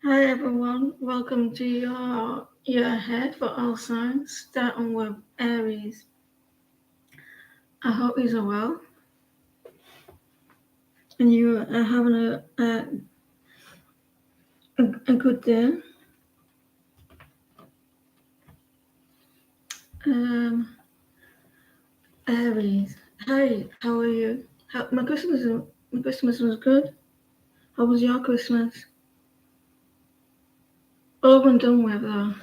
Hi everyone, welcome to your year ahead for all signs, starting with Aries. I hope you're well and you are having a good day. Um, Aries, hi, how are you? My Christmas was good. How was your Christmas? Over and done with though,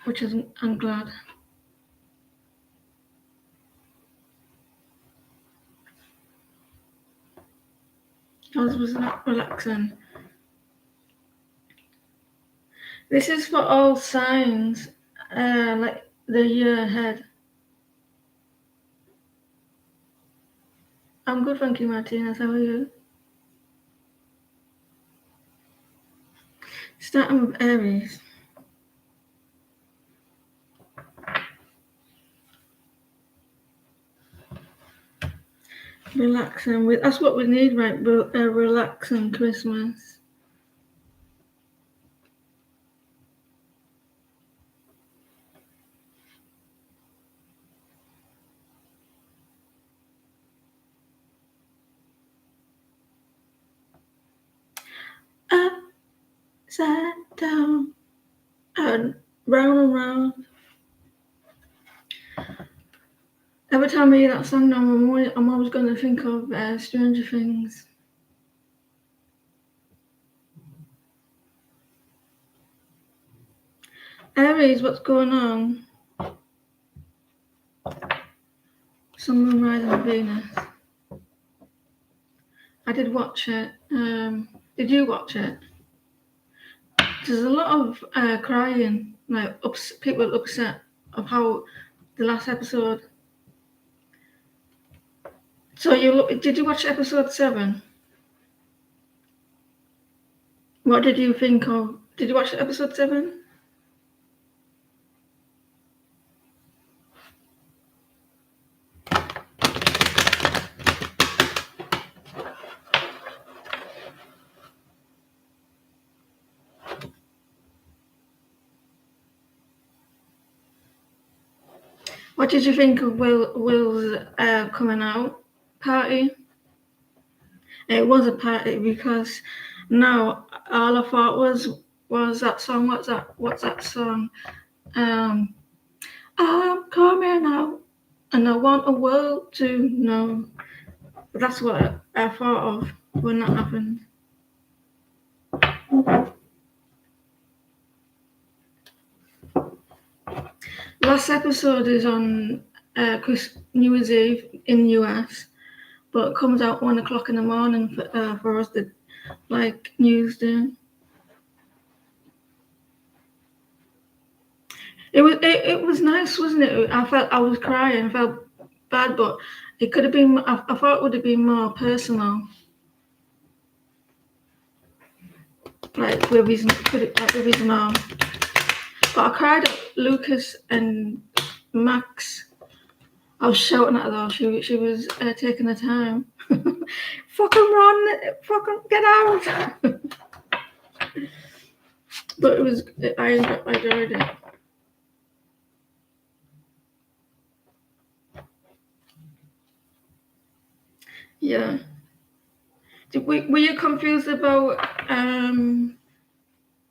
which is I'm glad. Yours was relaxing. This is for all signs, like the year ahead. I'm good, thank you, Martinez. How are you? Starting with Aries. Relaxing. That's what we need, right? A relaxing Christmas. Upside down and round and round. Every time I hear that song now, I'm always going to think of Stranger Things. Aries, what's going on? Sun, Moon, Rising, Venus. I did watch it. Did you watch it? There's a lot of crying, like people upset of how the last episode. So did you watch episode 7? What did you think of? Did you watch episode 7? What did you think of Will's coming out party? It was a party because now all I thought was that song. What's that song? Um, I'm coming out, and I want the world to know. That's what I thought of when that happened. Last episode is on New Year's Eve in US, but it comes out 1 o'clock in the morning for us to like news do. It was nice, wasn't it? I was crying, I felt bad, but it could have been. I thought it would have been more personal, like with his mom. But I cried at Lucas and Max. I was shouting at her though. She was taking the time. Fucking run! Fucking get out! But it was. I enjoyed it. Yeah. Were you confused about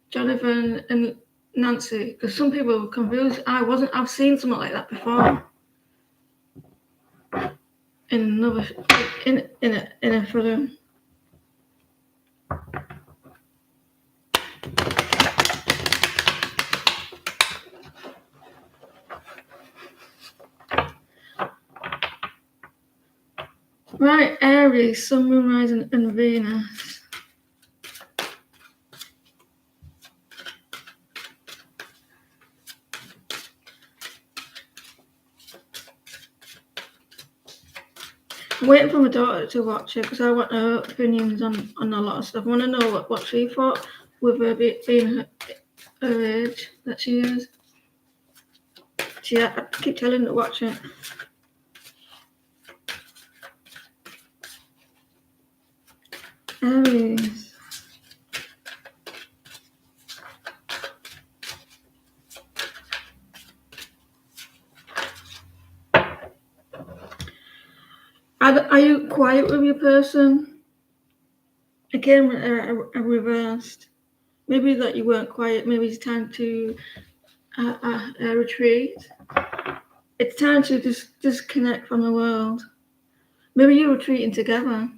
Jonathan and Nancy? Because some people were confused. I wasn't. I've seen something like that before in another in a film. Right, Aries, Sun, Moon, Rising, and Venus. I'm waiting for my daughter to watch it because I want her opinions on a lot of stuff. I want to know what she thought with her being her age that she is. I keep telling her to watch it. Aries. Are you quiet with your person? Again, reversed. Maybe that you weren't quiet. Maybe it's time to retreat. It's time to disconnect from the world. Maybe you're retreating together.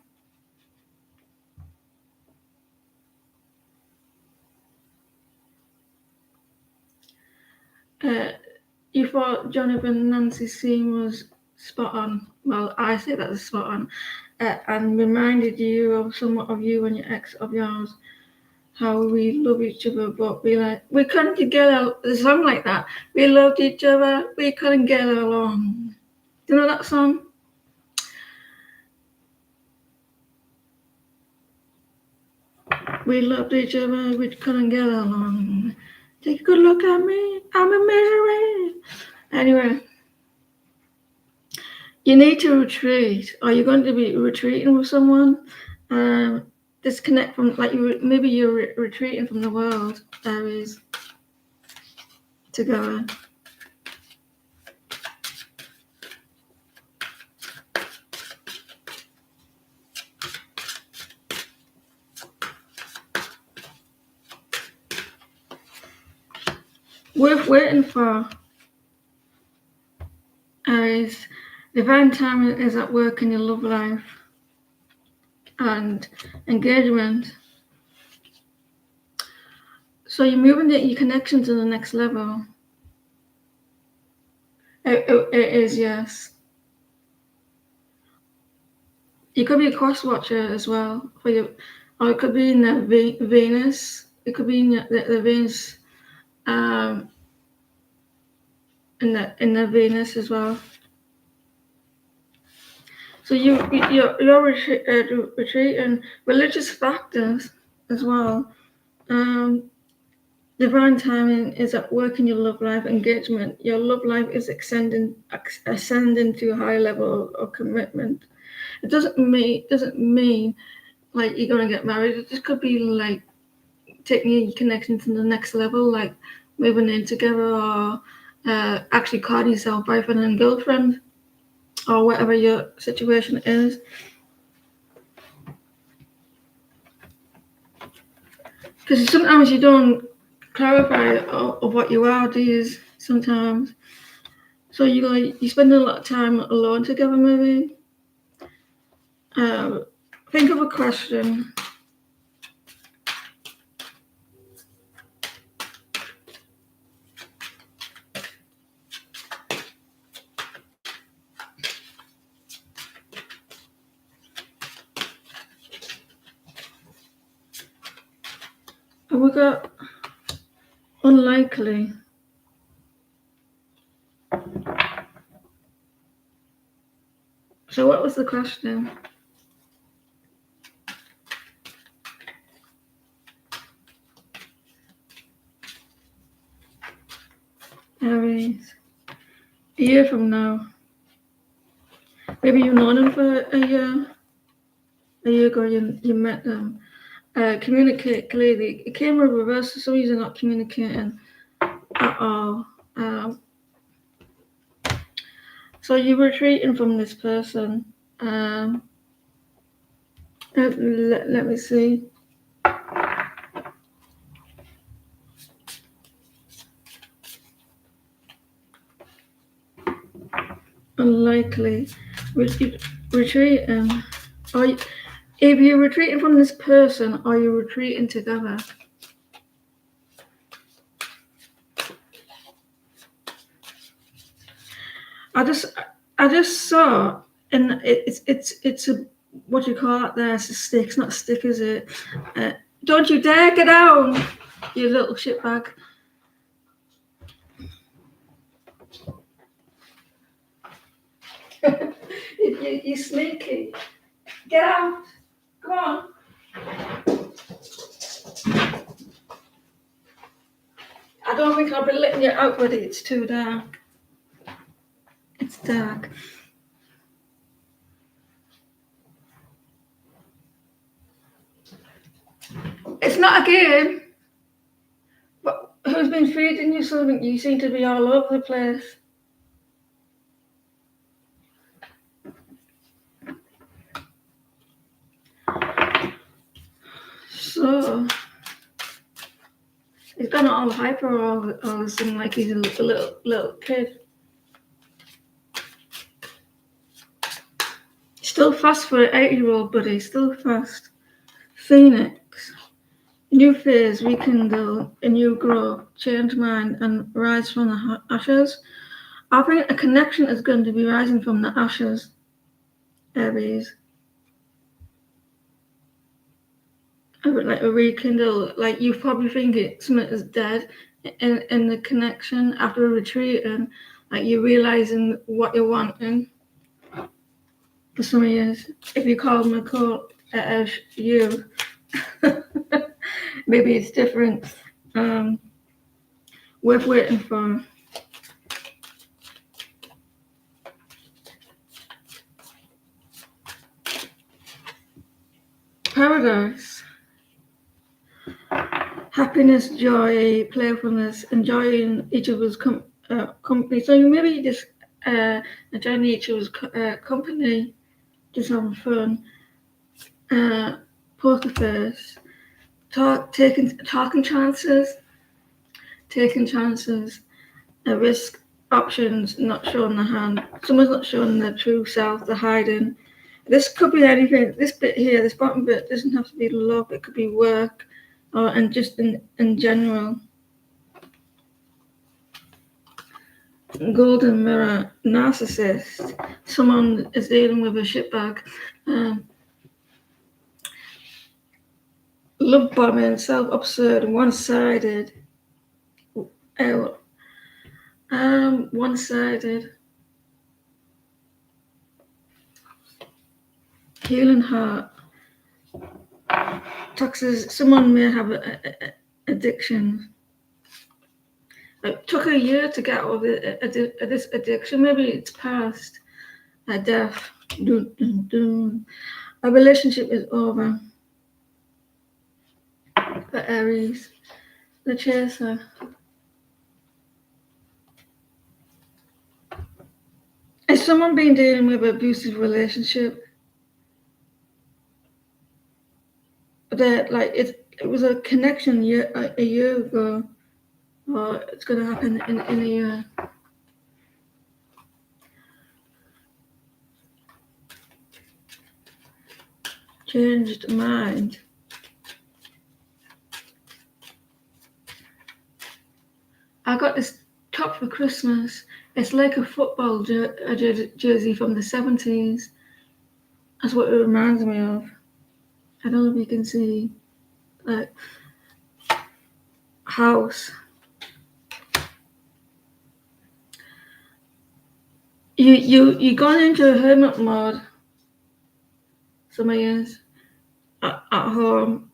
You thought Jonathan and Nancy's scene was spot on. Well, I say that's spot on. And reminded you of somewhat of you and your ex of yours. How we love each other, but we couldn't get a song like that. We loved each other, we couldn't get along. Do you know that song? We loved each other, we couldn't get along. Take a good look at me, I'm a misery. Anyway, you need to retreat. Are you going to be retreating with someone? Disconnect from, like, maybe you're retreating from the world. Aries, together. Worth waiting for. Aries, divine timing is at work in your love life and engagement. So you're moving your connection to the next level. It is, yes. You could be a cross watcher as well for your, or it could be in the Venus. It could be in the Venus, in the Venus as well. So you're retreating religious factors as well. Divine timing is at work in your love life engagement. Your love life is ascending to a high level of commitment. It doesn't mean like you're gonna get married. It just could be like taking your connection to the next level, like moving in together, or actually calling yourself boyfriend and girlfriend, or whatever your situation is. Because sometimes you don't clarify of what you are, do you? Sometimes. So you spend a lot of time alone together, maybe. Think of a question. And we got unlikely. So what was the question? Aries. A year from now. Maybe you've known them for a year. A year ago you met them. Communicate clearly. It came in reverse for some reason, not communicating at all. So you're retreating from this person. Let me see. Unlikely. Retreating. If you're retreating from this person, are you retreating together? I just saw, and it's a, what do you call it there? It's a stick. It's not a stick, is it? Don't you dare get down, you little shitbag. You're sneaky. Get out. Come on. I don't think I'll be letting you out, buddy. It's too dark. It's dark. It's not a game. But who's been feeding you something? You seem to be all over the place. So he's gone all hyper all of a sudden, like he's a little kid. Still fast for an 8-year-old, but he's still fast. Phoenix. New phase, rekindle, a new growth, change mind, and rise from the ashes. I think a connection is going to be rising from the ashes, Aries. I would like a rekindle, like you probably think something is dead in the connection after retreating, like you're realizing what you're wanting. For some years, if you call them a call as you, maybe it's different. Worth waiting for. Paradise. Happiness, joy, playfulness, enjoying each other's company. So maybe just enjoying each other's company, just having fun. Poker face. Taking chances, risk options, not showing the hand. Someone's not showing their true self, they're hiding. This could be anything. This bit here, this bottom bit, doesn't have to be love. It could be work, and just in general. Golden mirror, narcissist. Someone is dealing with a shitbag. Love bombing, self-absurd, one-sided. One-sided. Healing heart. Toxic. Someone may have addiction. It took a year to get over this addiction. Maybe it's past. Death. A relationship is over. For Aries. The chaser. Has someone been dealing with an abusive relationship? That like it was a connection a year ago, or it's going to happen in a year. Changed mind. I got this top for Christmas. It's like a football jersey from the 70s. That's what it reminds me of. I don't know if you can see, like, house. You gone into a hermit mode. Some years at home,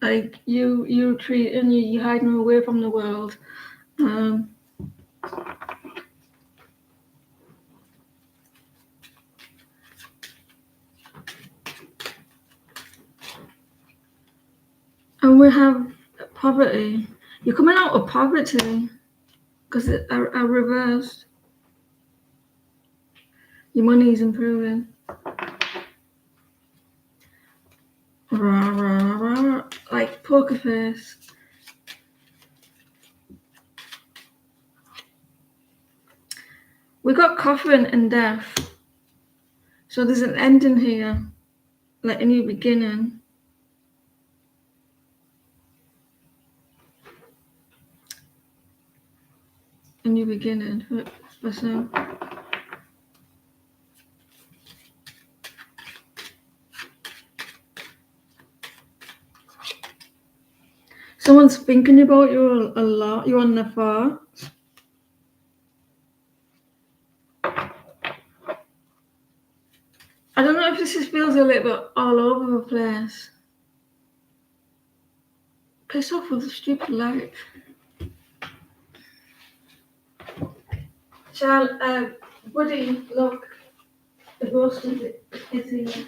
like you treating you hiding away from the world. And we have poverty. You're coming out of poverty because I reversed. Your money is improving. Rah, rah, rah, like poker face. We got coffin and death. So there's an ending here, like a new beginning. A new beginning for some. Someone's thinking about you a lot. You're on the far. I don't know if this feels a little bit all over the place. Piss off with the stupid life. Woody, look. The ghost is here. It's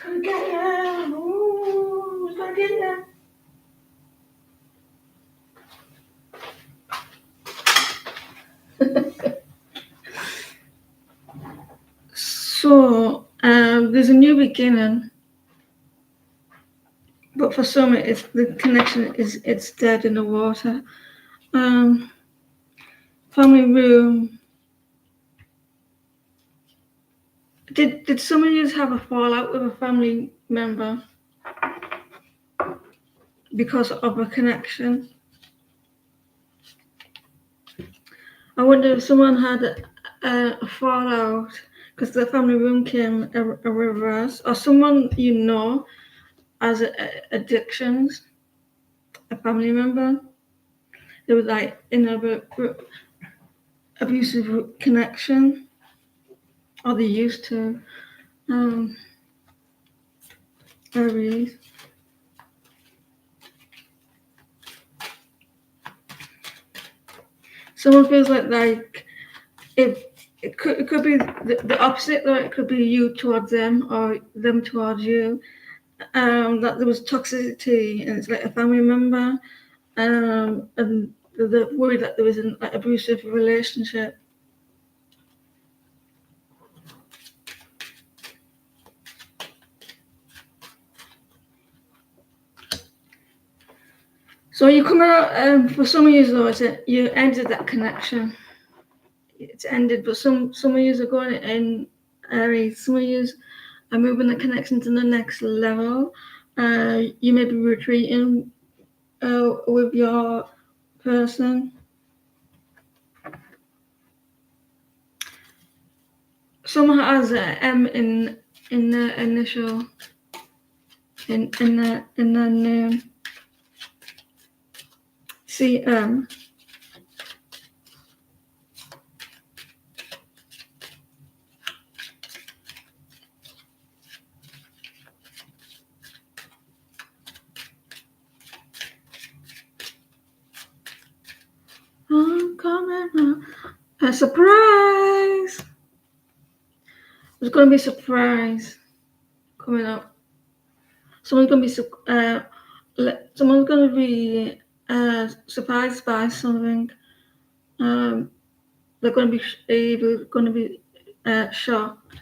gonna get you. Ooh. there's a new beginning, but for some, it's the connection it's dead in the water. Family room. Did some of you have a fallout with a family member because of a connection? I wonder if someone had a fallout because the family room came a reverse, or someone you know has addictions, a family member. They was like in a abusive connection, or they used to. Aries. Someone feels like if it could be the opposite, though. It could be you towards them or them towards you. That there was toxicity and it's like a family member, and the worry that there was an abusive relationship. So you come out, for some of you though, you ended that connection. It's ended, but some of you are going in Aries. Some of you are moving the connection to the next level. You may be retreating with your person. Someone has a M in the initial in the name. CM. I'm coming up. A surprise! There's gonna be a surprise coming up. Someone's gonna be surprised by something. They're gonna be shocked.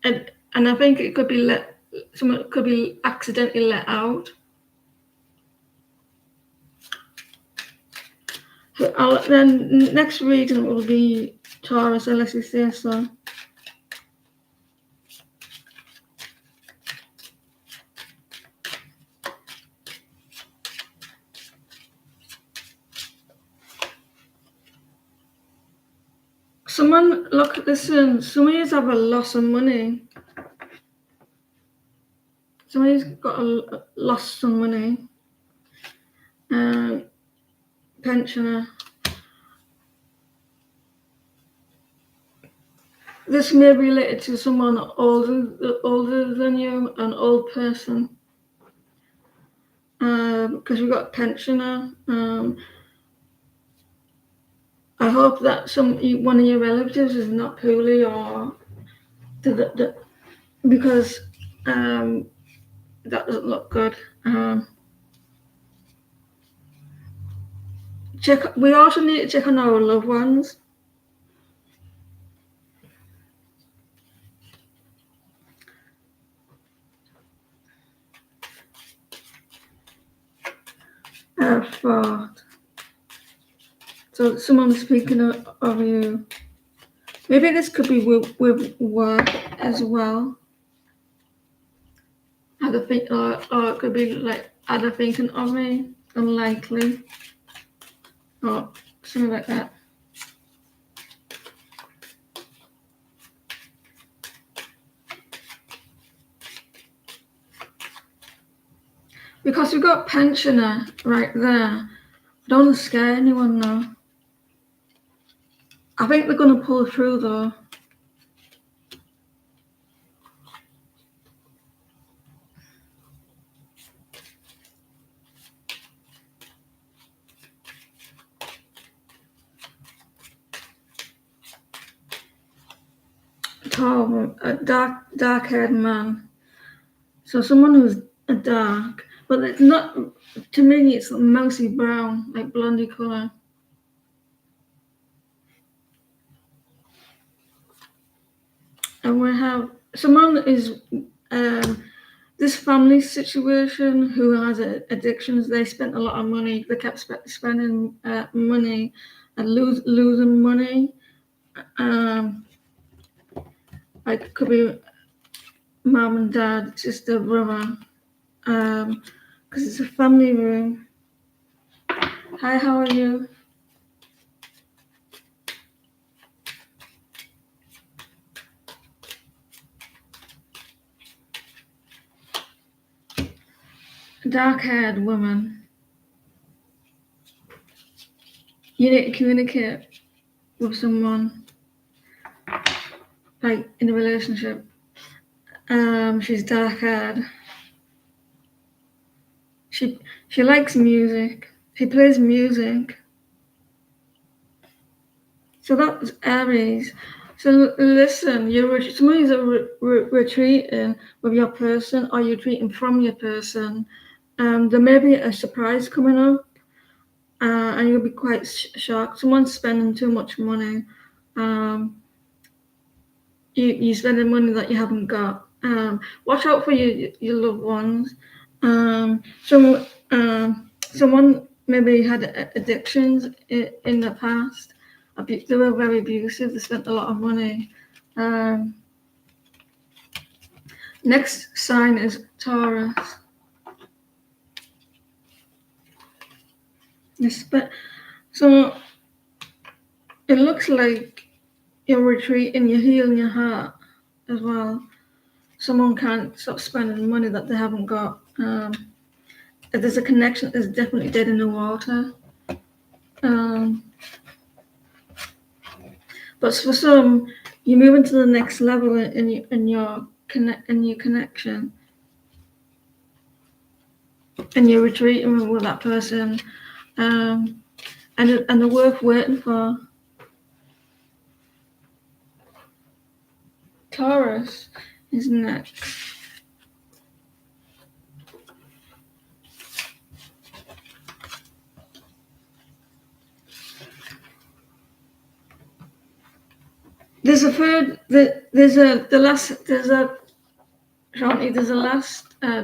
And I think it could be someone could be accidentally let out. So then next reading will be Taurus, unless you say so. Someone, look, listen, some of you have a loss of money. Somebody's got lost some money. Pensioner. This may be related to someone older than you, an old person. Because we've got pensioner. I hope that one of your relatives is not poorly or because that doesn't look good. We also need to check on our loved ones. Thought. So someone's speaking of you. Maybe this could be with work as well. Or it could be like other thinking of me, unlikely, or something like that. Because we've got pensioner right there. I don't want to scare anyone though. I think they're going to pull through though. Tall, a dark-haired man. So someone who's dark, but it's not. To me, it's mousy brown, like blondie color. And we have someone is this family situation who has addictions. They spent a lot of money. They kept spending money and losing money. Like could be mom and dad, sister, brother. Because it's a family room. Hi, how are you? Dark-haired woman. You need to communicate with someone, like in a relationship. She's dark-haired. She likes music. She plays music. So that's Aries. So listen, somebody's retreating with your person, or you're retreating from your person. There may be a surprise coming up, and you'll be quite shocked. Someone's spending too much money. You're spending money that you haven't got. Watch out for your loved ones. Someone maybe had addictions in the past. They were very abusive. They spent a lot of money. Next sign is Taurus. So it looks like you're retreating, you're healing your heart as well. Someone can't stop spending money that they haven't got. If there's a connection, there's definitely dead in the water. But for some, you're moving to the next level in your connection, and you're retreating with that person, and they're worth waiting for. Taurus is next. There's a last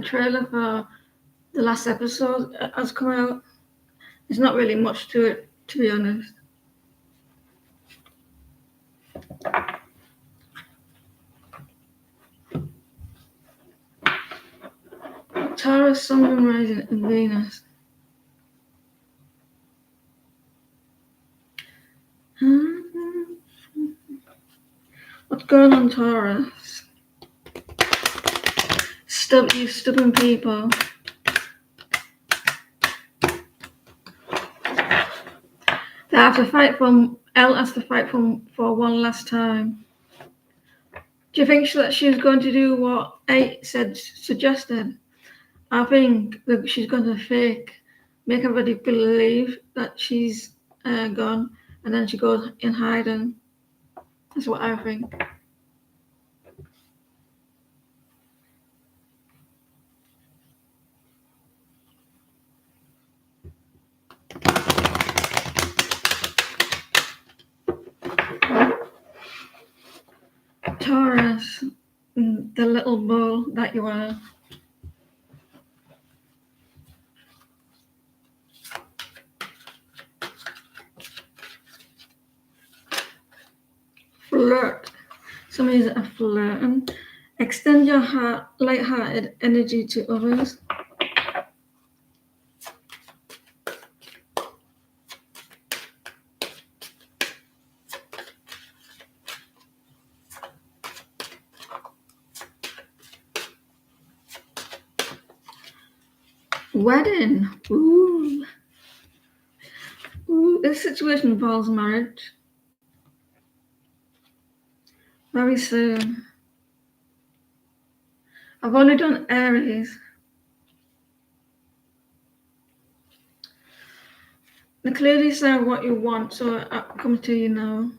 trailer for the last episode has come out. There's not really much to it, to be honest. Taurus, Sun, Moon, Rising, and Venus. What's going on, Taurus? You stubborn people. They have to fight for. Elle has to fight for one last time. Do you think that she's going to do what 8 suggested? I think that she's going to make everybody believe that she's gone, and then she goes in hiding. That's what I think. Taurus, the little bull that you are. Flirt. Somebody's a flirting. Extend your light-hearted energy to others. Wedding. Ooh. This situation involves marriage. Very soon. I've only done Aries. Now clearly say what you want, so I come to you now.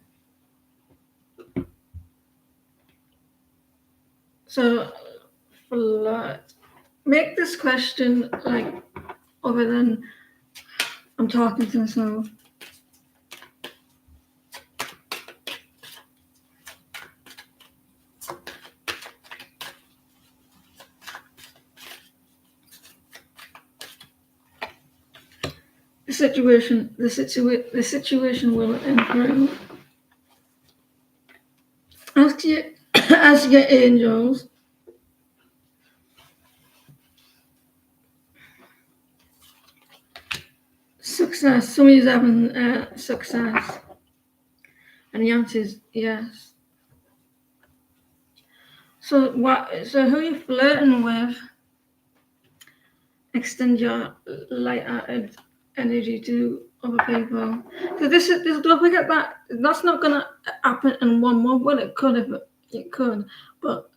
So, flirt. Make this question like other than I'm talking to myself. situation will improve. Ask your angels. Success. Somebody's having success, and the answer is yes. So what? So who you're flirting with? Extend your light-hearted energy to other people. So this don't forget that that's not gonna happen in 1 month. Well, it could if it could, but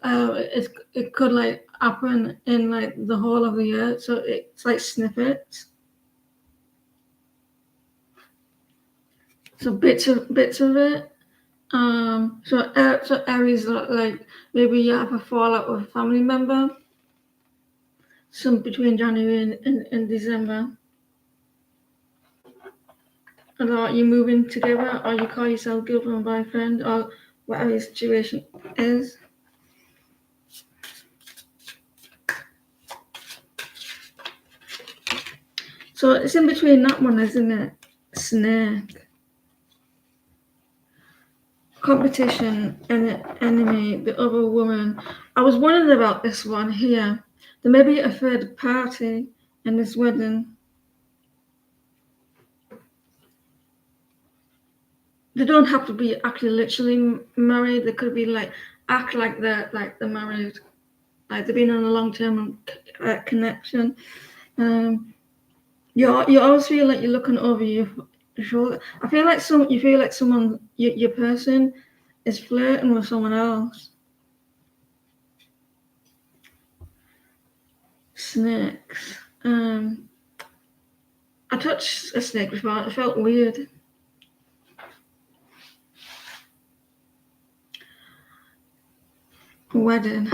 it could like happen in like the whole of the year. So it's like snippets. So bits of it. So Aries, like maybe you have a fallout with a family member. Some between January and December. Or you move in together, or you call yourself girlfriend and boyfriend, or whatever your situation is. So it's in between that one, isn't it? Snake. Competition, enemy, the other woman. I was wondering about this one here. There may be a third party in this wedding. They don't have to be actually literally married. They could be like act like they're married, like they've been in a long-term connection. You always feel like you're looking over your shoulder. I feel like you feel like someone your person is flirting with someone else. Snakes. I touched a snake before. It felt weird. Wedding.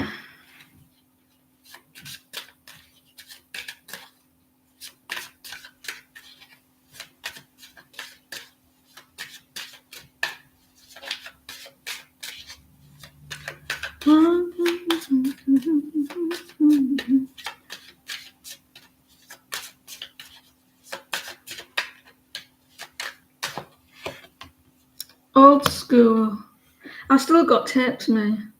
Old school. I still got tapes, man.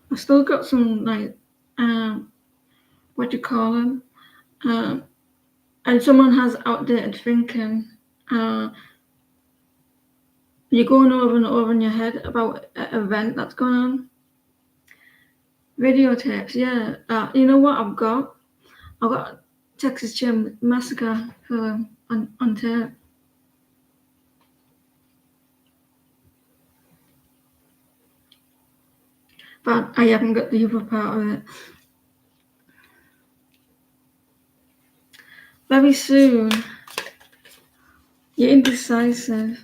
I still got some like what do you call them? And someone has outdated thinking. You're going over and over in your head about an event that's going on. Videotapes, yeah. You know what I've got? I've got Texas Chain Massacre film on tape. But I haven't got the other part of it. Very soon. You're indecisive.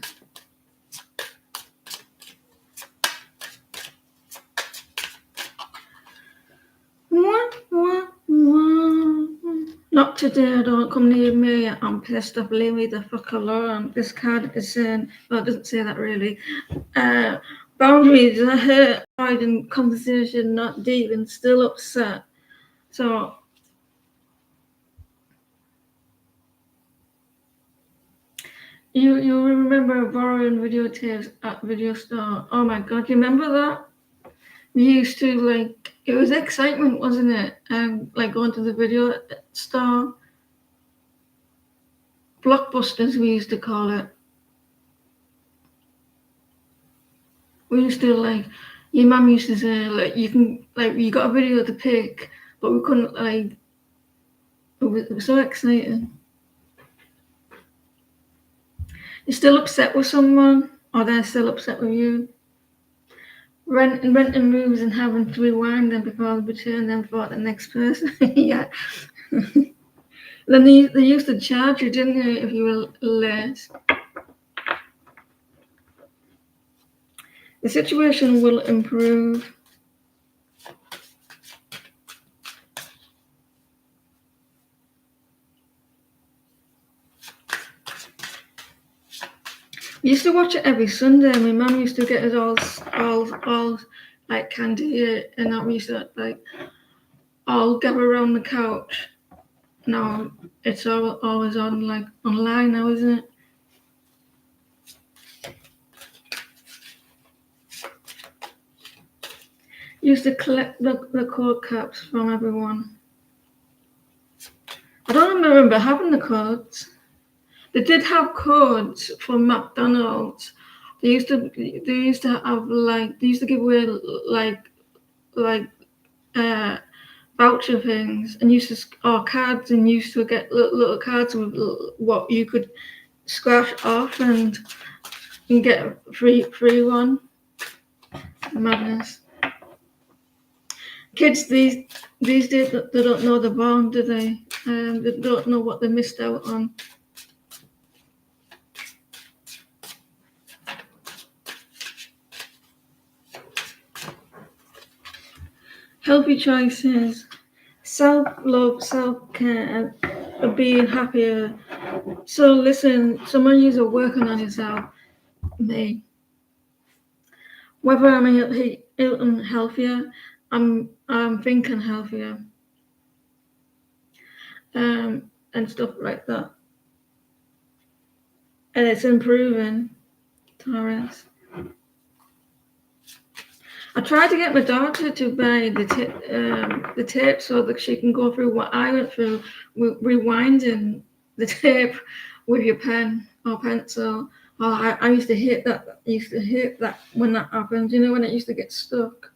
Not today, don't come near me. I'm pissed off. Leave me the fuck alone. This card is saying, well, it doesn't say that really. Boundaries are hurt, hiding conversation, not deep, and still upset. So, you remember borrowing videotapes at video store? Oh my god, you remember that? We used to like, it was excitement, wasn't it? Like going to the video store. Blockbusters, we used to call it. We used to like, your mum used to say like, you can like, you got a video to pick, but we couldn't like. It was so exciting. You're still upset with someone, or they're still upset with you. Renting moves and having to rewind them before they return them for the next person. Yeah. Then they used to charge you, didn't they, if you were late? The situation will improve. We used to watch it every Sunday. My mum used to get us all like candy, and that we used to like all gather around the couch now it's always on like online now, isn't it? Used to collect the code caps from everyone. I don't remember having the codes. They did have codes for McDonald's. They used to have like they used to give away like voucher things and used to or cards and used to get little cards with what you could scratch off and get a free one. Madness. Kids these days they don't know the bond, do they? They don't know what they missed out on. Healthy choices, self-love, self-care, being happier. So listen, someone who's working on yourself, me. Whether I'm eating healthier, I'm thinking healthier, and stuff like that. And it's improving, Taurus. I tried to get my daughter to buy the tape so that she can go through what I went through, rewinding the tape with your pen or pencil. Oh, I used to hate that. I used to hate that when that happened. You know, when it used to get stuck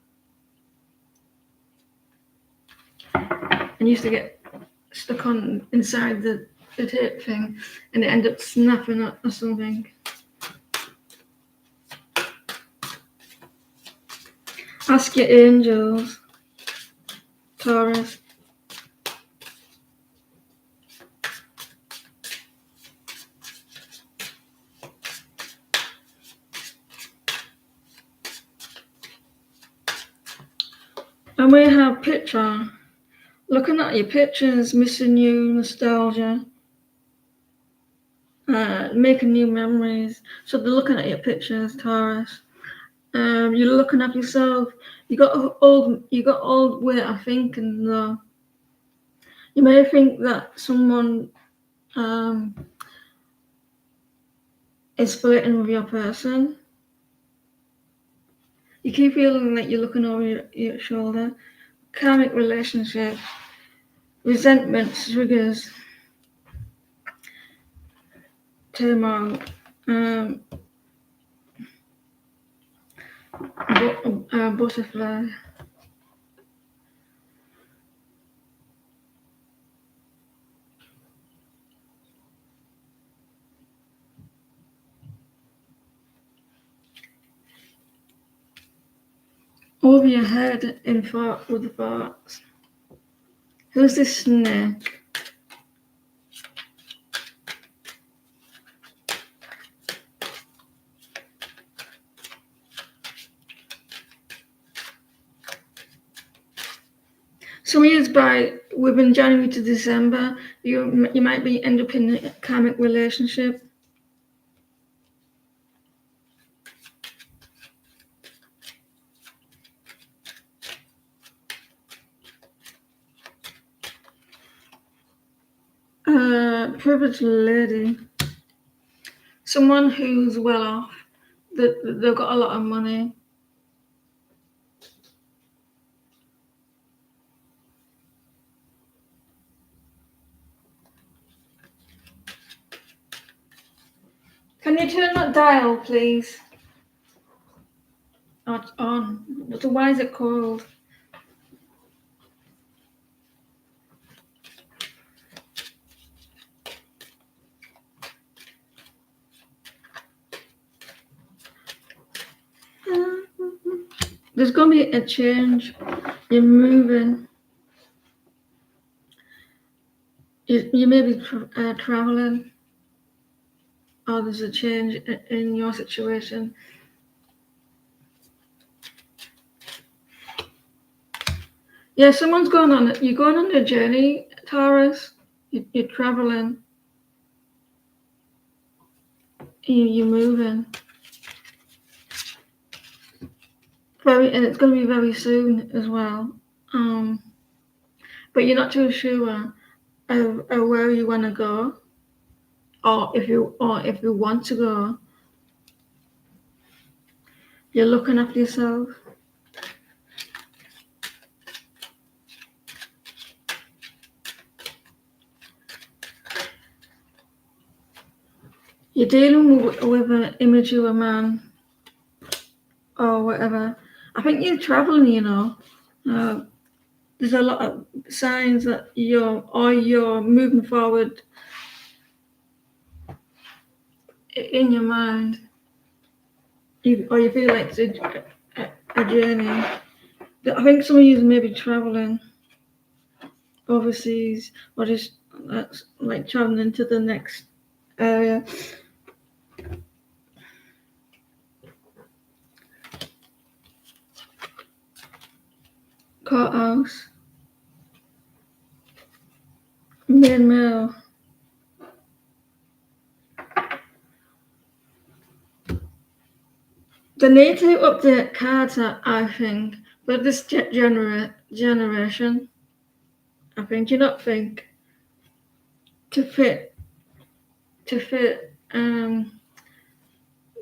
and used to get stuck on inside the tape thing, and it ended up snapping up or something. Ask your angels, Taurus. And we have picture. Looking at your pictures, missing you, nostalgia, making new memories. So they're looking at your pictures, Taurus. You're looking at yourself. You got old way of thinking though. You may think that someone is flirting with your person. You keep feeling like you're looking over your shoulder. Karmic relationship, resentment triggers, turmoil, butterfly. Over your head in thought with the thoughts. Who's this snake? Some years within January to December, you might end up in a karmic relationship. Privileged lady. Someone who's well off. They've got a lot of money. Can you turn that dial, please? On. Why is it cold? There's going to be a change. You're moving. You may be traveling. Or there's a change in your situation. Yeah, you're going on a journey, Taurus. You're traveling. You're moving. And it's going to be very soon as well. But you're not too sure. of where you want to go, or if you want to go. You're looking after yourself. You're dealing with an immature man or whatever. I think you're traveling, you know. There's a lot of signs that you're moving forward in your mind, or you feel like it's a journey. I think some of you may be traveling overseas, or just like traveling to the next area. Courthouse, main mail. They need to update cards, I think, for this generation. I think. Do you not think to fit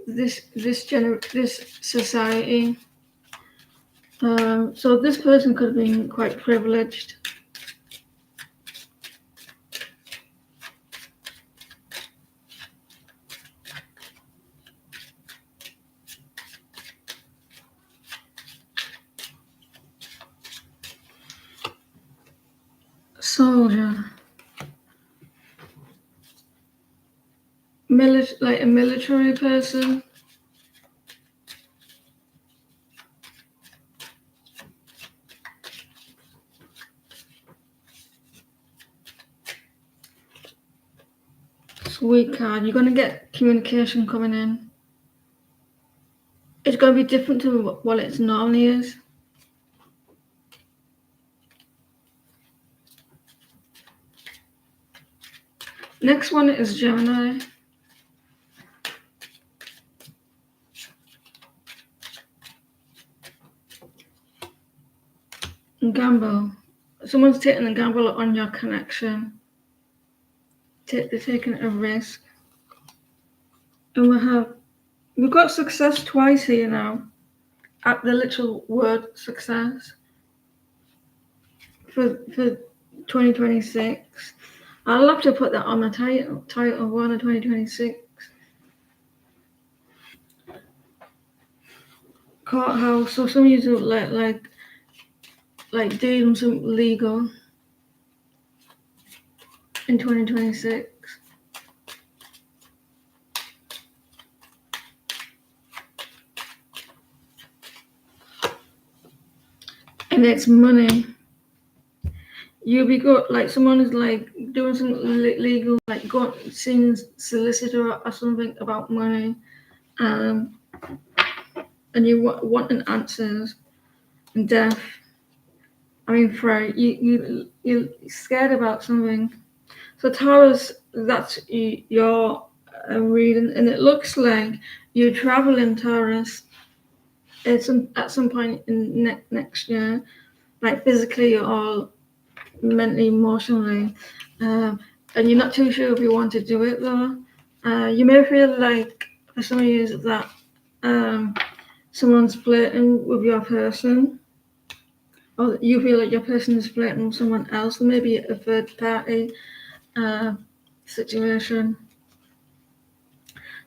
this society? So this person could have been quite privileged. Soldier. Like a military person. Sweet card. You're going to get communication coming in. It's going to be different to what it normally is. Next one is Gemini. Gamble. Someone's taking a gamble on your connection. They're taking a risk. And we've got success twice here now. At the literal word success for 2026. I'll have to put that on the title 1 of 2026. Courthouse. So some of you do like doing some legal in 2026. And it's money. You'll be good, like someone is like doing some legal, like seeing solicitor or something about money, and you wanting answers. And death. I mean, Fred, you're scared about something. So Taurus, that's your reading, and it looks like you're traveling, Taurus. It's at some point in next year, like physically or mentally, emotionally, and you're not too sure if you want to do it though. You may feel like for some of you that someone's flirting with your person, or you feel like your person is flirting with someone else, maybe a third party situation.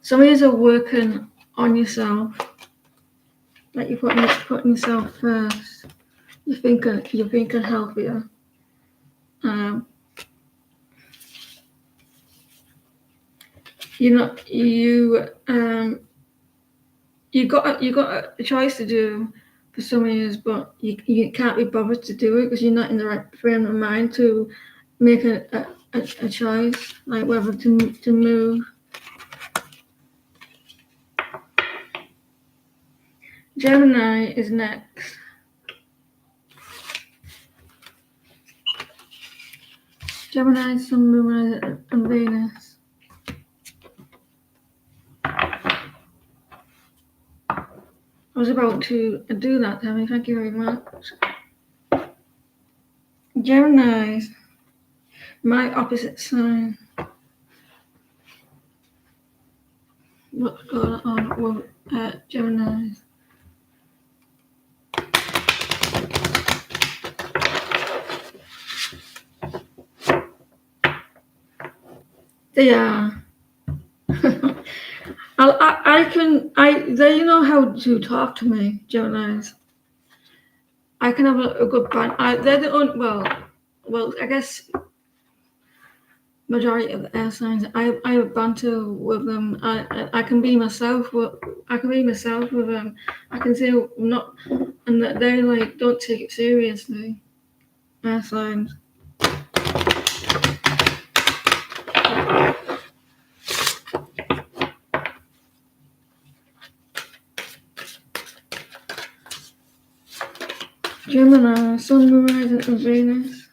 Some of you are working on yourself, like you're putting yourself first. You're thinking healthier. You got a choice to do for some of you, but you can't be bothered to do it because you're not in the right frame of mind to make a choice, like whether to move. Gemini is next. Gemini, Sun, Moon, and Venus. I was about to do that, Tammy. Thank you very much. Gemini. My opposite sign. What's going on with Gemini? They are. They know how to talk to me, Geminis. I can have a good ban. They're the only, well, I guess majority of the air signs. I have banter with them. I can be myself. I can be myself with them. I can say not, and that they like don't take it seriously. Air signs. Gemini, Sun, Moon, Rising, and Venus.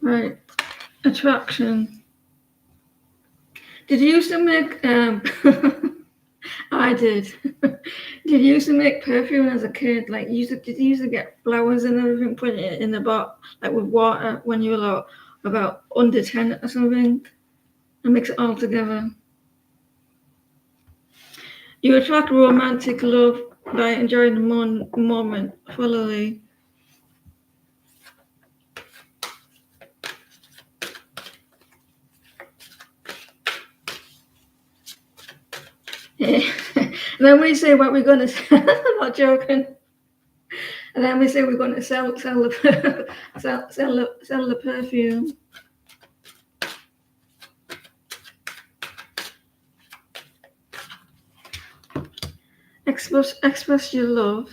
Right, attraction. Did you used to make I did. Did you used to make perfume as a kid? Like did you used to get flowers and everything, put it in the bottle, like with water when you were like about under 10 or something, and mix it all together? You attract romantic love by enjoying the moment fully. Then we say what we're going to sell. I'm not joking. And then we say we're going to sell the sell the perfume. Express your love.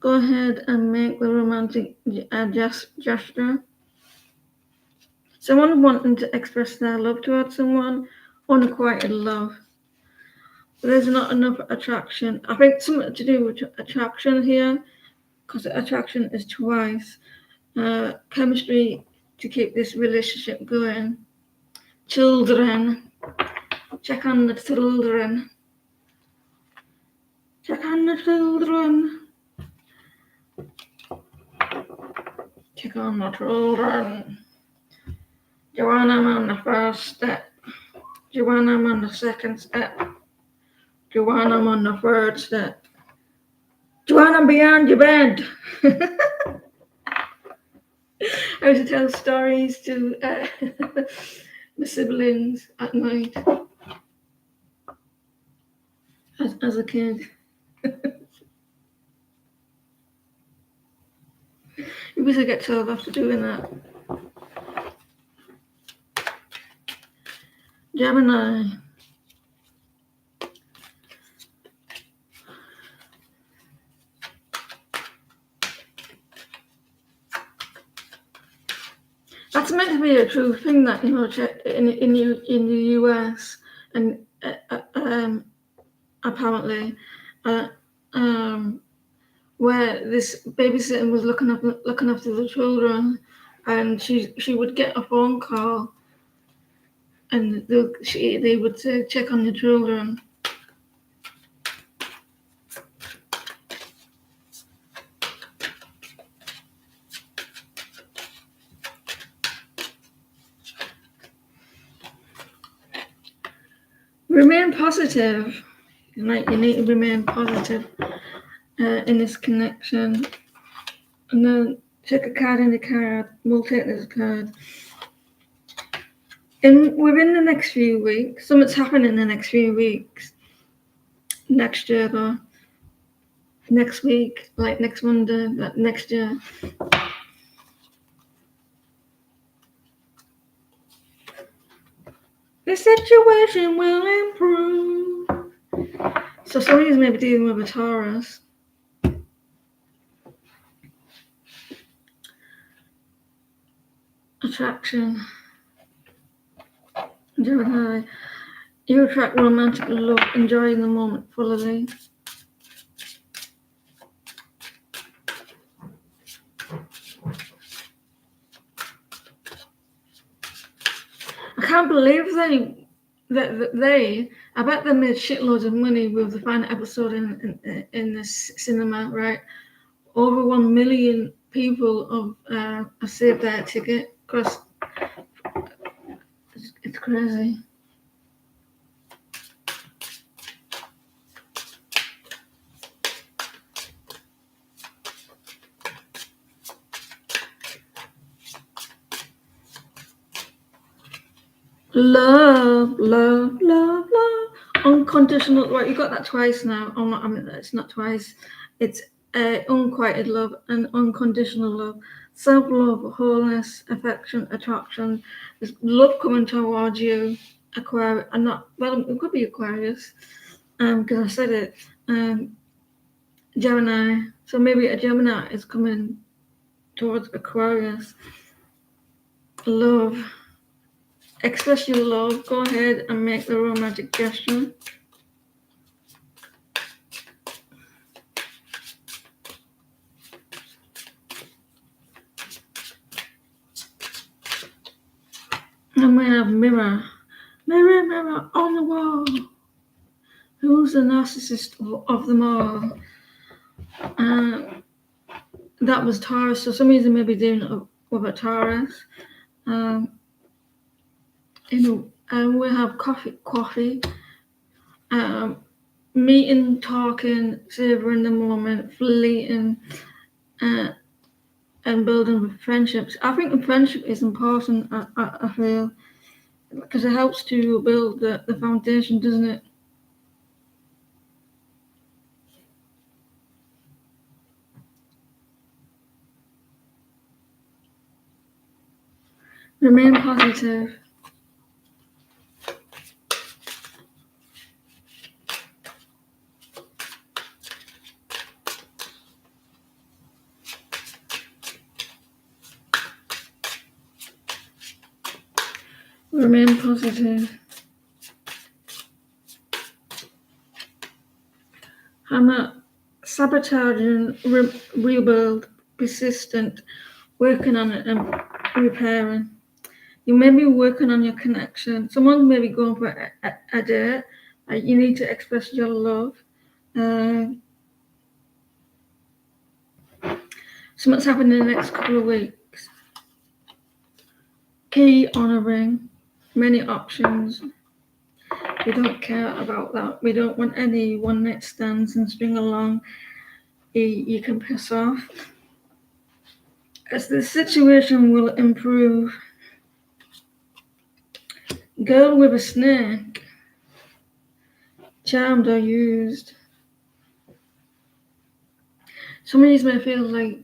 Go ahead and make the romantic gesture. Someone wanting to express their love towards someone, unrequited love. There's not enough attraction. I think something to do with attraction here, because attraction is twice. Chemistry to keep this relationship going. Children. Check on the children. Check on the children. Check on the children. Joanna, I'm on the first step. Joanna, I'm on the second step. Joanna, I'm on the third step. Joanna, I'm beyond your bed. I used to tell stories to my siblings at night as a kid. You used to get told after doing that. Gemini. That's meant to be a true thing that in the US and apparently where this babysitting was looking after the children, and she would get a phone call, and they would say check on the children. Remain positive. Like you need to remain positive in this connection. And then check a card in the card. We'll take this card. And within the next few weeks, something's happening in the next few weeks. Next year, though. Next week, like next Monday, like next year. The situation will improve. So somebody's maybe dealing with a Taurus. Attraction. Gemini. You attract romantic love, enjoying the moment fully. I can't believe they I bet they made shitloads of money with the final episode in the cinema, right? Over 1 million people have saved their ticket because it's crazy. Love, love, love, love. Unconditional. Right, you got that twice now. Oh, I mean, it's not twice. It's unquieted love and unconditional love. Self-love, wholeness, affection, attraction. There's love coming towards you. Aquarius. I'm not. Well, it could be Aquarius. Because I said it. Gemini. So maybe a Gemini is coming towards Aquarius. Love. Express your love. Go ahead and make the romantic gesture. And we have mirror. Mirror, mirror on the wall. Who's the narcissist of them all? That was Taurus. So some reason maybe doing it with a Taurus. And we have coffee. Meeting, talking, savoring the moment, fleeting, and building friendships. I think friendship is important. I feel because it helps to build the foundation, doesn't it? Remain positive. Remain positive. I'm not sabotaging, rebuild, persistent, working on it and repairing. You may be working on your connection. Someone may be going for a date. You need to express your love. Something's happening in the next couple of weeks. Key on a ring. Many options. We don't care about that. We don't want any one night stands and string along. You can piss off. As the situation will improve. Girl with a snake. Charmed or used. Some of these may feel like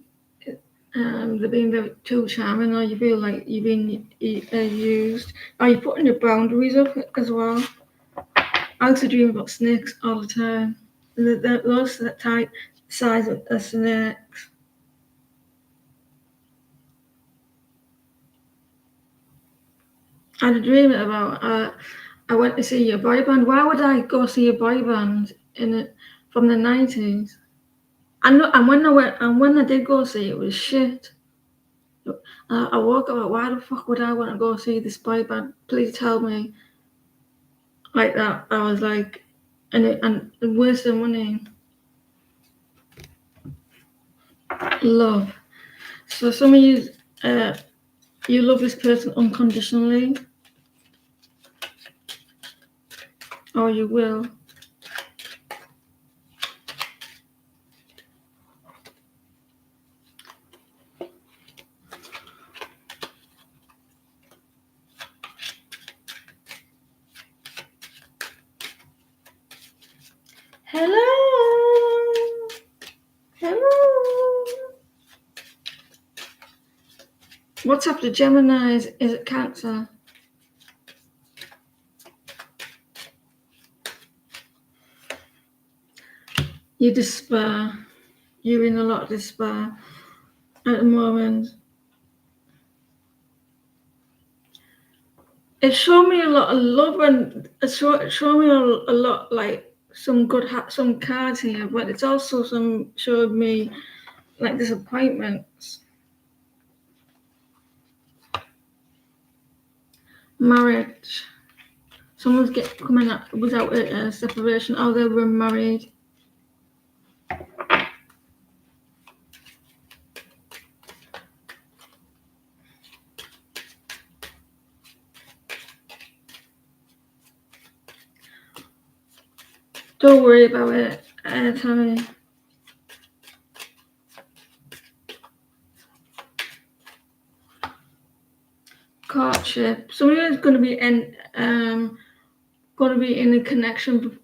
they're being very too charming, or you feel like you're being used. Are you putting your boundaries up as well? I used to dream about snakes all the time. Those that type size of snakes. I had a dream about I went to see a boy band. Why would I go see a boy band from the 90s? And when I did go see it, it was shit. I woke up like, why the fuck would I want to go see this boy band? Please tell me. Like that, I was like, and wasting money. Love. So some of you, you love this person unconditionally, or you will. Hello. Hello. What's up to Geminis? Is it Cancer? You despair. You're in a lot of despair at the moment. It showed me a lot of love and it showed me a lot like some cards here, but it's also showed me like disappointments. Marriage. someone's coming out without a separation, or they were married. Don't worry about it, Tammy. Courtship. Somebody is going to be in a connection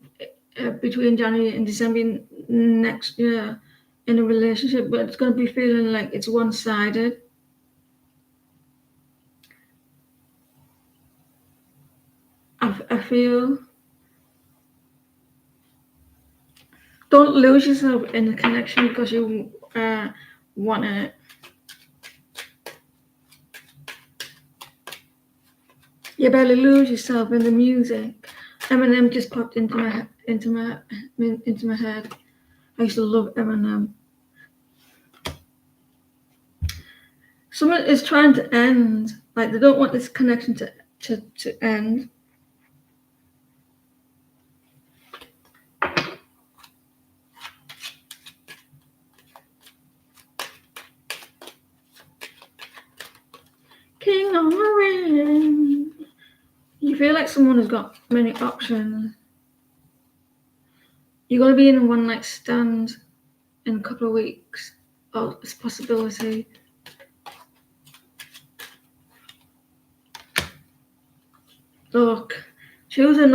between January and December next year in a relationship, but it's going to be feeling like it's one-sided. I feel. Don't lose yourself in the connection because you want it. You barely lose yourself in the music. Eminem just popped into my head. I used to love Eminem. Someone is trying to end, like they don't want this connection to end. King on the ring. You feel like someone has got many options. You're going to be in a one-night stand in a couple of weeks. Oh, it's a possibility. Look, choose a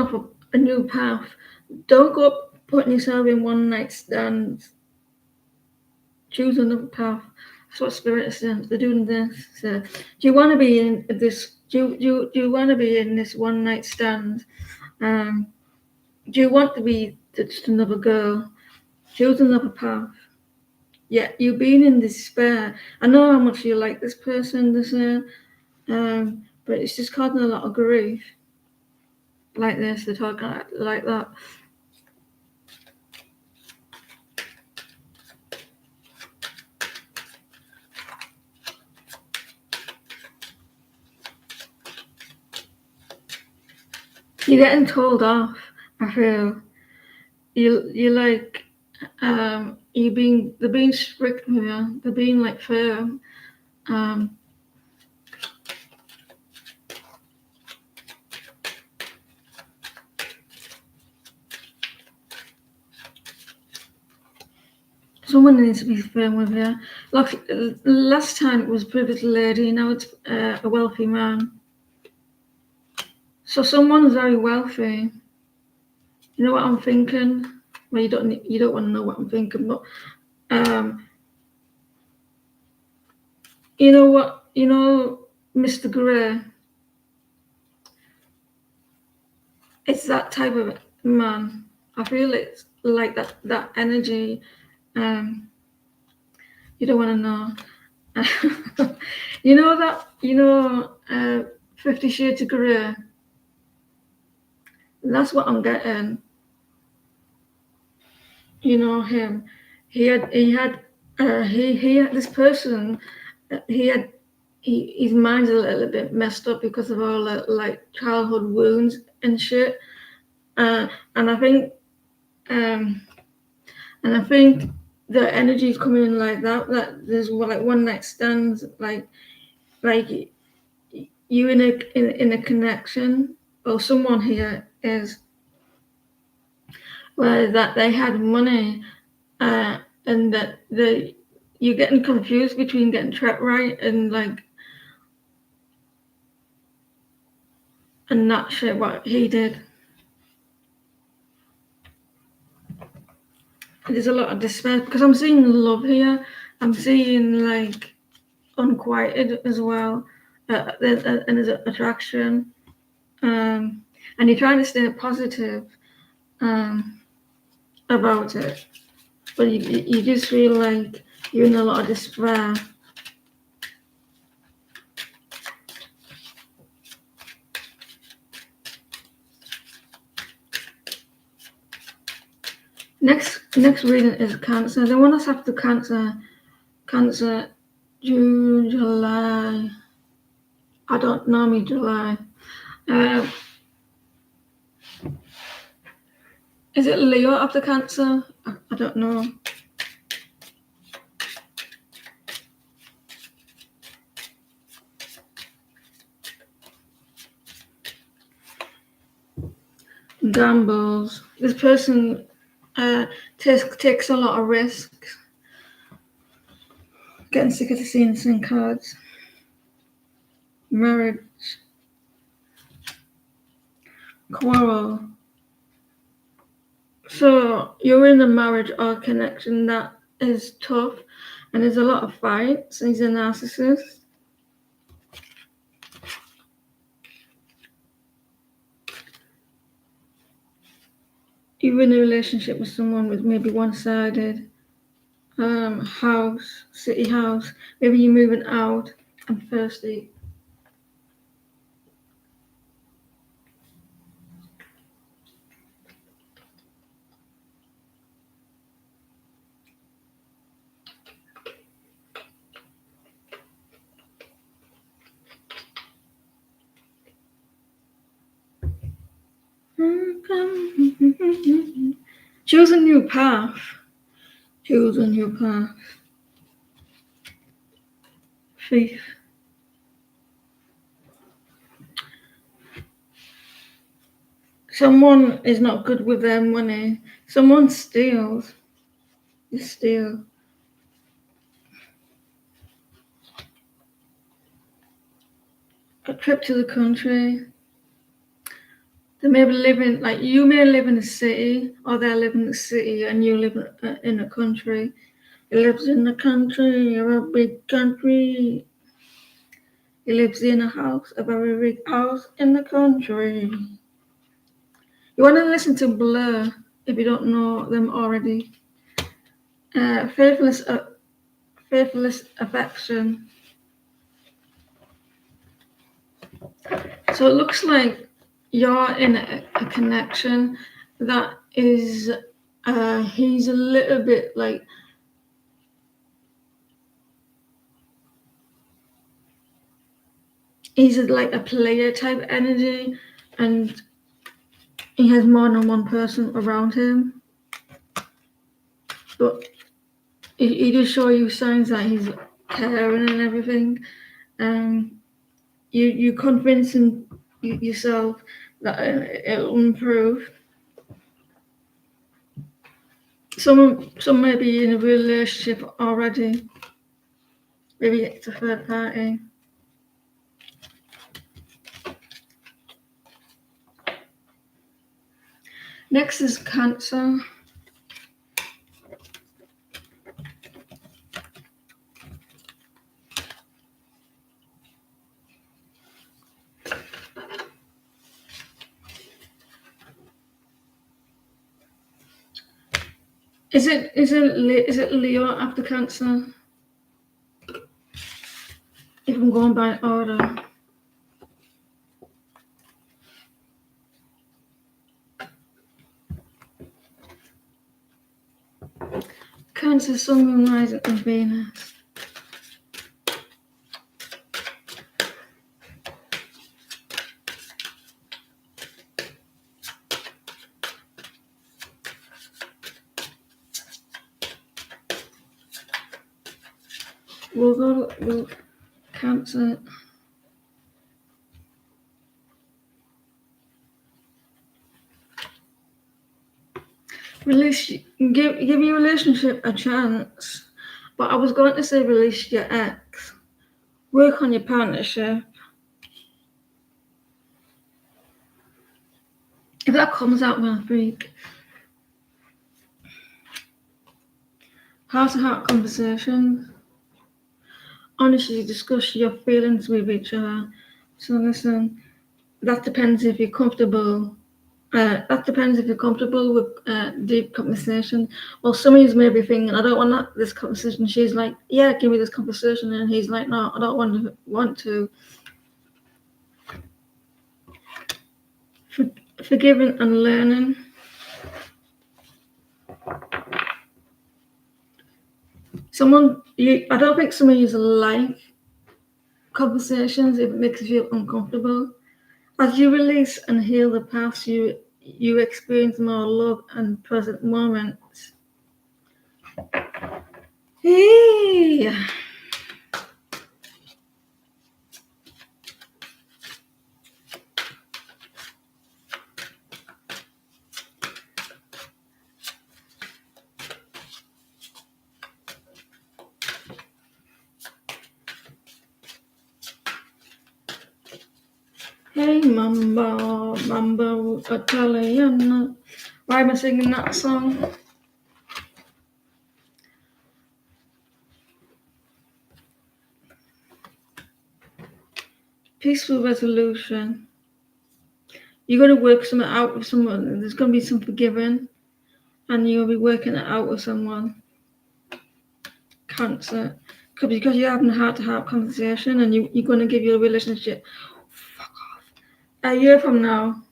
new path. Don't go putting yourself in one-night stands. Choose another path. That's what Spirit is saying. They're doing this. So, do you want to be in this? Do you want to be in this one-night stand? Do you want to be just another girl? Choose another path. Yeah, you've been in despair. I know how much you like this person, but it's just causing a lot of grief. Like this, they're talking like that. You're getting told off. I feel you like they're being strict with you. They're being like firm. Someone needs to be firm with you. Like last time it was a privileged lady, now it's a wealthy man. So someone's very wealthy. You know what I'm thinking? Well, you don't want to know what I'm thinking, but you know what? You know, Mr. Gray. It's that type of man. I feel it's like that energy. You don't want to know. You know that. 50 Shades of Grey. That's what I'm getting. You know him. He had this person. His mind's a little bit messed up because of all the like childhood wounds and shit. And I think the energy is coming in like that. That there's like one night stands, like you in a connection, or someone here is where that they had money, and that you're getting confused between getting trapped right and not sure what he did. There's a lot of despair because I'm seeing love here. I'm seeing like unquieted as well, and there's attraction, and you're trying to stay positive about it, but you just feel like you're in a lot of despair. Next reading is Cancer. The one that's after Cancer, June, July. I don't know me July. Is it Leo after Cancer? I don't know. Gambles. This person takes a lot of risks. Getting sick of seeing the same cards. Marriage. Quarrel. So you're in a marriage or connection that is tough and there's a lot of fights. He's a narcissist. You're in a relationship with someone with maybe one-sided house, city house. Maybe you're moving out and thirsty. Choose a new path. Choose a new path. Faith. Someone is not good with their money. Someone steals. You steal. A trip to the country. They may be living, like you may live in a city, or they live in a city and you live in a country. He lives in the country, you're a big country. He lives in a house, a very big house in the country. You want to listen to Blur if you don't know them already. Faithless affection. So it looks like you're in a connection that is, he's a little bit like, he's like a player type energy, and he has more than one person around him. But he does show you signs that he's caring and everything. You convincing yourself that it'll improve. Some may be in a relationship already. Maybe it's a third party. Next is Cancer. Is it Leo after Cancer? If I'm going by order. Cancer, Sun, Moon, Rising, and Venus. We'll go to Cancer. Give your relationship a chance. But I was going to say release your ex. Work on your partnership. If that comes out last week. Heart-to-heart conversations. Honestly discuss your feelings with each other. So listen, that depends if you're comfortable. That depends if you're comfortable with deep conversation. Well, some of you may be thinking, I don't want this conversation. She's like, yeah, give me this conversation. And he's like, no, I don't want to. Forgiving and learning. I don't think some of you like conversations if it makes you feel uncomfortable. As you release and heal the past, you you experience more love and present moments. Hey. Hey, Mambo, Mambo Italian. Why am I singing that song? Peaceful resolution. You're going to work something out with someone. There's going to be some forgiving, and you'll be working it out with someone. Cancer. Could be because you're having a heart-to-heart conversation, and you're going to give your relationship. Fuck off. A year from now.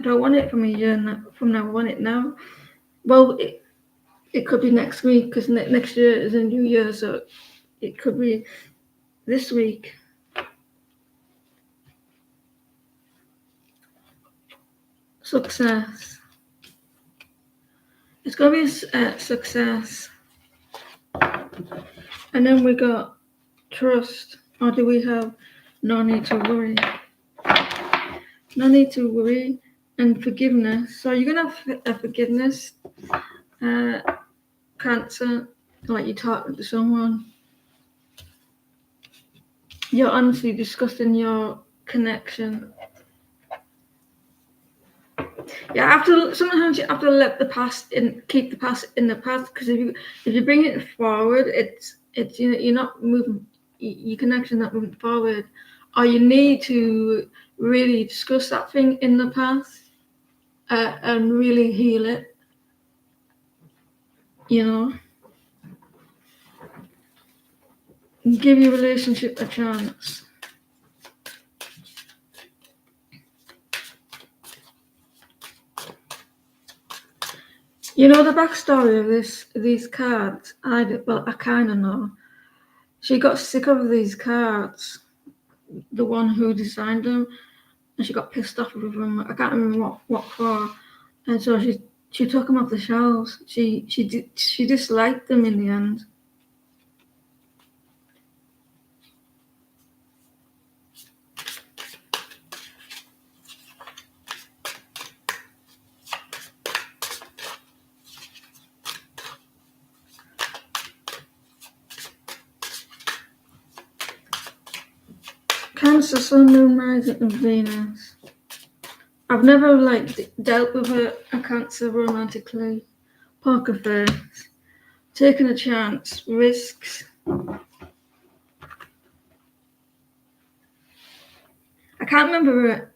I don't want it from a year from now. I want it now. Well, it could be next week because next year is a new year, so it could be this week. Success. It's going to be a success. And then we got trust. Or do we have no need to worry? No need to worry. And forgiveness. So you're going to have a forgiveness. Cancer. Like you're talking to someone. You're honestly discussing your connection. Sometimes you have to let the past keep the past in the past, because if you bring it forward, it's you're not moving, your connection not moving forward, or you need to really discuss that thing in the past and really heal it. And give your relationship a chance. The backstory of these cards. I kind of know. She got sick of these cards, the one who designed them, and she got pissed off with them. I can't remember what for, and so she took them off the shelves. She disliked them in the end. Cancer, Sun, Moon, Rising, and Venus. I've never dealt with a Cancer romantically. Poker face. Taking a chance. Risks. I can't remember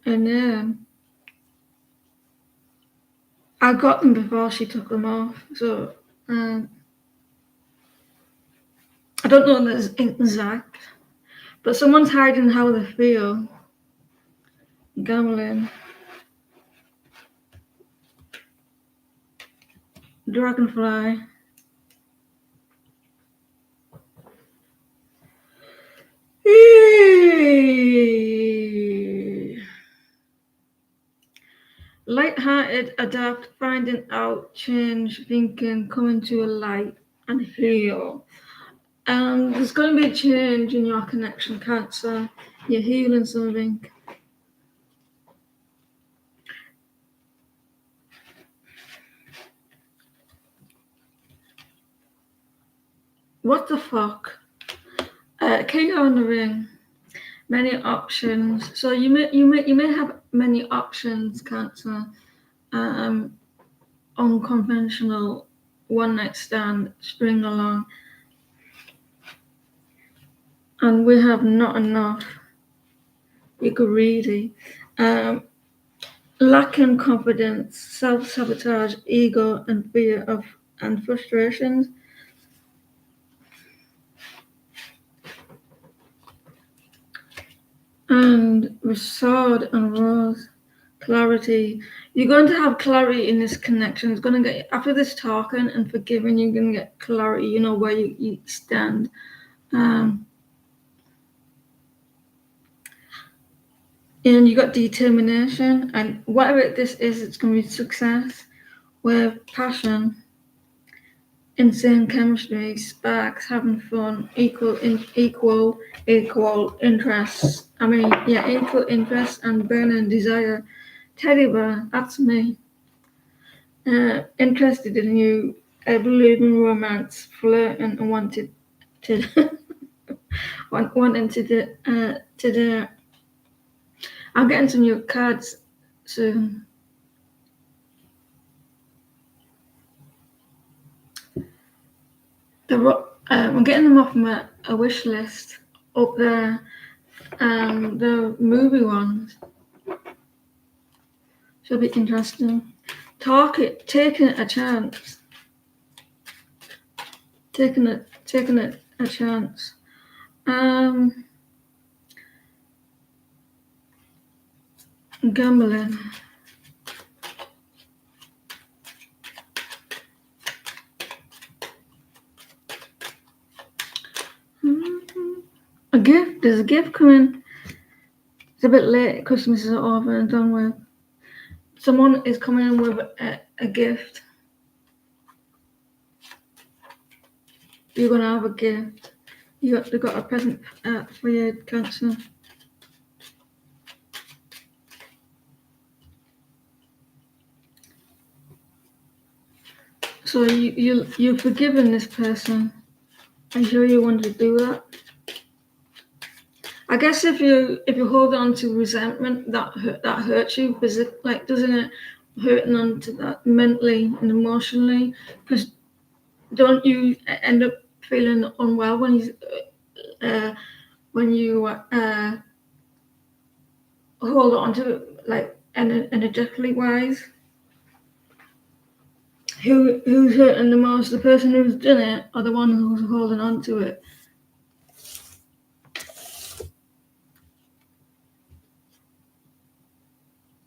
her name. I got them before she took them off, so I don't know the exact, but someone's hiding how they feel. Gambling. Dragonfly. Light-hearted, adapt, finding out, change, thinking, coming to a light, and heal. There's going to be a change in your connection, Cancer. You're healing something. What the fuck? King on the Ring. Many options. So you may have many options, Cancer. Unconventional, one night stand, string along. And we have not enough. You're greedy. Lacking confidence, self-sabotage, ego, and fear and frustrations. And with Sword and Rose, clarity. You're going to have clarity in this connection. It's going to get, after this talking and forgiving, you're going to get clarity. You know where you stand. and you got determination, and whatever this is, it's going to be success with passion, insane chemistry, sparks, having fun, equal interests. I mean, yeah, equal interest and burning desire. Teddy bear, that's me. Interested in you, believing romance, flirting, and wanted to wanting to do. I'll get into new cards soon. I'm getting them off a wish list up there. The movie ones should be interesting. Taking it a chance. Taking it a chance. Gambling. A gift. There's a gift coming. It's a bit late. Christmas is over and done with. Someone is coming in with a gift. You're gonna have a gift. They got a present for your Cancer. So you've forgiven this person. Are you sure you want to do that? I guess if you hold on to resentment, that hurts you physically. Like, doesn't it hurting onto that mentally and emotionally? Because don't you end up feeling unwell when you hold on to it, like energetically wise? Who's hurting the most? The person who's done it, or the one who's holding on to it?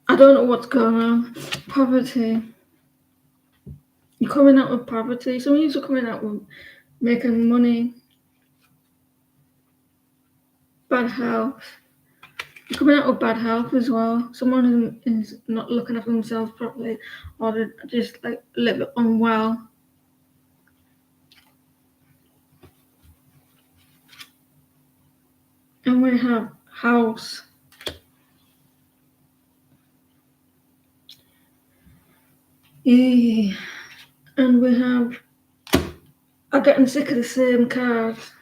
I don't know what's going on. Poverty. You're coming out with poverty. Some of you are coming out with making money. Bad health. You're coming out with bad health as well. Someone is not looking after themselves properly, or they're just like a little bit unwell. And we have house. Yeah. And we have. I'm getting sick of the same cards.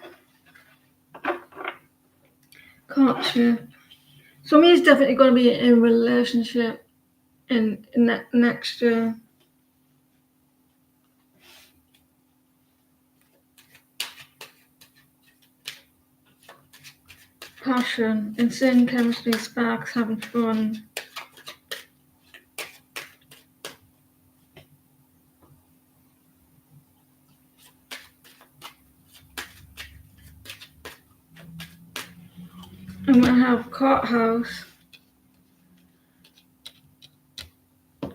Courtship. Somebody's definitely going to be in a relationship in next year. Passion, insane chemistry, sparks, having fun. And we have courthouse.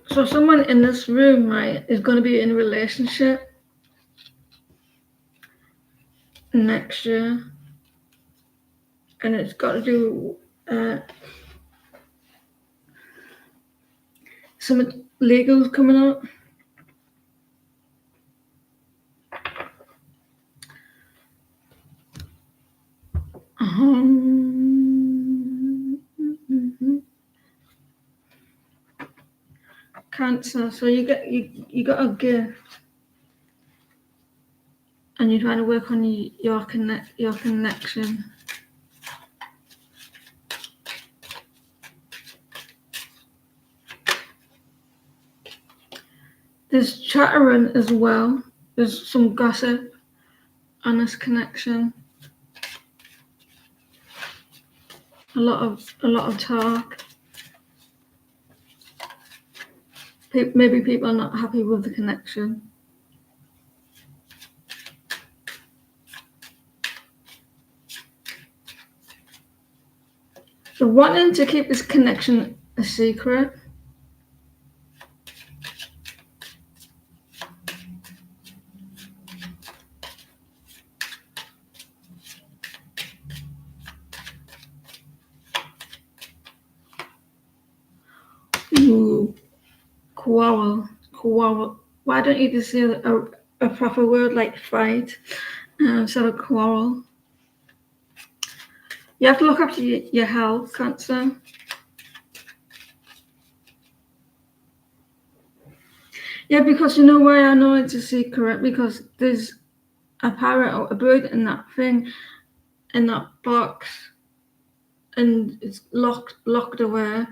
So someone in this room, right, is going to be in a relationship next year. And it's got to do some legals coming up. Cancer. So you got a gift, and you're trying to work on your connection. There's chattering as well. There's some gossip on this connection. A lot of talk. Maybe people are not happy with the connection. So wanting to keep this connection a secret. Ooh, quarrel. Why don't you just say a proper word like fight instead of quarrel? You have to look after your health, Cancer. Yeah, because you know why I know it's a secret? Because there's a parrot or a bird in that thing, in that box, and it's locked away.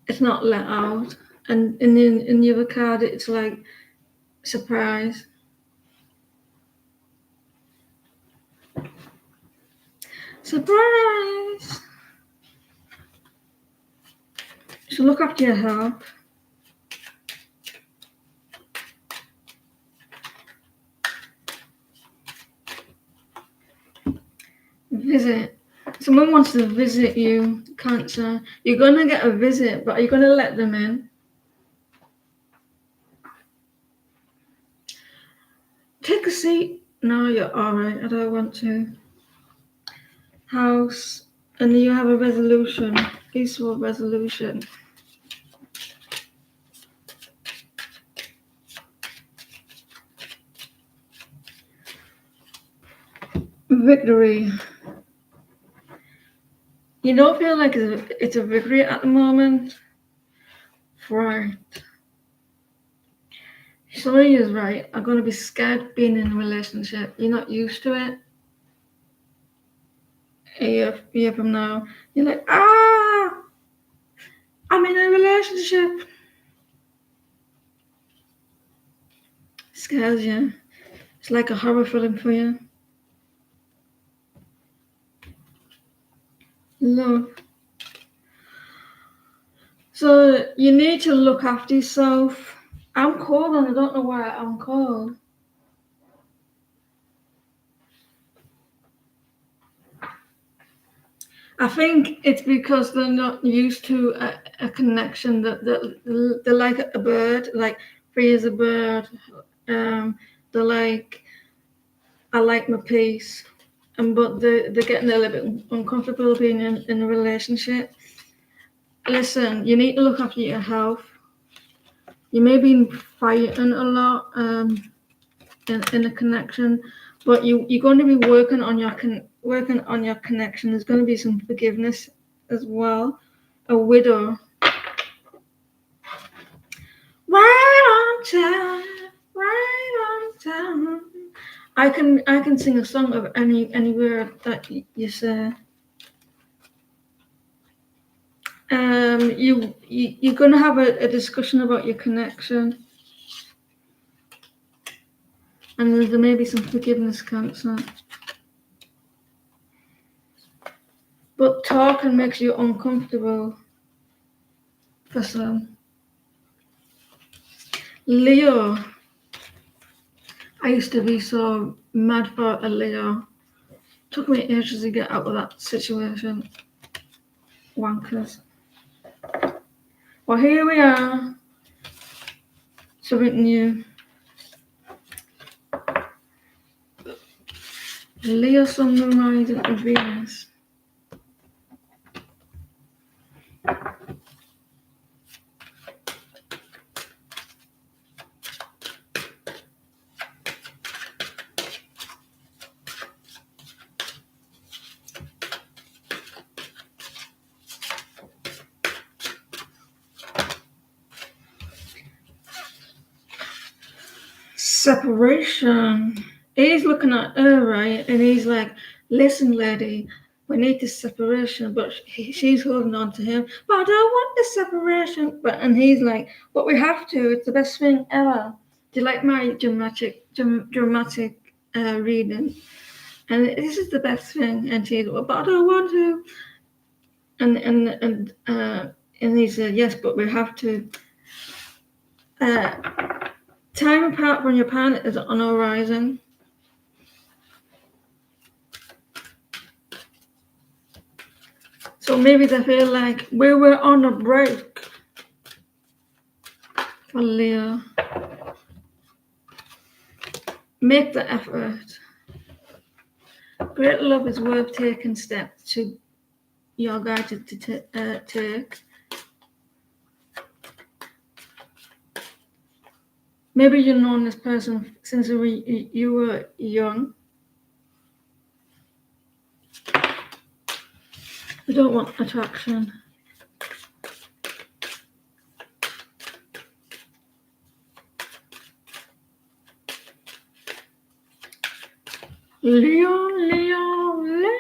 It's not let out. And in the other card, it's like surprise. Surprise! So look after your health. Visit. Someone wants to visit you, Cancer. You're gonna get a visit, but are you gonna let them in? Take a seat. No, you're alright. I don't want to. House. And you have a resolution. Peaceful resolution. Victory. You don't feel like it's a victory at the moment? Right. Some of you is right. I'm going to be scared being in a relationship. You're not used to it. A year from now, you're like, I'm in a relationship. Scares you. It's like a horror film for you. Love. So you need to look after yourself. I'm cold and I don't know why I'm cold. I think it's because they're not used to a connection that they're like a bird, like free as a bird. They're like, I like my peace, but they're getting a little bit uncomfortable being in a relationship. Listen, you need to look after your health. You may be fighting a lot in a connection, but you're going to be working on your connection. There's going to be some forgiveness as well. A widow. Right on time, right on time. I can sing a song of any word that you say. You're gonna have a discussion about your connection, and there may be some forgiveness, Cancer. But talking makes you uncomfortable for some. Leo. I used to be so mad for a Leo. Took me ages to get out of that situation. Wankers. Well, here we are. Something new. Leo, Sun, Moon, Rising, and Venus. Separation. He's looking at her, right? And he's like, listen, lady, we need this separation. But she's holding on to him. But I don't want this separation. And he's like, but we have to. It's the best thing ever. Do you like my dramatic reading? And this is the best thing. And she's, well, but I don't want to. And he said, yes, but we have to. Time apart from your planet is on the horizon. So maybe they feel like we were on a break for Leo. Make the effort. Great love is worth taking steps to you're guided to take. Maybe you've known this person since you were young. We don't want attraction. Leo, Leo, Leo.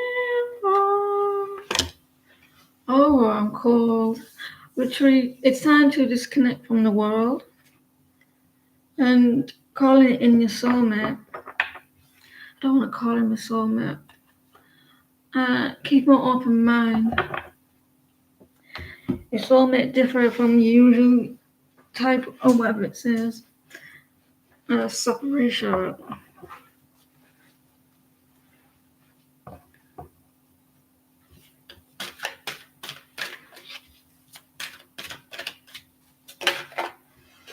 Oh, I'm cold. Retreat. It's time to disconnect from the world and calling in your soulmate. I don't want to call him a soulmate. Keep an open mind. Your soulmate differ from usual type of whatever it says. Separation.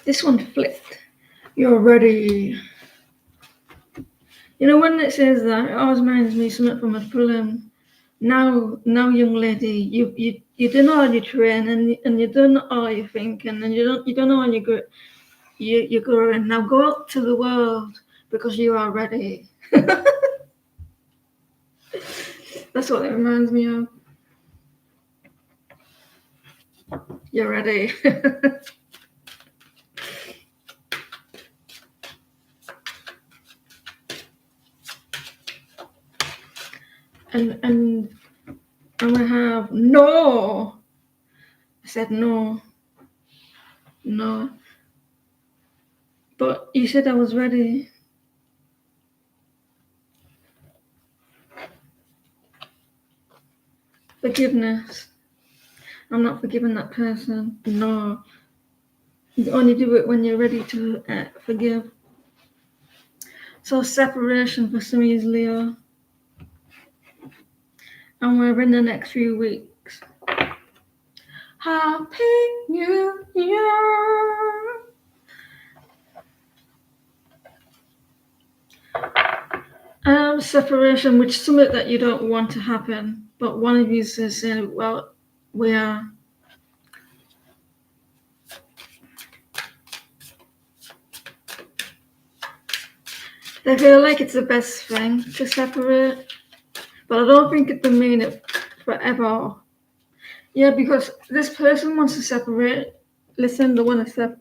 This one flipped. You're ready. You know when it says that, it always reminds me something from a film. Now, young lady, you done all your training and you done all your thinking and you don't know all you're going. Now go out to the world because you are ready. That's what it reminds me of. You're ready. and we have no. I said no. No. But you said I was ready. Forgiveness. I'm not forgiving that person. No. You only do it when you're ready to forgive. So separation for some is Leo. And we're in the next few weeks. Happy New Year! Separation, which is something that you don't want to happen, but one of you says, well, we are. They feel like it's the best thing to separate, but I don't think they mean it forever. Yeah, because this person wants to separate. Listen, they want to separate.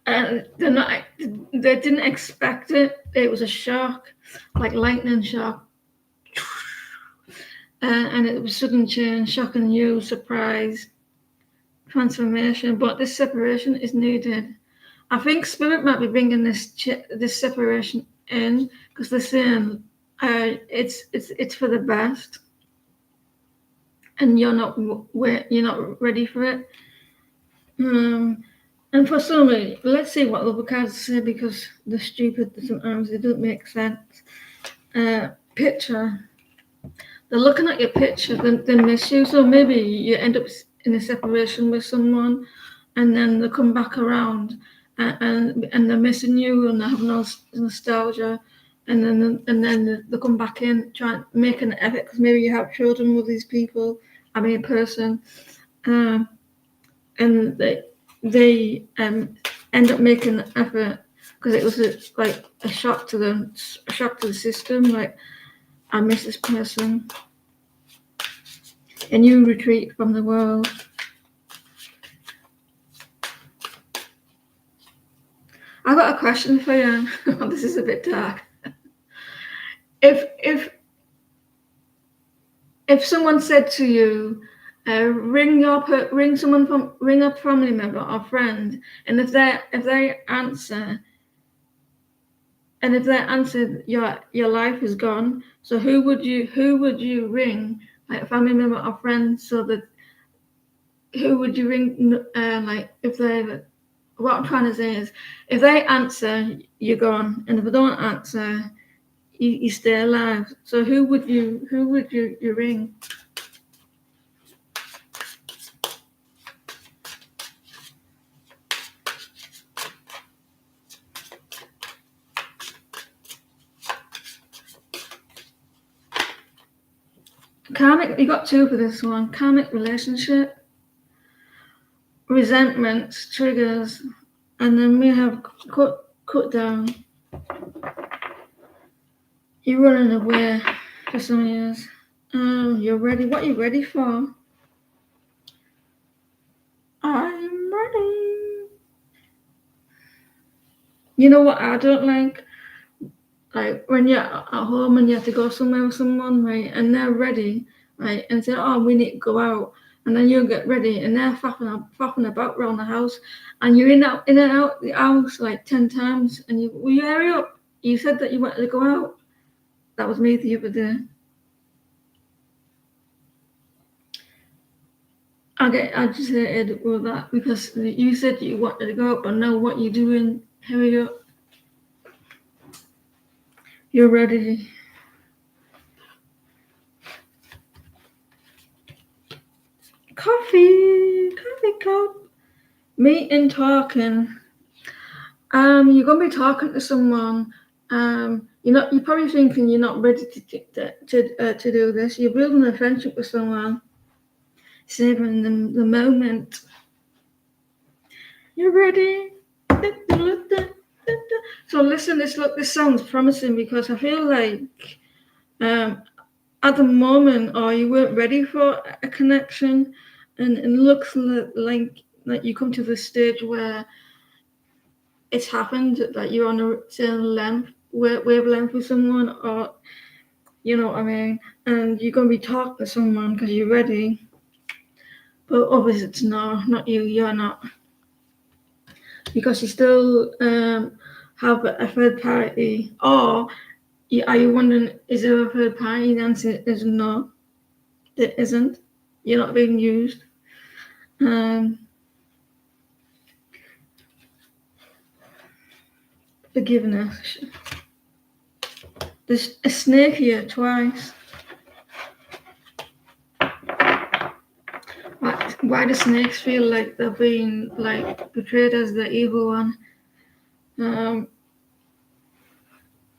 And they didn't expect it. It was a shock, like lightning shock. And it was sudden change, shocking you, surprise, transformation. But this separation is needed. I think Spirit might be bringing this separation in because they're saying it's for the best, and you're not ready for it. And for some, let's see what the other cards say because they're stupid. Sometimes they don't make sense. Picture. They're looking at your picture, they miss you. So maybe you end up in a separation with someone, and then they come back around, and they're missing you, and they have no nostalgia, and then they come back in, try and make an effort because maybe you have children with these people. I mean, a person, and they end up making an effort because it was like a shock to them, a shock to the system. Like, I miss this person. And you retreat from the world. I've got a question for you. This is a bit dark. If someone said to you, ring a family member or friend, and if they answer, your life is gone. So who would you ring, like a family member or friend? So that who would you ring? Like if they, what I'm trying to say is, if they answer, you're gone, and if they don't answer, you stay alive. So who would you ring? Karmic, you got two for this one. Karmic relationship, resentments, triggers, and then we have cut down. You're running away for some years. You're ready. What are you ready for? I'm ready. You know what I don't like? Like when you're at home and you have to go somewhere with someone, right? And they're ready, right? And say, "Oh, we need to go out," and then you get ready, and they're faffing about around the house, and you're in and out the house like 10 times, and will you hurry up? You said that you wanted to go out. That was me the other day. I get agitated with that because you said you wanted to go out, but now what you doing? Hurry up. You're ready. Coffee cup. Me and talking. You're gonna be talking to someone. You're probably thinking you're not ready to do this. You're building a friendship with someone, saving the moment. You're ready. So listen, this sounds promising because I feel like at the moment, or you weren't ready for a connection, and it looks like you come to the stage where it's happened, that you're on a certain wavelength with someone, or you know what I mean, and you're gonna be talking to someone because you're ready. But obviously, it's not you. You're not, because you still have a third party. Or are you wondering, is there a third party? The answer is no, there isn't. You're not being used. Forgiveness. There's a snake here twice. Why do snakes feel like they're being like portrayed as the evil one?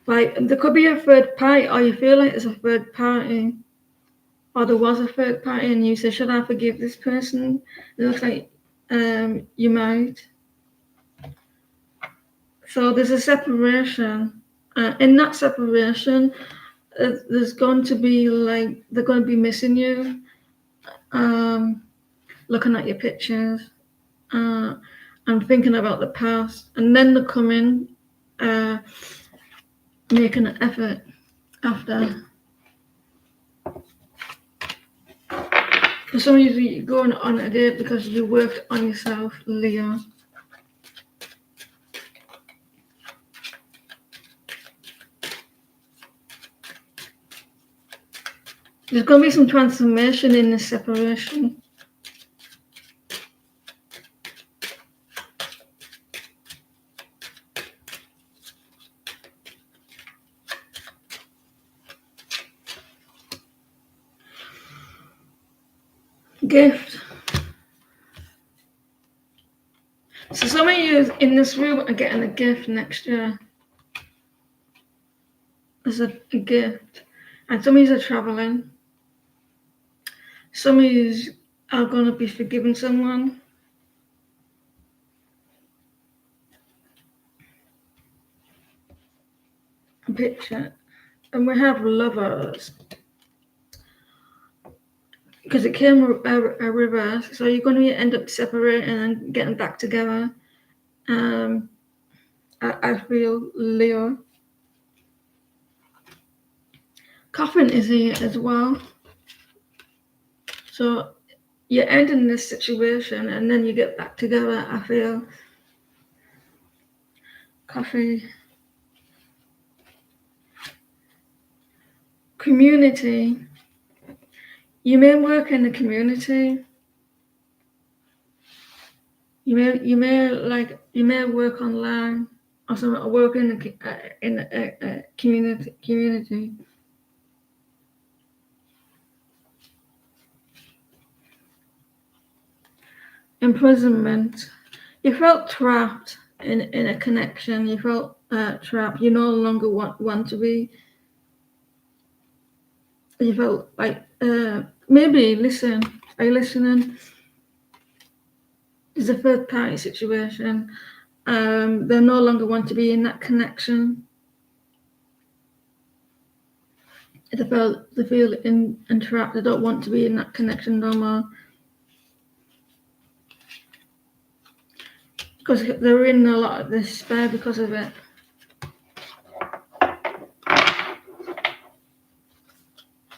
Like there could be a third party, or you feel like there's a third party, or there was a third party, and you say, "Should I forgive this person?" It looks like you might. So there's a separation. In that separation, there's going to be like they're going to be missing you. Looking at your pictures, and thinking about the past, and then they're coming, making an effort after. For some reason, you're going on a date because you worked on yourself, Leo. There's going to be some transformation in this separation. Gift. So some of you in this room are getting a gift next year. There's a gift. And some of you are traveling. Some of you are going to be forgiving someone. A picture. And we have lovers. Because it came a reverse. So you're going to end up separating and getting back together. I feel Leo. Coffin is here as well. So you're ending this situation and then you get back together, I feel. Coffee. Community. You may work in the community. You may work online or something, or work in a community. Imprisonment. You felt trapped in a connection. You felt trapped. You no longer want to be. you felt like maybe listen. Are you listening? It's a third party situation. They no longer want to be in that connection. They feel entrapped. They don't want to be in that connection no more. Because they're in a lot of despair because of it.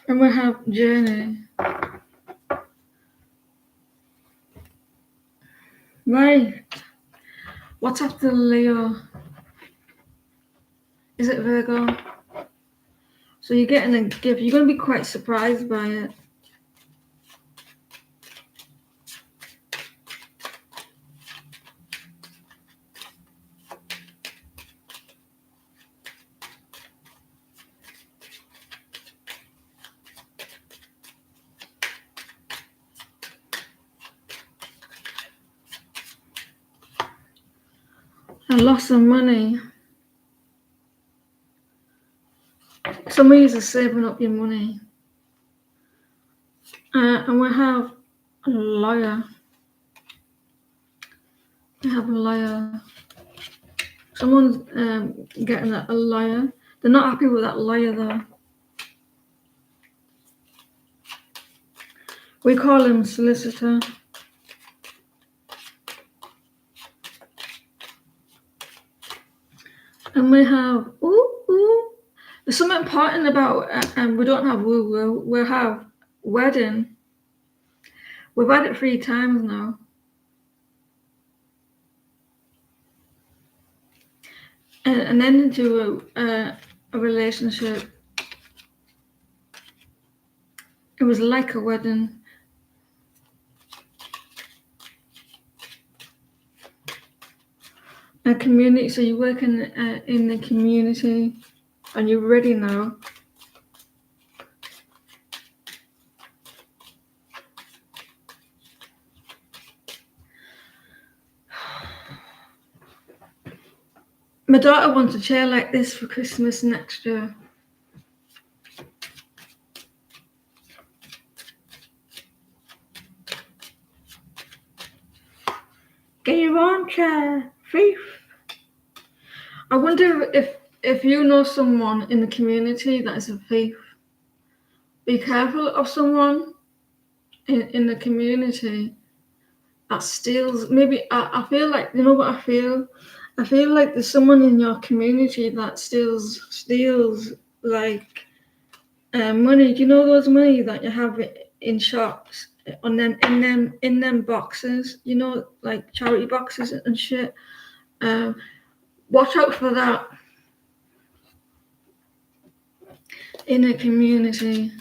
And we have Journey. Right. What's after Leo? Is it Virgo? So you're getting a gift. You're going to be quite surprised by it. A loss of money. Some of you are saving up your money. And we have a lawyer. We have a lawyer. Someone's getting a lawyer. They're not happy with that lawyer though. We call him solicitor. And we have There's something important about and we don't have woo. We have wedding. We've had it 3 times now. And then into a relationship. It was like a wedding. A community. So you work in the community, and you're ready now. My daughter wants a chair like this for Christmas next year. Get your own chair, thief. I wonder if you know someone in the community that is a thief. Be careful of someone in the community that steals. Maybe I feel like, you know what I feel? I feel like there's someone in your community that steals like money. Do you know those money that you have in shops on them in them boxes? You know, like charity boxes and shit. Watch out for that in a community.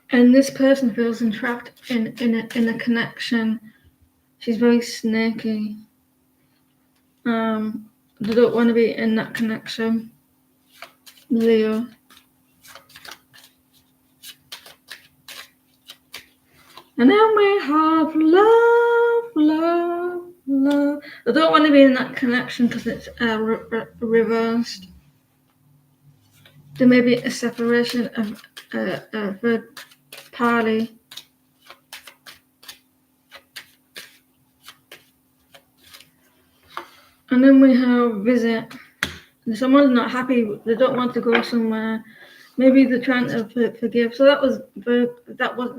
And this person feels entrapped in a connection. She's very snaky. They don't want to be in that connection. Leo. And then we have love. They don't want to be in that connection because it's reversed. There may be a separation of a third party. And then we have visit. Someone's not happy. They don't want to go somewhere. Maybe they're trying to forgive. So that wasn't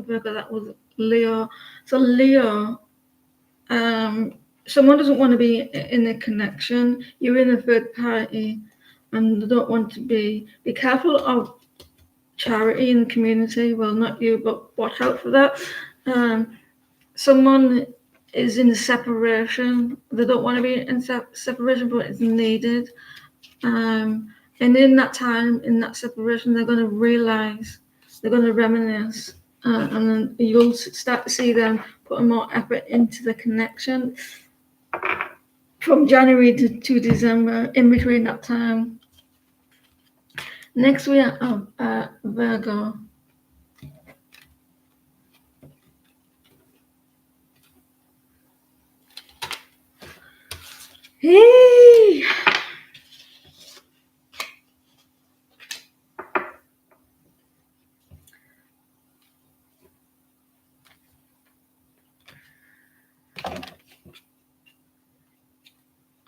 Virgo. That was Leo. So Leo, someone doesn't want to be in a connection. You're in a third party, and they don't want to be. Be careful of charity in the community. Well, not you, but watch out for that. Someone is in a separation. They don't want to be in separation, but it's needed. And in that time, in that separation, they're going to realize, they're going to reminisce, and then you'll start to see them putting more effort into the connection from January to December, in between that time. Next we have Virgo. Hey!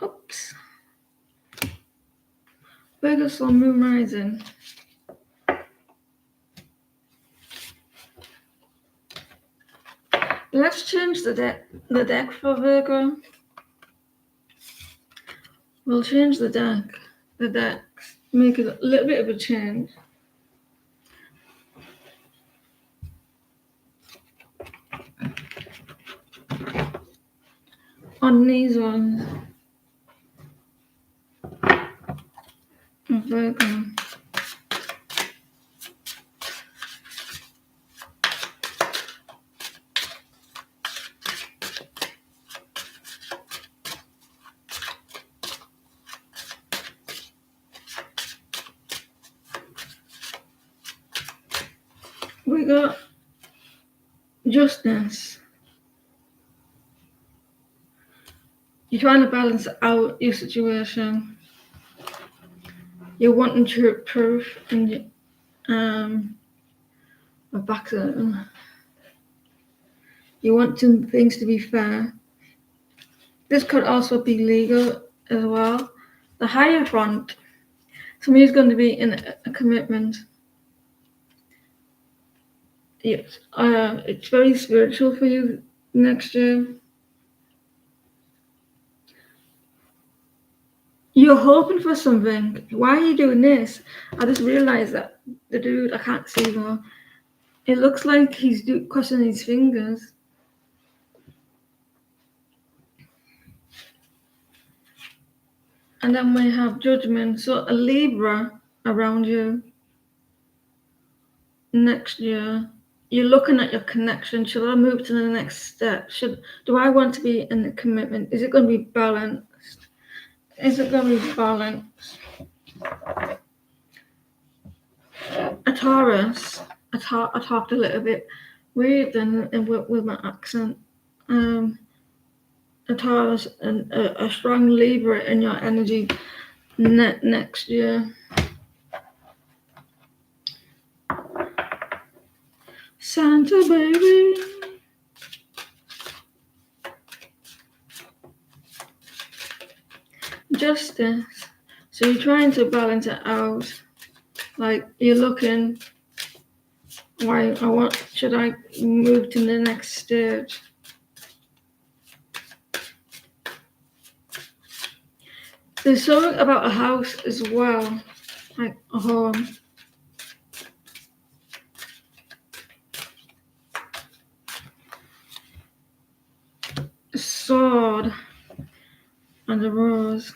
Oops. Virgo Sun Moon Rising. Let's change the deck for Virgo. We'll change the decks, make it a little bit of a change. On these ones, Virgo. We got Justice. You're trying to balance out your situation. You're wanting proof, and back to you want things to be fair. This could also be legal as well. The Hierophant. Somebody's going to be in a commitment. Yes, it's very spiritual for you next year. You're hoping for something. Why are you doing this? I just realized that the dude, I can't see though. It looks like he's crossing his fingers. And then we have Judgment. So a Libra around you next year. You're looking at your connection. Should I move to the next step? Do I want to be in a commitment? Is it going to be balanced? Is it going to be balanced? A Taurus. I talked a little bit weird then with my accent. A Taurus and a strong Libra in your energy next year. Santa baby. Justice. So you're trying to balance it out. Like you're looking, should I move to the next stage? There's something about a house as well, like a home. A sword and a rose.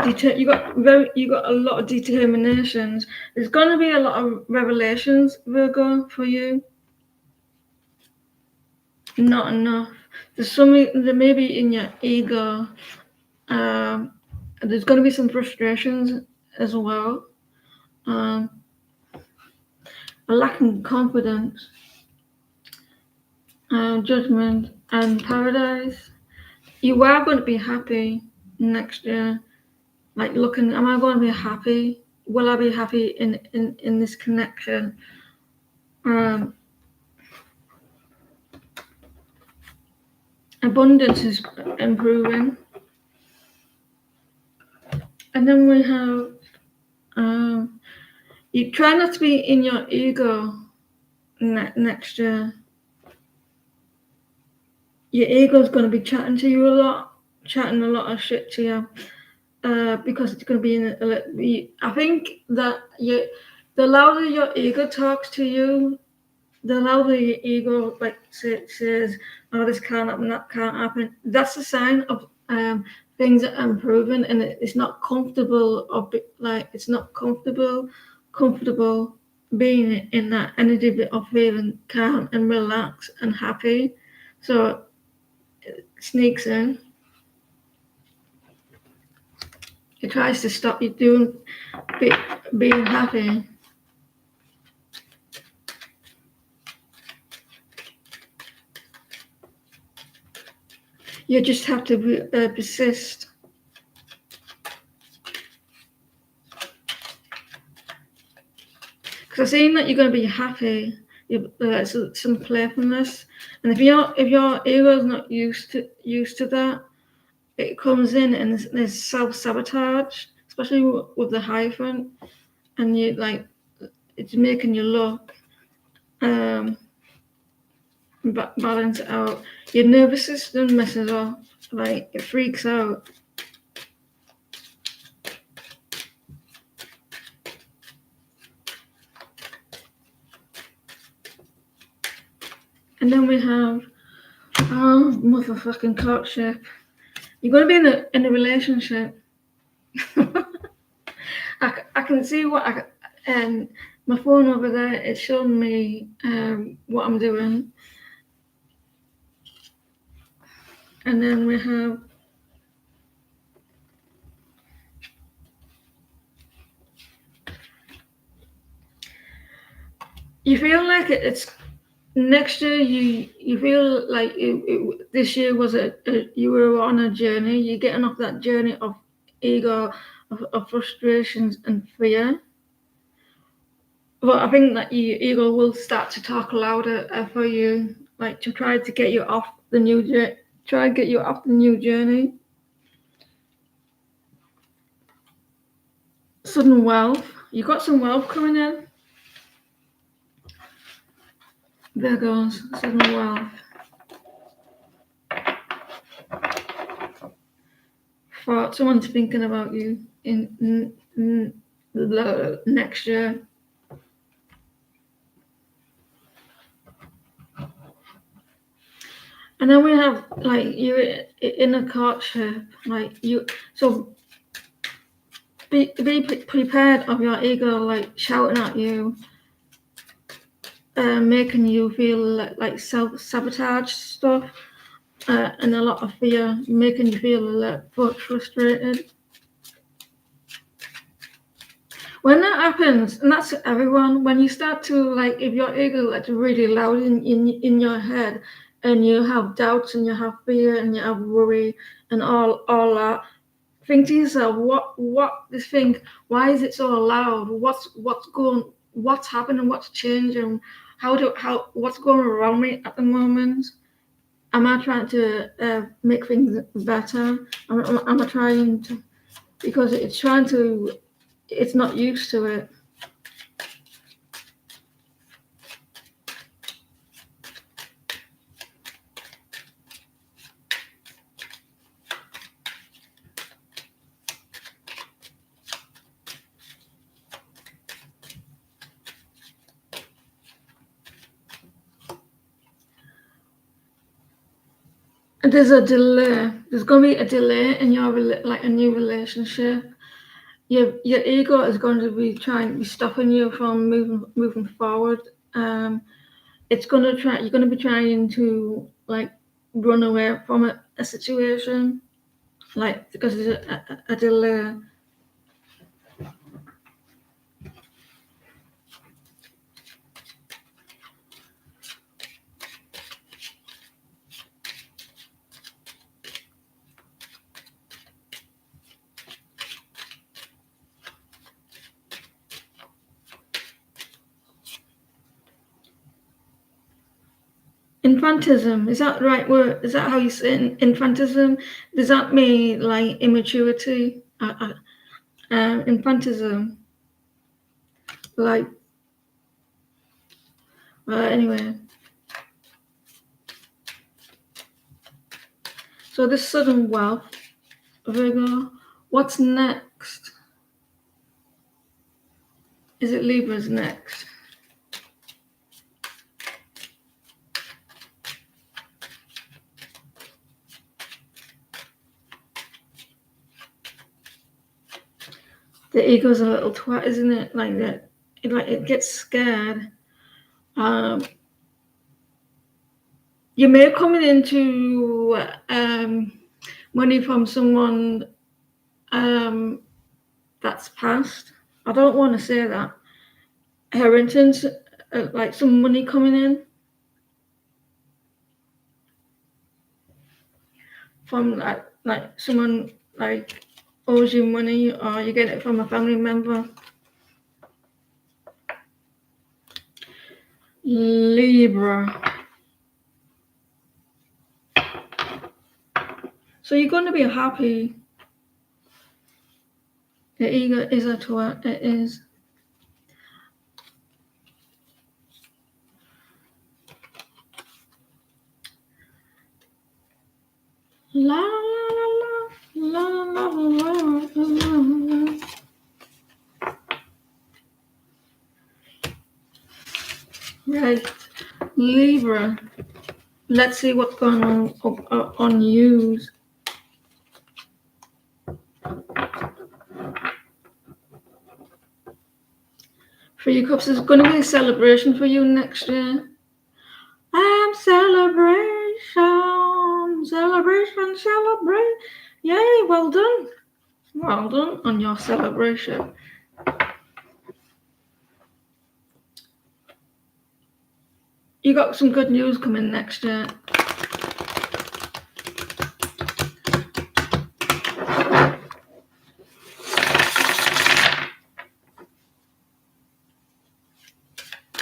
You got a lot of determinations. There's gonna be a lot of revelations, Virgo, for you. Not enough. There's something that maybe in your ego. There's gonna be some frustrations as well. A lack of confidence. Judgment and Paradise. You are going to be happy next year. Like looking, am I going to be happy? Will I be happy in this connection? Abundance is improving. And then we have, you try not to be in your ego next year. Your ego's going to be chatting to you a lot, chatting a lot of shit to you. Because it's going to be I think that the louder your ego talks to you, the louder your ego says, "Oh, this can't happen, that can't happen." That's a sign of things are improving, and it's not comfortable, it's not comfortable being in that energy of feeling calm and relaxed and happy. So it sneaks in. It tries to stop you being happy. You just have to persist. Because I seen that you're going to be happy, some playfulness, and if your ego's not used to that, it comes in and there's self-sabotage, especially with the hyphen, and you like it's making you look balance out. Your nervous system messes up, like it freaks out. And then we have motherfucking courtship. You're going to be in a relationship. I can see what my phone over there is showing me what I'm doing. And then we have you feel like it's next year. You feel like this year was you were on a journey. You're getting off that journey of ego, of frustrations and fear. But I think that your ego will start to talk louder for you, like to try to get you off the new journey. Sudden wealth. You got some wealth coming in. There goes sudden wealth. For someone's thinking about you in the next year. And then we have like you're in a courtship, like you. So be prepared of your ego, like shouting at you, making you feel like self-sabotage stuff, and a lot of fear, making you feel frustrated. When that happens, and that's everyone, when you start to like, if your ego gets really loud in your head, and you have doubts and you have fear and you have worry and all that, think to yourself, why is it so loud? What's happening? What's changing? What's going around me at the moment? Am I trying to make things better? Am I trying to, because it's not used to it. There's a delay. There's going to be a delay in your like a new relationship. Your ego is going to be trying to be stopping you from moving forward. It's going to try. You're going to be trying to like run away from a situation, like because there's a delay. Infantism, is that the right word? Is that how you say it? Infantism? Does that mean like immaturity? Infantism, like. Anyway, so this sudden wealth, Virgo. What's next? Is it Libra's next? The ego's a little twat, isn't it? Like that, it gets scared. You may have coming into money from someone that's past. I don't want to say that. Inheritance, like some money coming in from like someone like owes you money, or you get it from a family member. Libra. So you're going to be happy. The ego is a tour. It is. La la la la la la la la. Right, Libra. Let's see what's going on you. Three of Cups is going to be a celebration for you next year. Celebration, celebration, celebrate. Yay, well done. Well done on your celebration. You got some good news coming next year.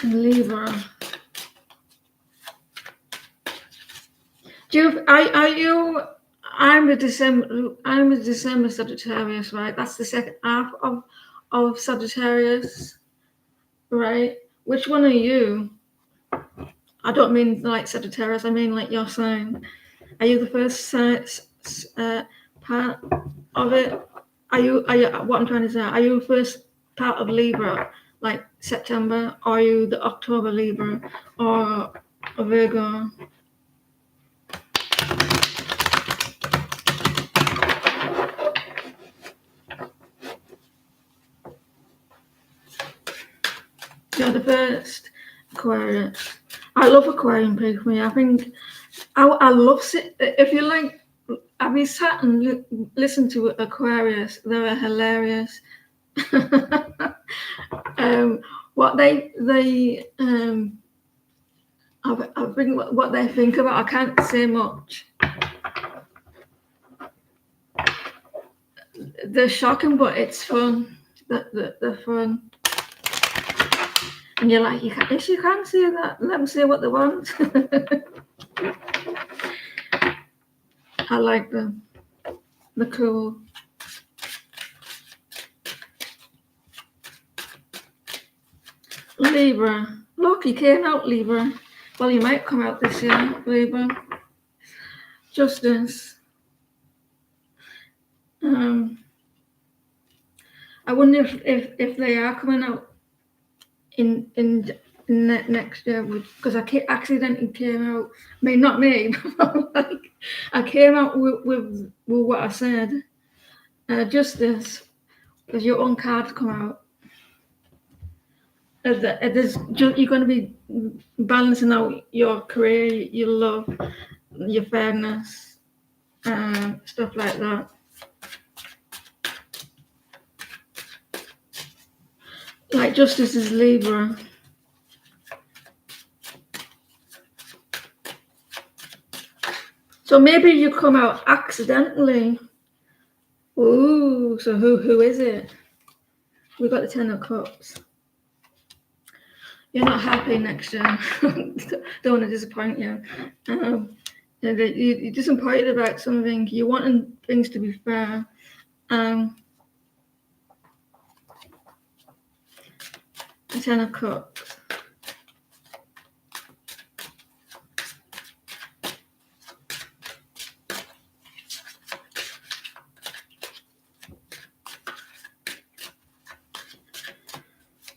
Libra. Are you? I'm a December Sagittarius, right? That's the second half of Sagittarius, right? Which one are you? I don't mean like Sagittarius. I mean like your sign. Are you the first part of it? Are you? What I'm trying to say? Are you the first part of Libra, like September? Or are you the October Libra, or a Virgo? You're the first Aquarius. I love Aquarian people. I think I love if you like. Have you sat and listened to Aquarius? They're hilarious. What they I think what they think about. I can't say much. They're shocking, but it's fun. They're fun. And you're like, you can't say that. Let them say what they want. I like them. They're cool. Libra. Look, you came out, Libra. Well, you might come out this year, Libra. Justice. I wonder if they are coming out in next year, because I accidentally came out. I mean, not me, but like I came out with what I said. Justice, because your own cards come out. You're going to be balancing out your career, your love, your fairness, stuff like that. Like Justice is Libra. So maybe you come out accidentally. Ooh, so who is it? We got the 10 of Cups. You're not happy next year. Don't want to disappoint you. You're disappointed about something. You're wanting things to be fair. The 10 of Cups.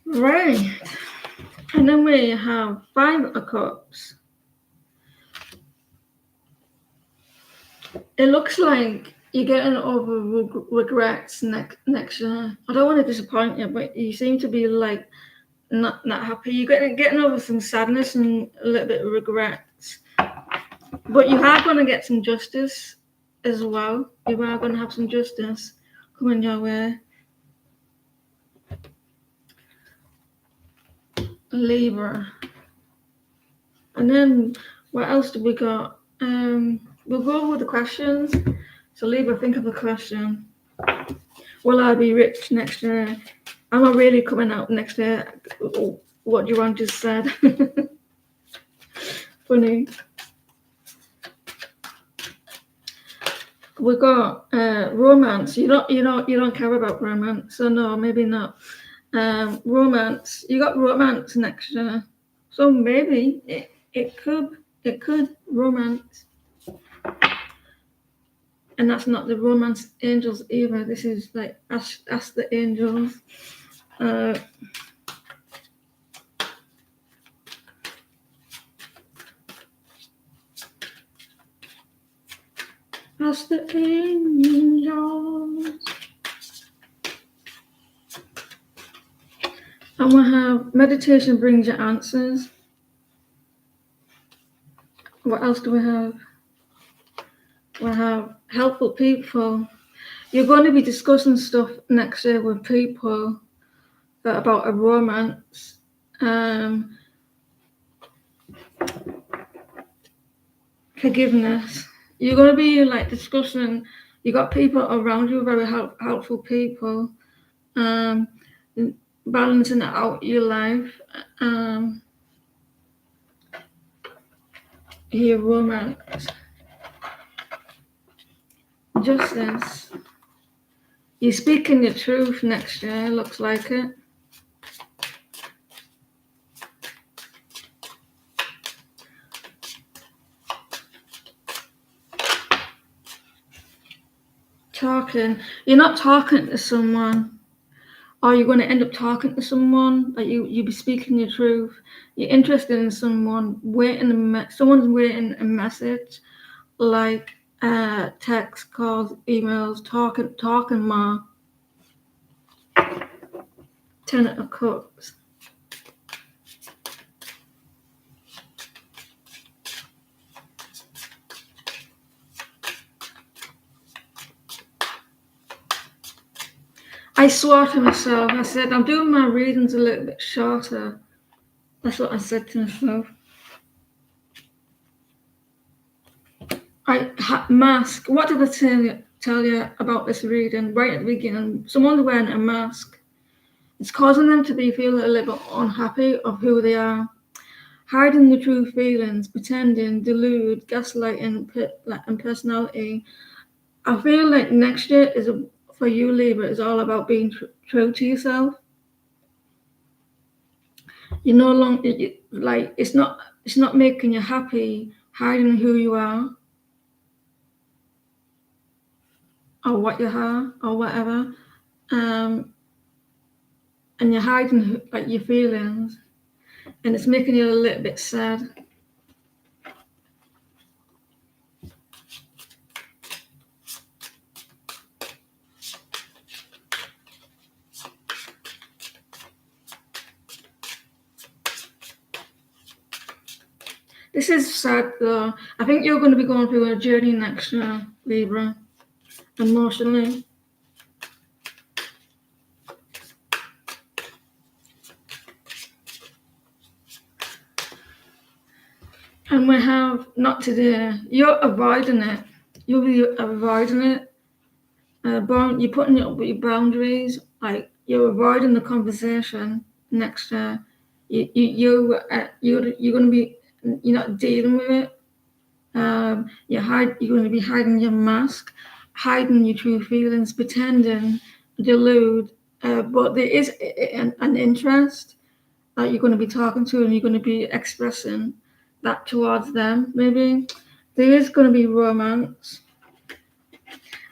Right. And then we have 5 of Cups. It looks like you're getting over regrets next year. I don't want to disappoint you, but you seem to be like not happy. You're getting over some sadness and a little bit of regrets. But you are going to get some justice as well. You are going to have some justice coming your way. Libra. And then what else do we got? We'll go with the questions. So Libra, think of a question. Will I be rich next year? Am I really coming out next year? What Joanne just said. Funny. We got romance. You don't care about romance, so no, maybe not. Romance. You got romance next year, so maybe it could romance. And that's not the romance angels either. This is like ask the angels. Ask the angels. And we have meditation brings you answers. What else do we have? We have helpful people. You're going to be discussing stuff next year with people about a romance. Forgiveness. You're going to be like discussing. You got people around you, very helpful people. Balancing out your life. Your romance. Justice. You're speaking your truth next year, looks like it. Talking. You're not talking to someone, or you're going to end up talking to someone. Like you be speaking your truth. You're interested in someone, someone's waiting a message, like text, calls, emails, talking more. 10 of Cups. I swore to myself, I said, I'm doing my readings a little bit shorter. That's what I said to myself. Mask. What did I tell you about this reading right at the beginning? Someone's wearing a mask. It's causing them to feel a little bit unhappy of who they are. Hiding the true feelings, pretending, delude, gaslighting, and personality. I feel like next year for you, Libra, is all about being true to yourself. You no longer like it's not making you happy hiding who you are or what you are or whatever, and you're hiding like your feelings, and it's making you a little bit sad. This is sad though. I think you're going to be going through a journey next year, Libra, emotionally. And we have not today. You're avoiding it. You'll be avoiding it. You're putting up your boundaries. Like you're avoiding the conversation next year. You're going to be. You're not dealing with it. You're going to be hiding your mask, hiding your true feelings, pretending, delude. But there is an interest that you're going to be talking to, and you're going to be expressing that towards them. Maybe there is going to be romance,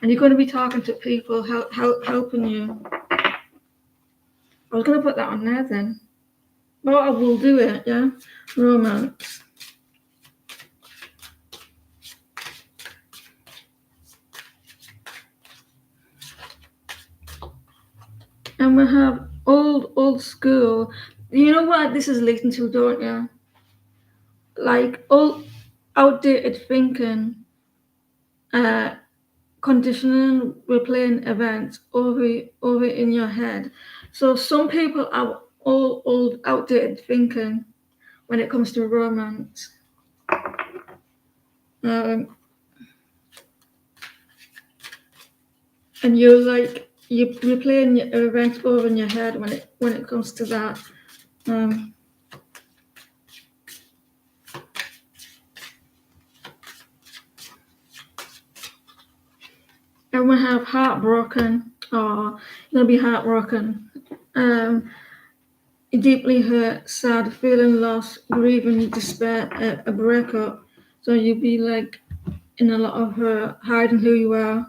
and you're going to be talking to people helping you. I was going to put that on there then. Well, I will do it. Yeah, romance. And we have old school. You know what this is leading to, don't you? Like old outdated thinking, conditioning, replaying events over in your head. So some people are old outdated thinking when it comes to romance. And you're playing events over in your head when it comes to that. And we have heartbroken, or you'll be heartbroken. Deeply hurt, sad, feeling lost, grieving, despair, a breakup. So you'll be like in a lot of hiding who you are,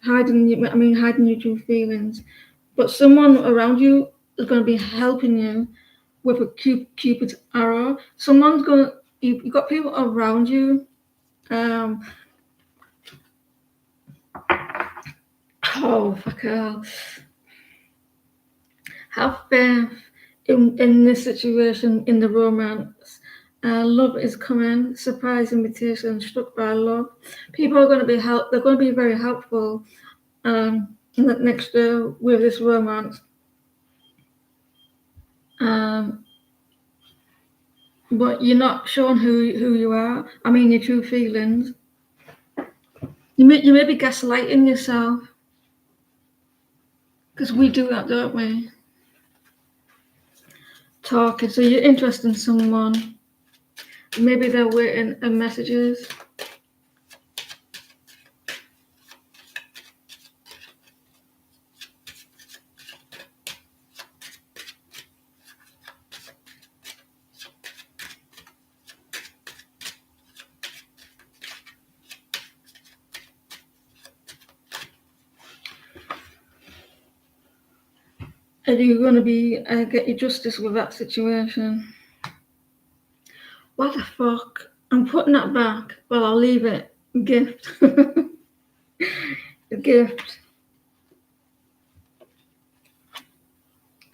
hiding your true feelings. But someone around you is going to be helping you with a Cupid's arrow. You got people around you. Oh, fuck hell. Have faith in this situation, in the romance. Love is coming. Surprise invitation, struck by love. People are going to be they're going to be very helpful next year with this romance. But you're not showing who you are. I mean, your true feelings. You may be gaslighting yourself. Because we do that, don't we? Talking. So you're interested in someone. Maybe they're waiting messages. And you're going to be get your justice with that situation. What the fuck? I'm putting that back. Well, I'll leave it. Gift. A gift.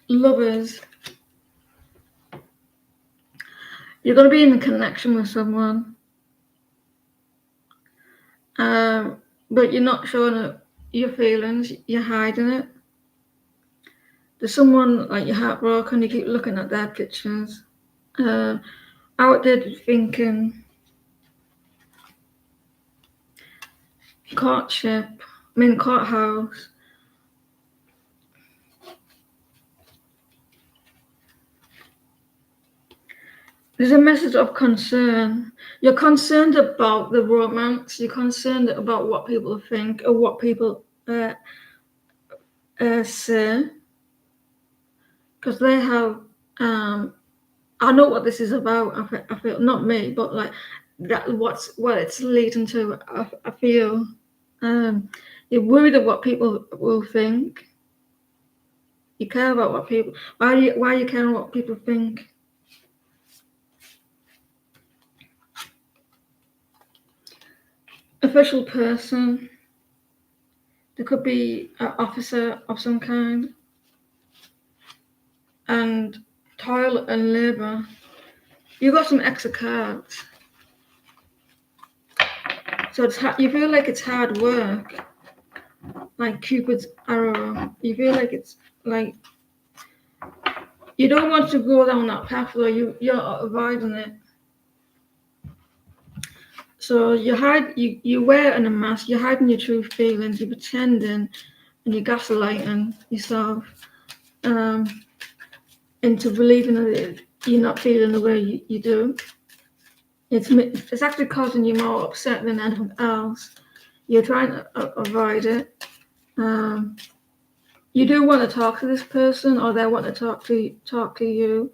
Lovers. You're going to be in a connection with someone. But you're not showing your feelings. You're hiding it. There's someone like you're heartbroken. You keep looking at their pictures. Outdated thinking. Courtship. Courthouse. There's a message of concern. You're concerned about the romance. You're concerned about what people think or what people say. Because they have, I know what this is about. I feel not me, but like that. What it's leading to. I feel you're worried of what people will think. You care about what people. Why are you caring what people think? Official person. There could be an officer of some kind. And toil and labor. You got some extra cards. So you feel like it's hard work. Like Cupid's arrow. You feel like it's like you don't want to go down that path, though. You're avoiding it. So you're wearing a mask, you're hiding your true feelings, you're pretending, and you're gaslighting yourself into believing that you're not feeling the way you do. It's actually causing you more upset than anything else. You're trying to avoid it. You do want to talk to this person, or they want to talk to you.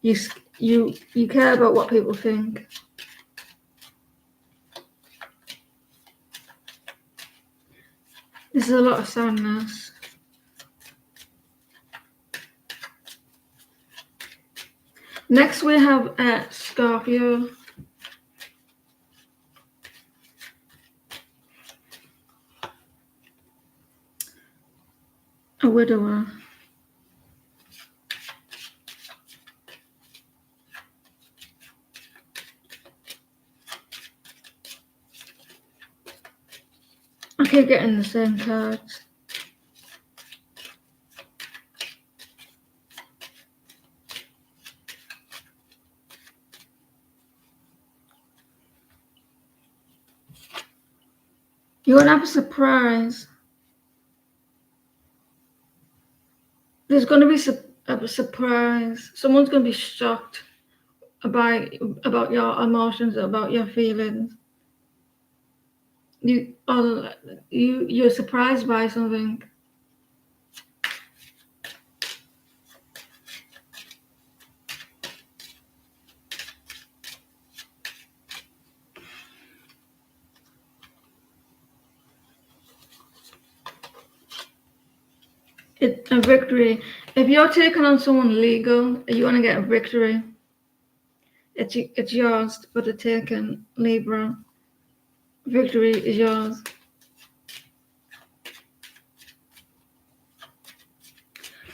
You care about what people think. This is a lot of sadness. Next we have Scorpio. A widower. I keep getting the same cards. You're gonna have a surprise. There's gonna be a surprise. Someone's gonna be shocked about your emotions, about your feelings. You're surprised by something. A victory. If you're taking on someone legal, you're gonna get a victory. It's yours for the taking, Libra. Victory is yours.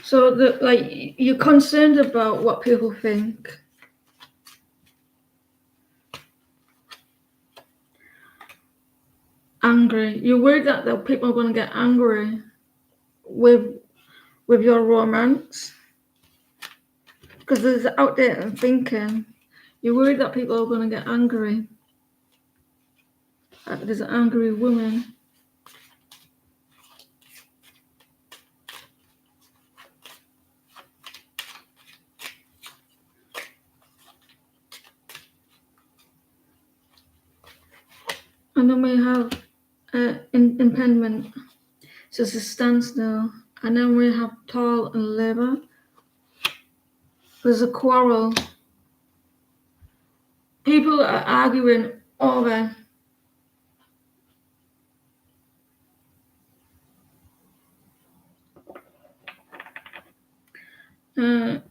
So you're concerned about what people think. Angry. You're worried that people are gonna get angry with your romance. Because there's outdated thinking. You're worried that people are gonna get angry. There's an angry woman. And then we have impediment. So it's a standstill. And then we have tall and labor. There's a quarrel. People are arguing over an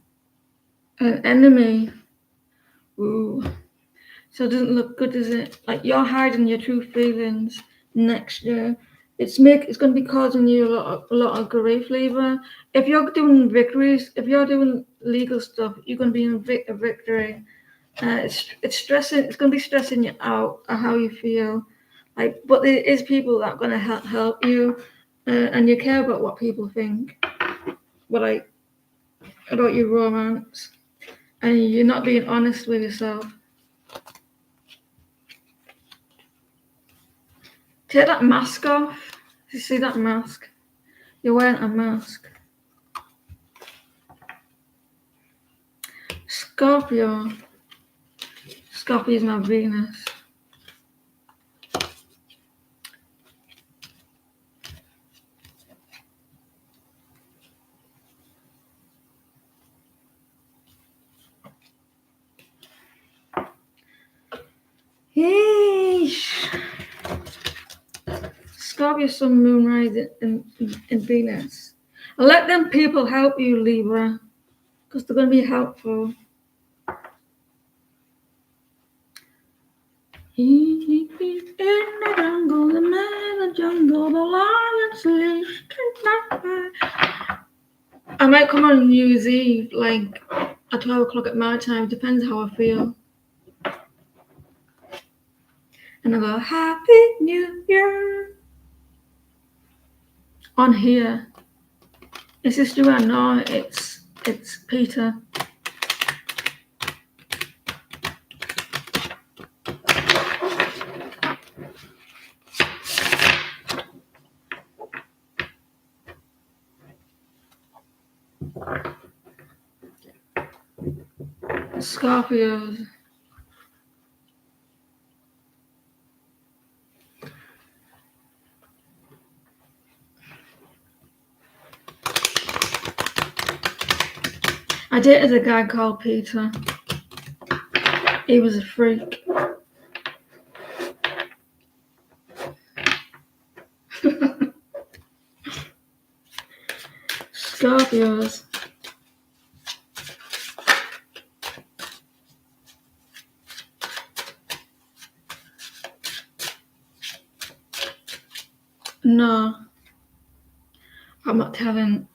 enemy. Ooh. So it doesn't look good, does it? Like you're hiding your true feelings next year. It's going to be causing you a lot of grief, Libra. If you're doing victories, if you're doing legal stuff, you're going to be in a victory. It's stressing. It's going to be stressing you out how you feel. But there is people that are going to help you, and you care about what people think. But about your romance, and you're not being honest with yourself. Take that mask off. You see that mask? You're wearing a mask. Scorpio. Scorpio is my Venus. Yeesh. Scorpio, Sun, Moon, Rise in Venus. Let them people help you, Libra, because they're going to be helpful. In the jungle, the man in the jungle, the lion sleeps. I might come on New Year's Eve, like at 12 o'clock at my time, depends how I feel. And I go, Happy New Year. On here. Is this Joanne? No, it's Peter. Scorpios. I dated a guy called Peter. He was a freak. Scorpios. No. I'm not telling.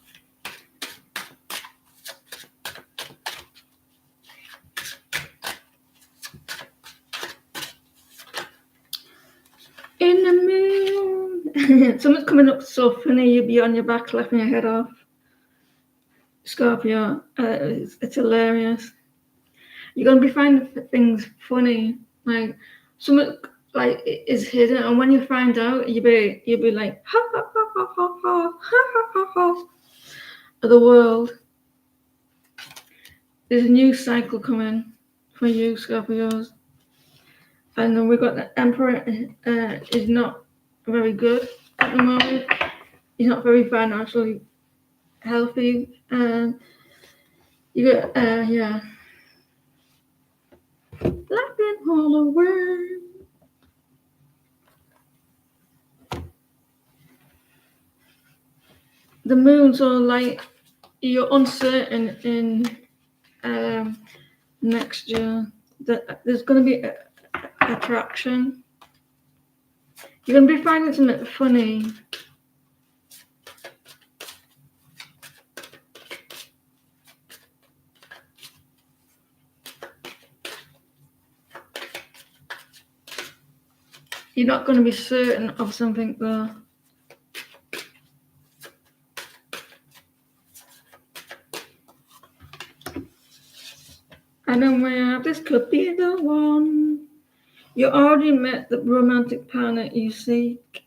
In the moon. Something's coming up so funny, you'll be on your back laughing your head off. Scorpio. It's hilarious. You're going to be finding things funny. Like, something like is hidden, and when you find out, you'll be like ha ha ha ha ha ha ha ha ha. The world. There's a new cycle coming for you, Scorpios. And then we've got the Emperor is not very good at the moment. He's not very financially healthy. And you got, yeah. Laughing all over. The moon's all like, you're uncertain in next year that there's going to be attraction. You're going to be finding something funny. You're not going to be certain of something though. And then we have this could be the one. You already met the romantic partner you seek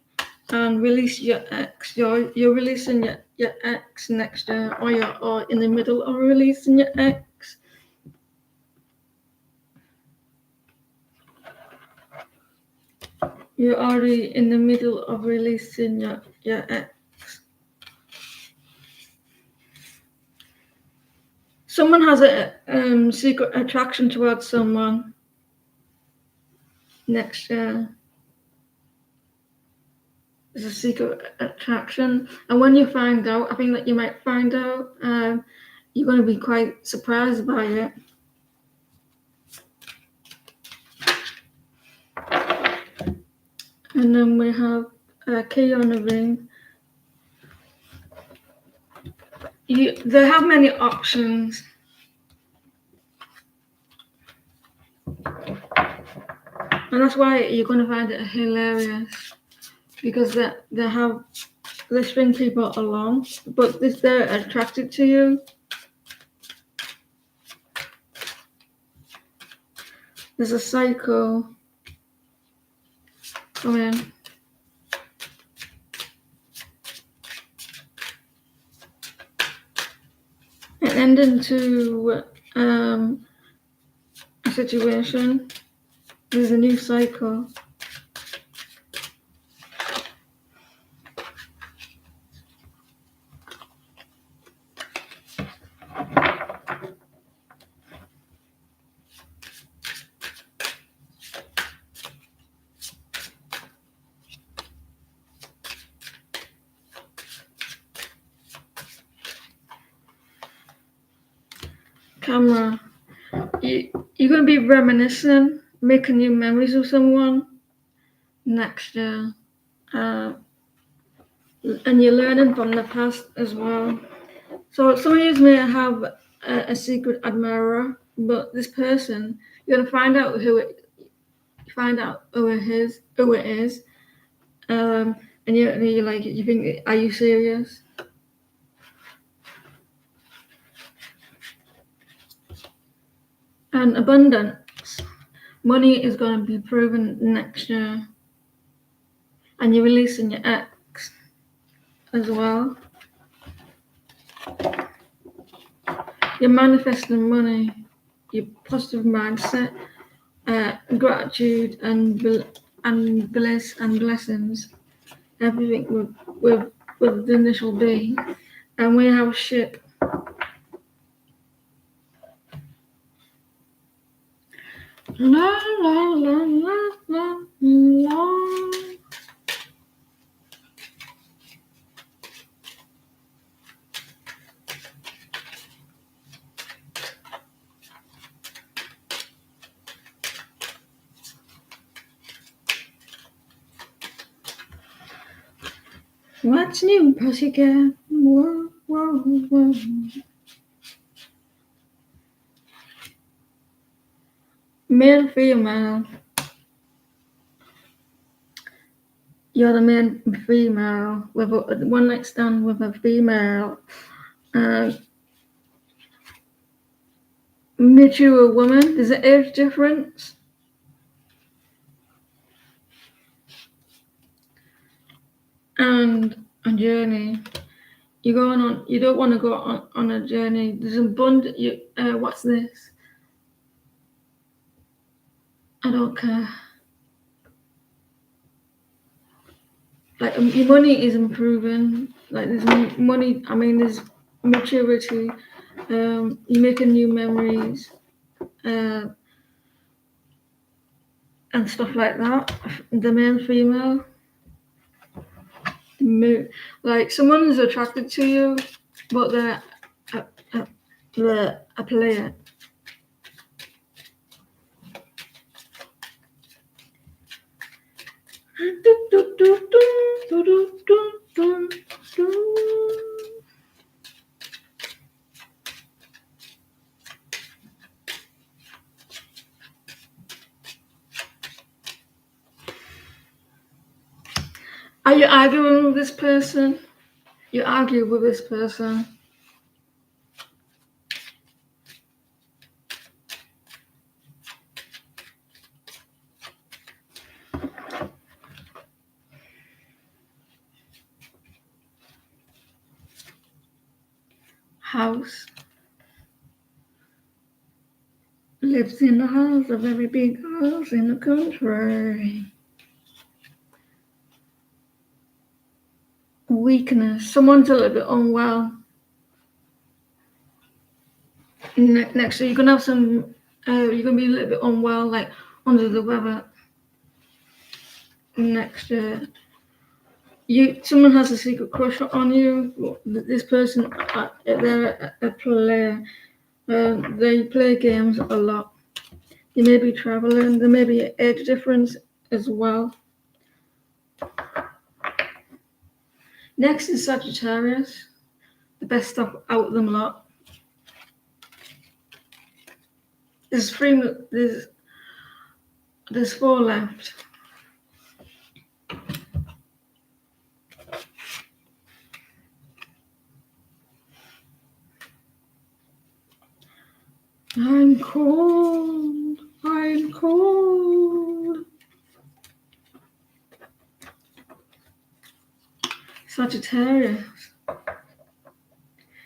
and release your ex. You're releasing your ex next year, or you're in the middle of releasing your ex. You're already in the middle of releasing your ex. Someone has a secret attraction towards someone next year. There's a secret attraction, and when you find out, I think that you might find out, you're going to be quite surprised by it. And then we have key on the ring. They have many options. And that's why you're going to find it hilarious, because they string people along, but they're attracted to you. There's a cycle coming. It ended into a situation. There's a new cycle. Camera. You're going to be reminiscing, making new memories of someone next year. And you're learning from the past as well. So some of you may have a secret admirer, but this person, you're going to find out who it is. And you're like, you think, are you serious? And abundance. Money is going to be proven next year. And you're releasing your ex as well. You're manifesting money, your positive mindset, gratitude and bliss and blessings. Everything with the initial B. And we have ship. La la la la la la. What's new, pussycat? Whoa, whoa, whoa. Male, female. You're the male, female, with a one night stand with a female. Mature woman. There's an age difference. and a journey. You're going on. You don't want to go on a journey. There's abundant. What's this? I don't care. Like your money is improving. Like there's money. I mean, there's maturity. You're making new memories, and stuff like that. The male, female. Like someone is attracted to you, but they're a player. Are you arguing with this person? You argue with this person. House. Lives in a house, a very big house in the country. Weakness. Someone's a little bit unwell. Next, so you're gonna have some. You're gonna be a little bit unwell, like under the weather. Next year, someone has a secret crush on you. This person, they're a player. They play games a lot. You may be traveling. There may be an age difference as well. Next is Sagittarius, the best stuff out of them lot. There's four left. I'm cold. I'm cold. Sagittarius.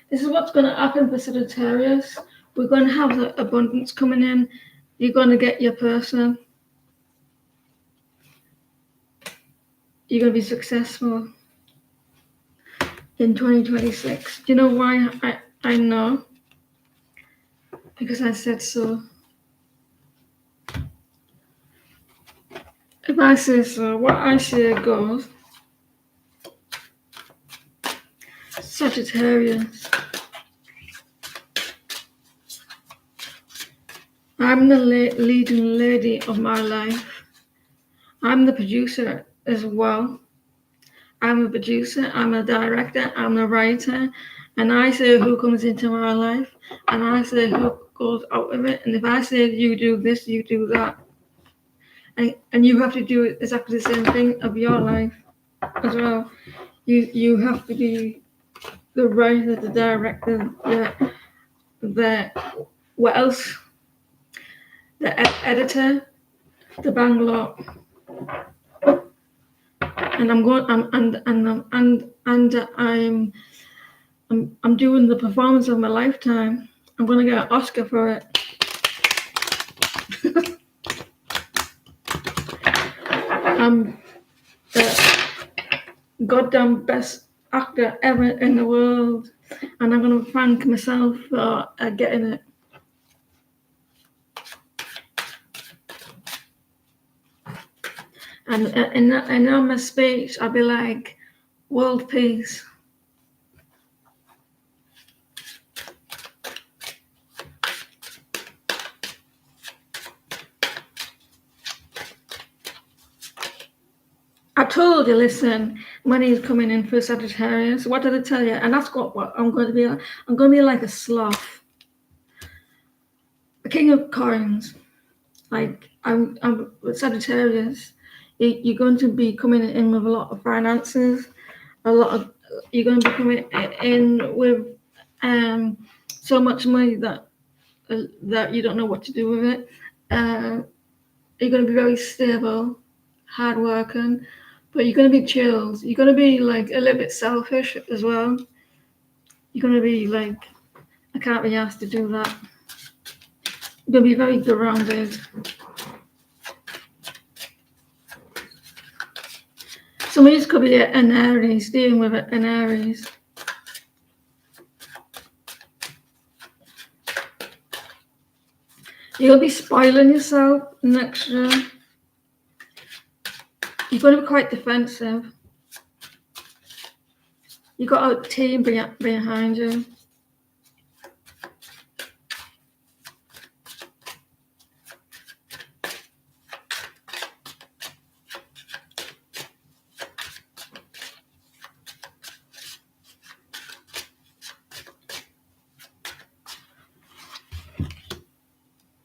This is what's going to happen for Sagittarius. We're going to have the abundance coming in. You're going to get your person. You're going to be successful in 2026. Do you know why I know? Because I said so. If I say so, what I say goes. Sagittarius. I'm the leading lady of my life. I'm the producer as well. I'm a producer, I'm a director, I'm a writer, and I say who comes into my life, and I say who goes out of it. And if I say you do this, you do that. And you have to do exactly the same thing of your life as well. You have to be the writer, the director, what else? The editor, the Bangalore. And I'm doing the performance of my lifetime. I'm gonna get an Oscar for it. I'm the goddamn best actor ever in the world, and I'm gonna thank myself for getting it. And in my speech, I'll be like, world peace. I told you, listen, money is coming in for Sagittarius. What did I tell you? And that's what I'm going to be. I'm going to be like a sloth, the king of coins. Like I'm with Sagittarius. You're going to be coming in with a lot of finances. You're going to be coming in with so much money that you don't know what to do with it. You're going to be very stable, hardworking, but you're going to be chilled. You're going to be like a little bit selfish as well. You're going to be like, I can't be asked to do that. You're going to be very grounded. Some of these could be an Aries, dealing with an Aries. You'll be spoiling yourself next year. You're going to be quite defensive. You've got a team behind you.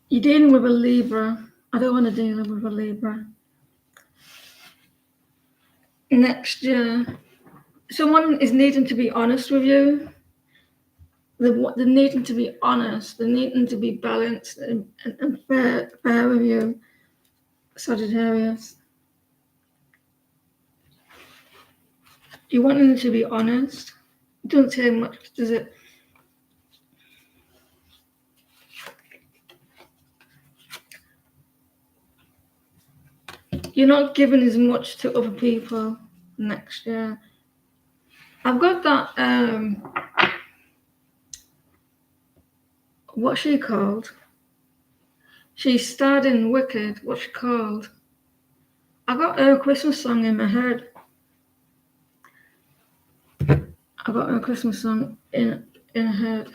You're dealing with a Libra. I don't want to deal with a Libra. Next year, someone is needing to be honest with you. They're needing to be honest. They're needing to be balanced and fair with you, Sagittarius. You want them to be honest. It doesn't take much, does it? You're not giving as much to other people next year. I've got that, what's she called? She starred in Wicked. What's she called? I got her Christmas song in my head. I got her Christmas song in her head.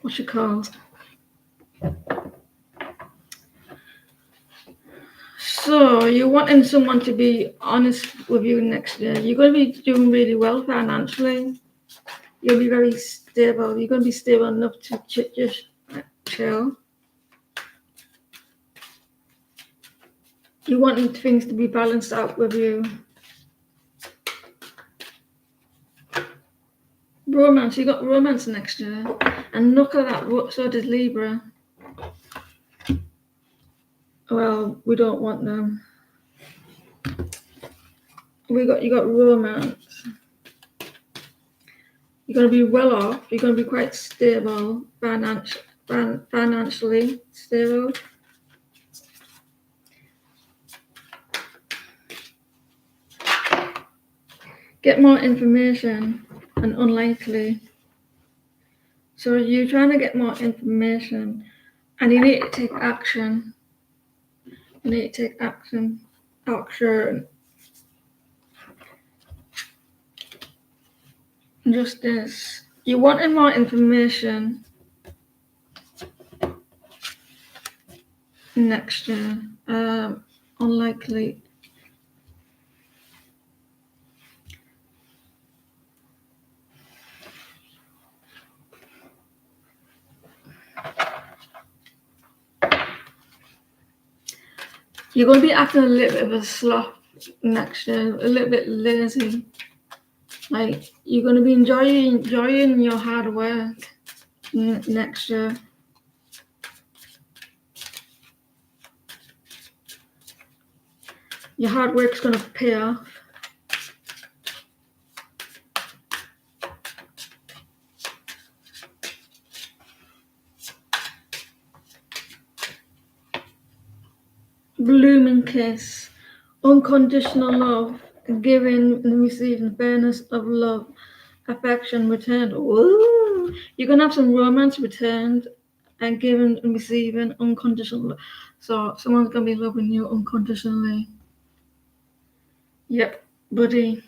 What's she called? So you're wanting someone to be honest with you next year. You're going to be doing really well financially. You'll be very stable. You're going to be stable enough to just chill. You're wanting things to be balanced out with you. Romance. You got romance next year. And look at that. So did Libra. Well, we don't want them. You got romance. You're going to be well off. You're going to be quite stable, financially stable. Get more information and unlikely. So you're trying to get more information and you need to take action. You need to take action. Justice. You wanted more information next year. Unlikely. You're going to be acting a little bit of a sloth next year, a little bit lazy. Like, you're going to be enjoying your hard work next year. Your hard work's going to pay off. Blooming kiss, unconditional love, giving and receiving, fairness of love, affection returned. Ooh, you're gonna have some romance returned, and giving and receiving unconditional love. So someone's gonna be loving you unconditionally. Yep, buddy.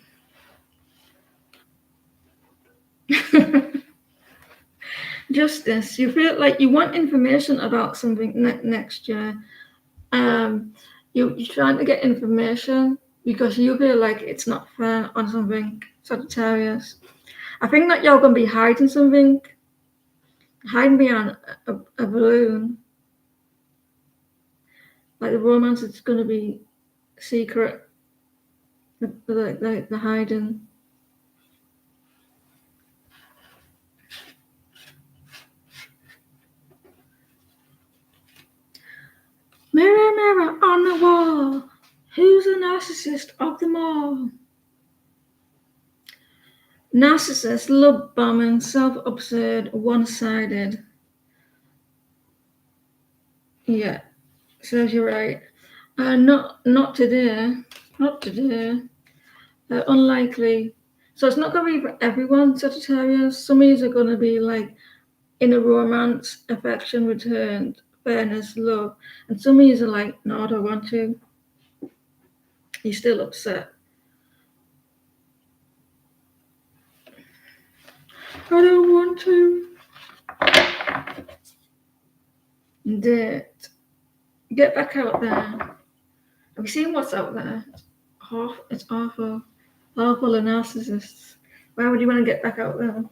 Justice. You feel like you want information about something next year. You're trying to get information because you feel like it's not fair on something, Sagittarius. I think that you're going to be hiding something, hiding behind a balloon. Like the romance is going to be secret, the hiding. Mirror, mirror on the wall, who's a narcissist? narcissist of them all. Narcissist, love bombing, self-absurd, one-sided. Yeah, serves you right. Not today. Not today. Unlikely. So it's not going to be for everyone, Sagittarius. Some of you are going to be like in a romance, affection returned, fairness, love. And some of you are like, no, I don't want to. You're still upset. I don't want to. Date. Get back out there. Have you seen what's out there? It's awful. Awful and narcissists. Why would you want to get back out there?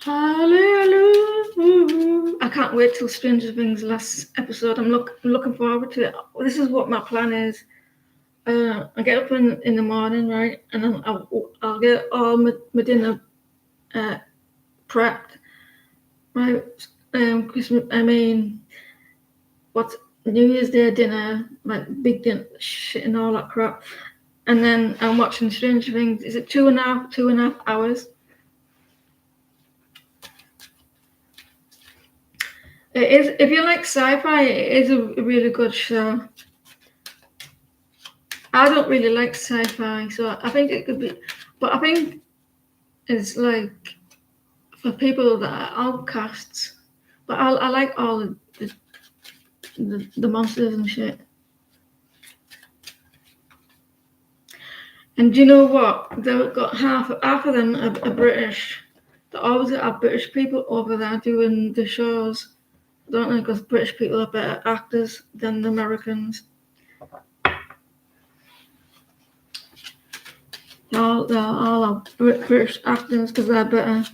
Hallelujah. I can't wait till Stranger Things last episode. I'm looking forward to it. This is what my plan is. I get up in the morning, right, and then I'll get all my dinner prepped, right? Christmas. What's New Year's Day dinner, like big dinner, shit and all that crap, and then I'm watching Stranger Things. Is it 2.5 hours? It is. If you like sci-fi, it is a really good show. I don't really like sci-fi, so I think it could be, but I think it's like for people that are outcasts. But I like all the monsters and shit. And do you know what? They've got half of them are British. They always have British people over there doing the shows, don't they? Because British people are better actors than the Americans. They're all British actors because they're better.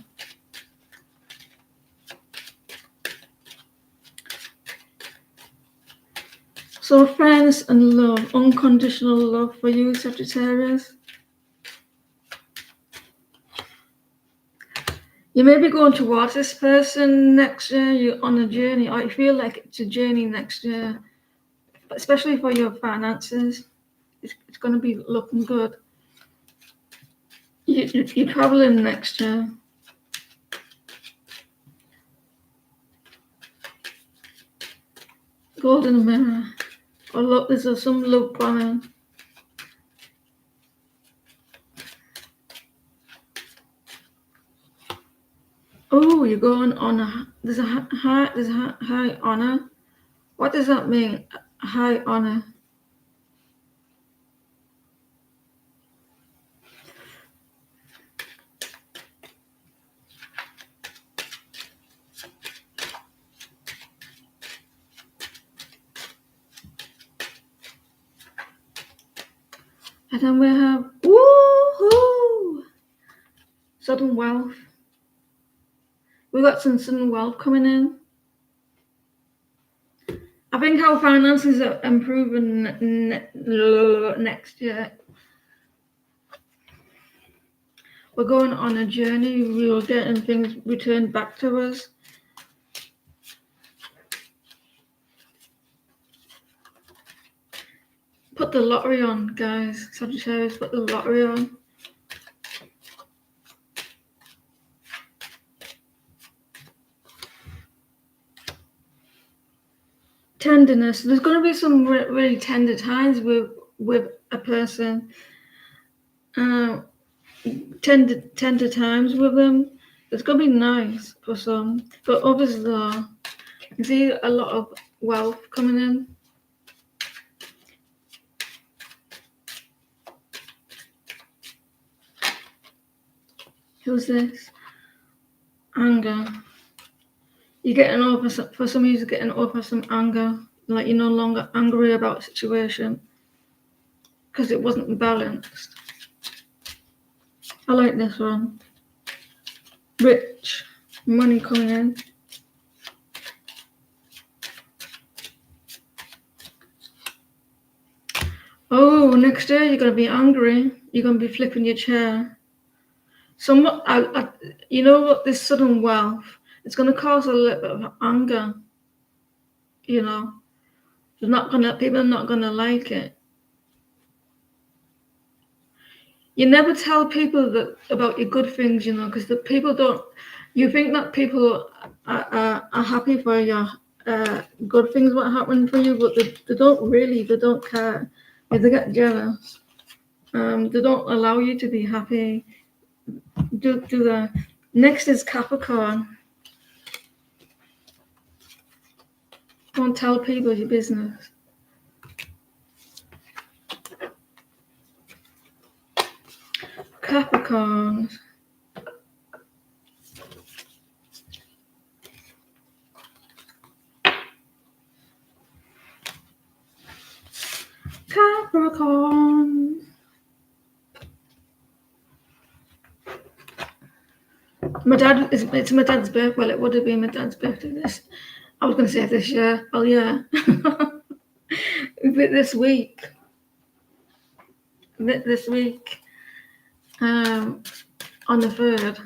So fairness and love, unconditional love for you, Sagittarius. You may be going towards this person next year. You're on a journey, or you feel like it's a journey next year, especially for your finances. It's going to be looking good. You're traveling next year. Golden mirror. Oh look, there's some love bombing. Oh, you're going on there's a high honor. What does that mean? High honor. And then we have woohoo! Sudden wealth. We got some sudden wealth coming in. I think our finances are improving next year. We're going on a journey. We're getting things returned back to us. Put the lottery on, guys. Sagittarius, put the lottery on. Tenderness. There's going to be some really tender times with a person. Tender times with them. It's going to be nice for some, but others though, you see a lot of wealth coming in. Who's this? Anger. You're getting over, for some of you, getting over some anger. Like you're no longer angry about a situation because it wasn't balanced. I like this one. Rich. Money coming in. Oh, next year you're going to be angry. You're going to be flipping your chair. You know what? This sudden wealth, it's going to cause a little bit of anger. You know, people are not gonna like it. You never tell people that about your good things, you know, because the people don't. You think that people are happy for your good things what happen for you, but they don't really. They don't care. They get jealous. They don't allow you to be happy. Do the next is Capricorn. Don't tell people your business. Capricorn. Capricorn. It's my dad's birthday. Well, it would have been my dad's birthday I was going to say this year. Well, yeah. But this week, on the 3rd,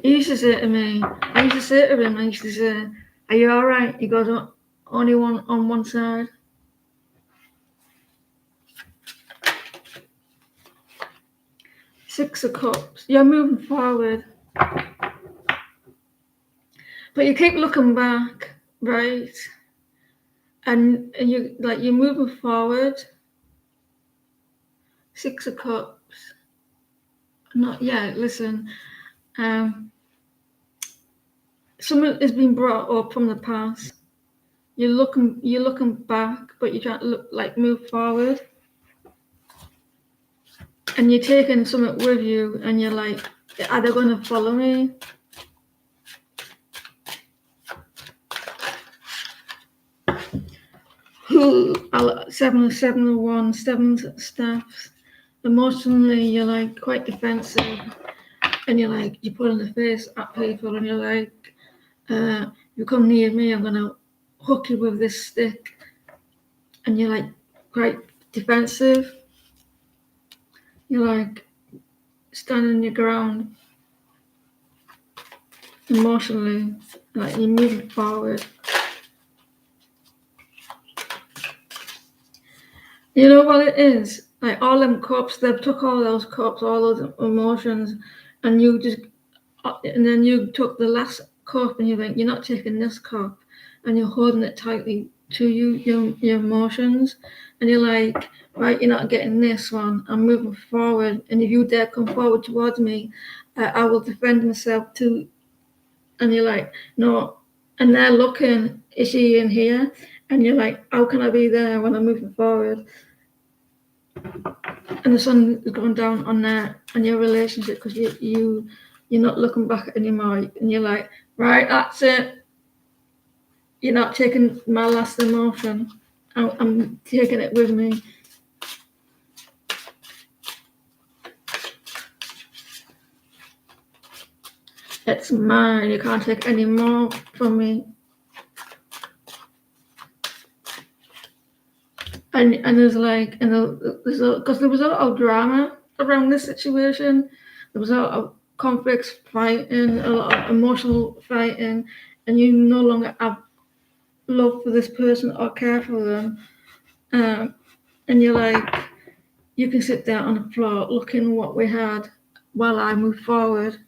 he used to say to me, I used to say to him, are you all right? He goes, only one on one side. Six of Cups. You're moving forward. But you keep looking back, right? And you're moving forward. Six of Cups. Not yet. Listen, something has been brought up from the past. You're looking back, but you're trying to move forward. And you're taking something with you, and you're like, are they going to follow me? Seven of Wands, seven staffs. Emotionally, you're like quite defensive, and you're like, you put in the face at people, and you're like, you come near me, I'm gonna hook you with this stick, and you're like quite defensive. You're like standing your ground emotionally, like you're moving forward. You know what it is? Like all them cups, they've took all those cups, all those emotions, and then you took the last cup and you think, you're not taking this cup, and you're holding it tightly to your emotions, and you're like, right, you're not getting this one, I'm moving forward, and if you dare come forward towards me, I will defend myself too. And you're like, no, and they're looking, is she in here? And you're like, how can I be there when I'm moving forward? And the sun is going down on your relationship, because you're not looking back anymore, and you're like, right, that's it. You're not taking my last emotion. I'm taking it with me. It's mine. You can't take any more from me. And there's because there was a lot of drama around this situation. There was a lot of conflicts, fighting, a lot of emotional fighting, and you no longer have love for this person or care for them. And you're like, you can sit there on the floor looking what we had while I move forward,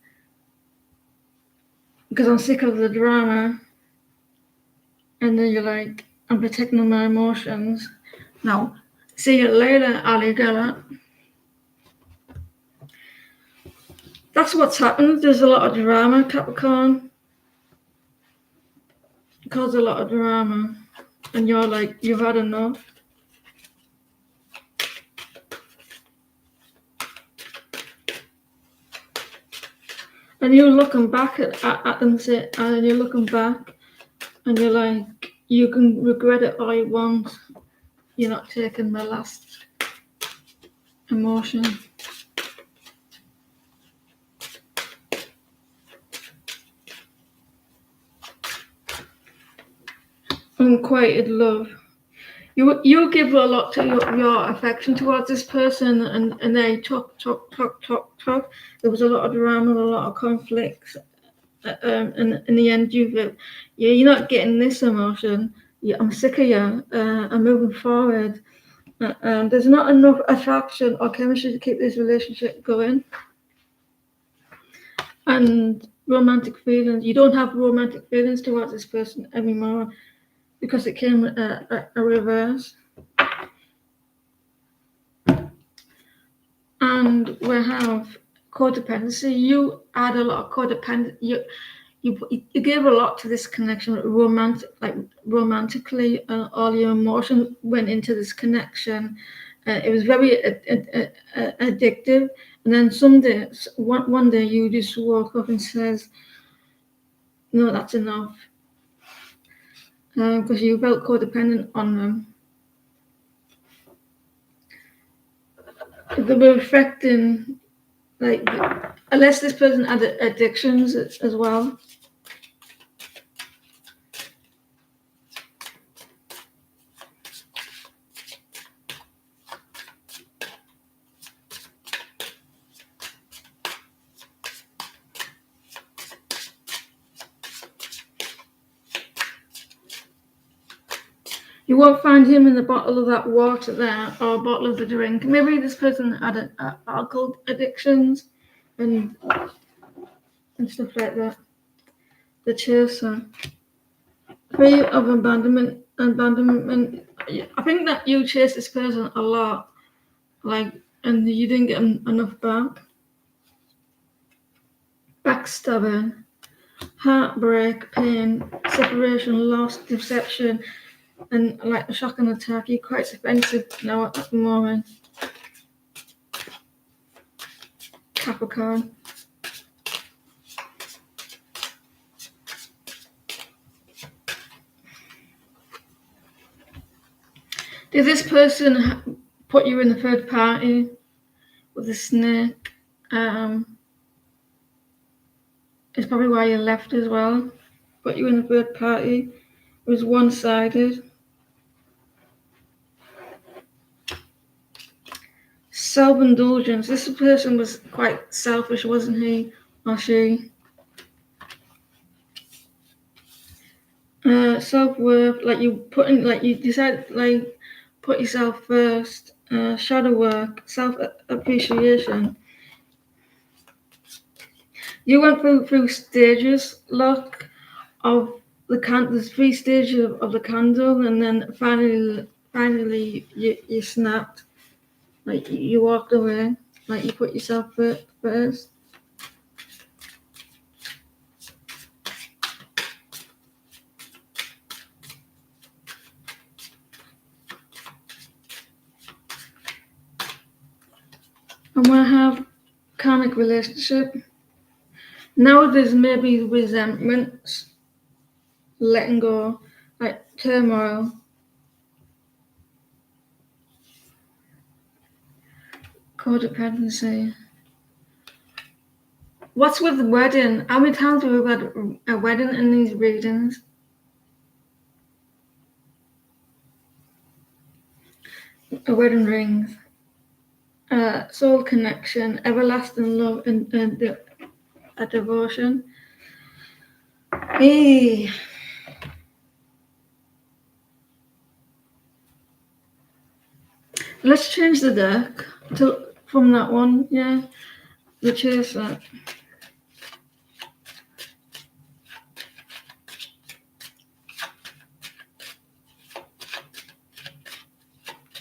because I'm sick of the drama. And then you're like, I'm protecting my emotions. Now, see you later, alligator. That's what's happened. There's a lot of drama, Capricorn. It caused a lot of drama. And you're like, you've had enough. And you're looking back at them, and you're looking back, and you're like, you can regret it all you want. You're not taking the last emotion. Unquieted love. you give a lot to your affection towards this person, and they talk. There was a lot of drama, a lot of conflicts, and in the end, you're not getting this emotion. I'm sick of you. I'm moving forward. There's not enough attraction or chemistry to keep this relationship going. And romantic feelings. You don't have romantic feelings towards this person anymore because it came a reverse. And we have codependency. You add a lot of codependency. You gave a lot to this connection, romantically, all your emotion went into this connection. It was very addictive. And then one day you just woke up and says, "No, that's enough," because you felt codependent on them. They were affecting, like, unless this person had addictions as well. You won't find him in the bottle of that water there, or a bottle of the drink. Maybe this person had alcohol addictions and stuff like that. The chaser. Fear of abandonment. I think that you chased this person a lot, and you didn't get enough back. Backstabbing, heartbreak, pain, separation, loss, deception, and like a shock and attack. You're quite offensive now at the moment. Capricorn. Did this person put you in the third party with a snake? It's probably why you left as well. Put you in the third party. It was one-sided. Self-indulgence. This person was quite selfish, wasn't he or she? Self-worth, you decide, put yourself first. Shadow work, self-appreciation. You went through stages, look, of there's 3 stages of the candle, and then finally you snapped. Like you walked away, like you put yourself first. And we have karmic relationship. Now there's maybe resentments, letting go, like turmoil. Codependency. What's with the wedding? How many times have we had a wedding in these readings? A wedding rings. Soul connection, everlasting love, and a devotion. Hey. Let's change the deck from that one, yeah. The chaser.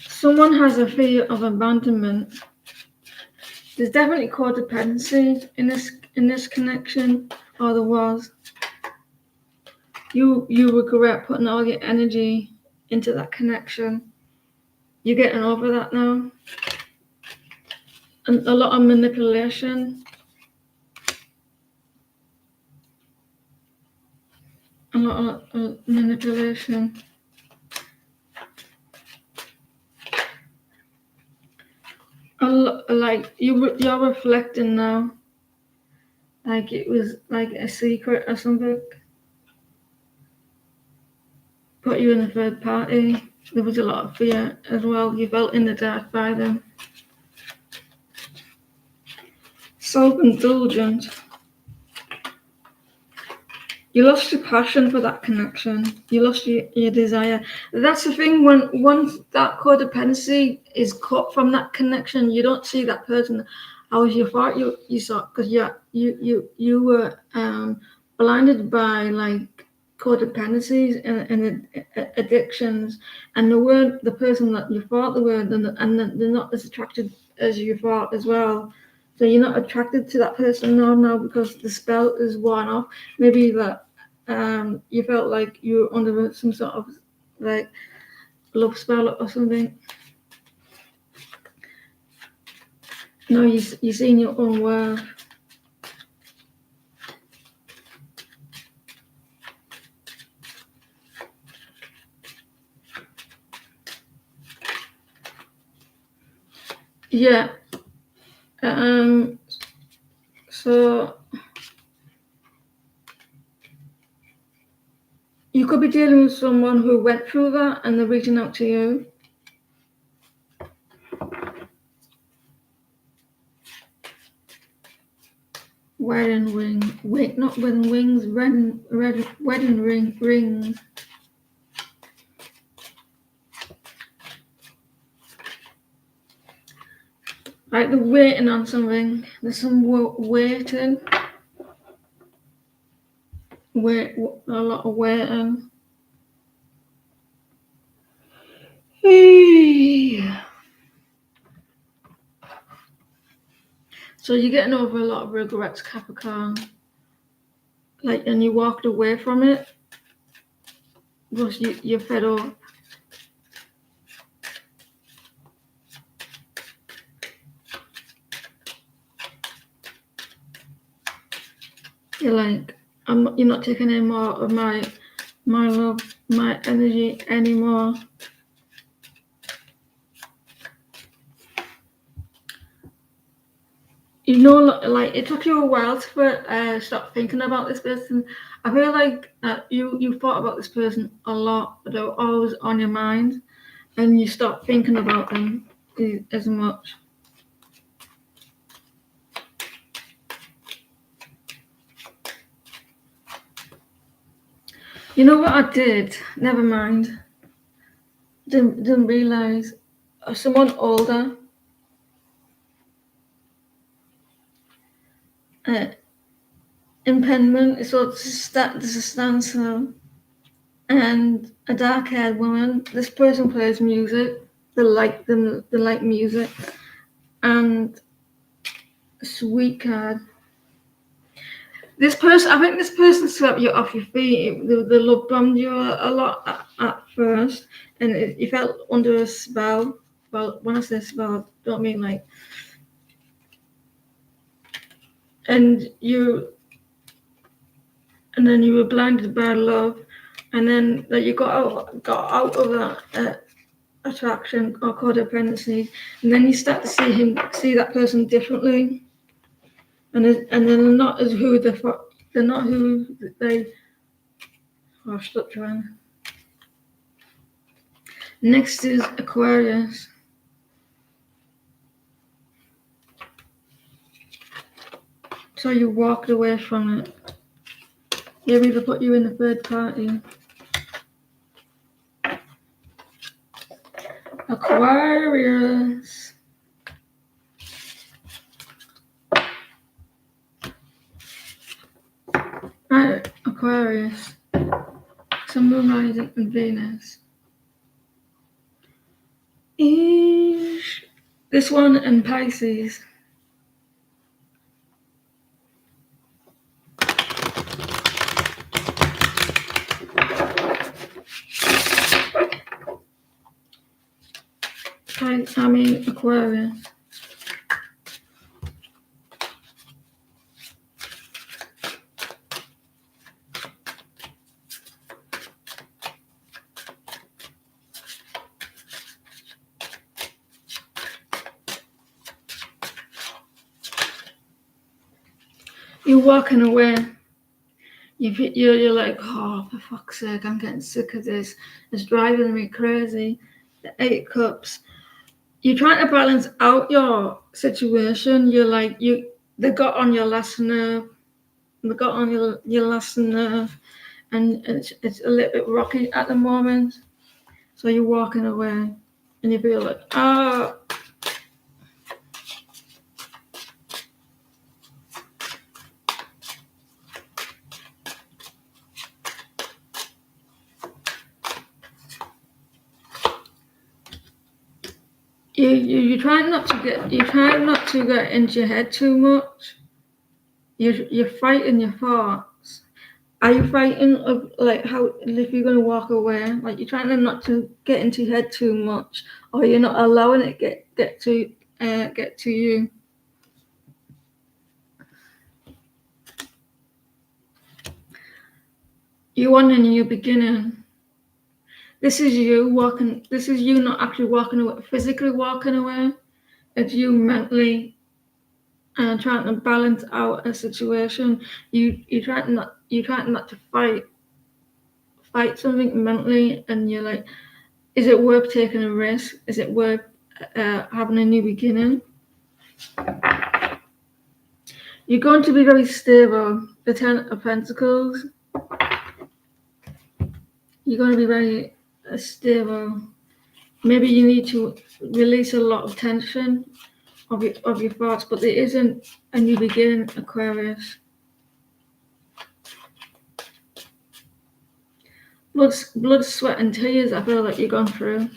Someone has a fear of abandonment. There's definitely codependency in this connection, or there was. You regret putting all your energy into that connection. You're getting over that now. And a lot of manipulation. A lot of manipulation. Like you're reflecting now. Like it was like a secret or something. Put you in a third party. There was a lot of fear as well. You felt in the dark by them. Self-indulgent. You lost your passion for that connection. You lost your desire. That's the thing. Once that codependency is cut from that connection, you don't see that person as you thought you saw, because you were blinded by like codependencies and addictions, and they weren't the person that you thought they were, and they're not as attracted as you thought as well. So you're not attracted to that person now because the spell is worn off. Maybe that you felt like you were under some sort of like love spell or something. No, you seen your own worth. Yeah. So you could be dealing with someone who went through that and they're reaching out to you. Wedding ring. Wait, not wedding wings. Wedding rings. Like they're waiting on something. There's some waiting. A lot of waiting. So you're getting over a lot of regrets, Capricorn. Like, and you walked away from it because you're fed up. You're like, you're not taking any more of my love, my energy anymore. You know, like it took you a while to stop thinking about this person. I feel like you thought about this person a lot, but they were always on your mind, and you stopped thinking about them as much. You know what I did? Never mind. Didn't realize. Someone older. Impediment. So there's a standstill, and a dark-haired woman. This person plays music. They like them. They like music, and a sweet card. This person, I think this person swept you off your feet. They love bombed you a lot at first, and you felt under a spell. Well, when I say spell, I don't mean like. And then you were blinded by love, and then that you got out of that attraction or codependency, and then you start to see that person differently, and they're not as who they're not who they. Oh, stop trying. Next is Aquarius. So you walked away from it. Maybe they put you in the third party. Aquarius. Right, Aquarius. So Moon rising and Venus. This one and Pisces. I mean Aquarius. You're walking away. You're like, oh, for fuck's sake, I'm getting sick of this. It's driving me crazy. The 8 cups. You're trying to balance out your situation. You're like, they got on your last nerve. They got on your last nerve, and it's a little bit rocky at the moment. So you're walking away, and you feel like, oh. You're trying not to get into your head too much. You're fighting your thoughts. Are you fighting of like how if you're gonna walk away? Like you're trying to not to get into your head too much, or you're not allowing it get to you. You want a new beginning. This is you walking. This is you not actually walking away, physically walking away. It's you mentally trying to balance out a situation. You trying not to fight something mentally, and you're like, is it worth taking a risk? Is it worth having a new beginning? You're going to be very stable. The 10 of Pentacles. You're going to be very stable. Maybe you need to release a lot of tension of your thoughts, but there isn't a new beginning, Aquarius. Blood, sweat, and tears. I feel like you're going through.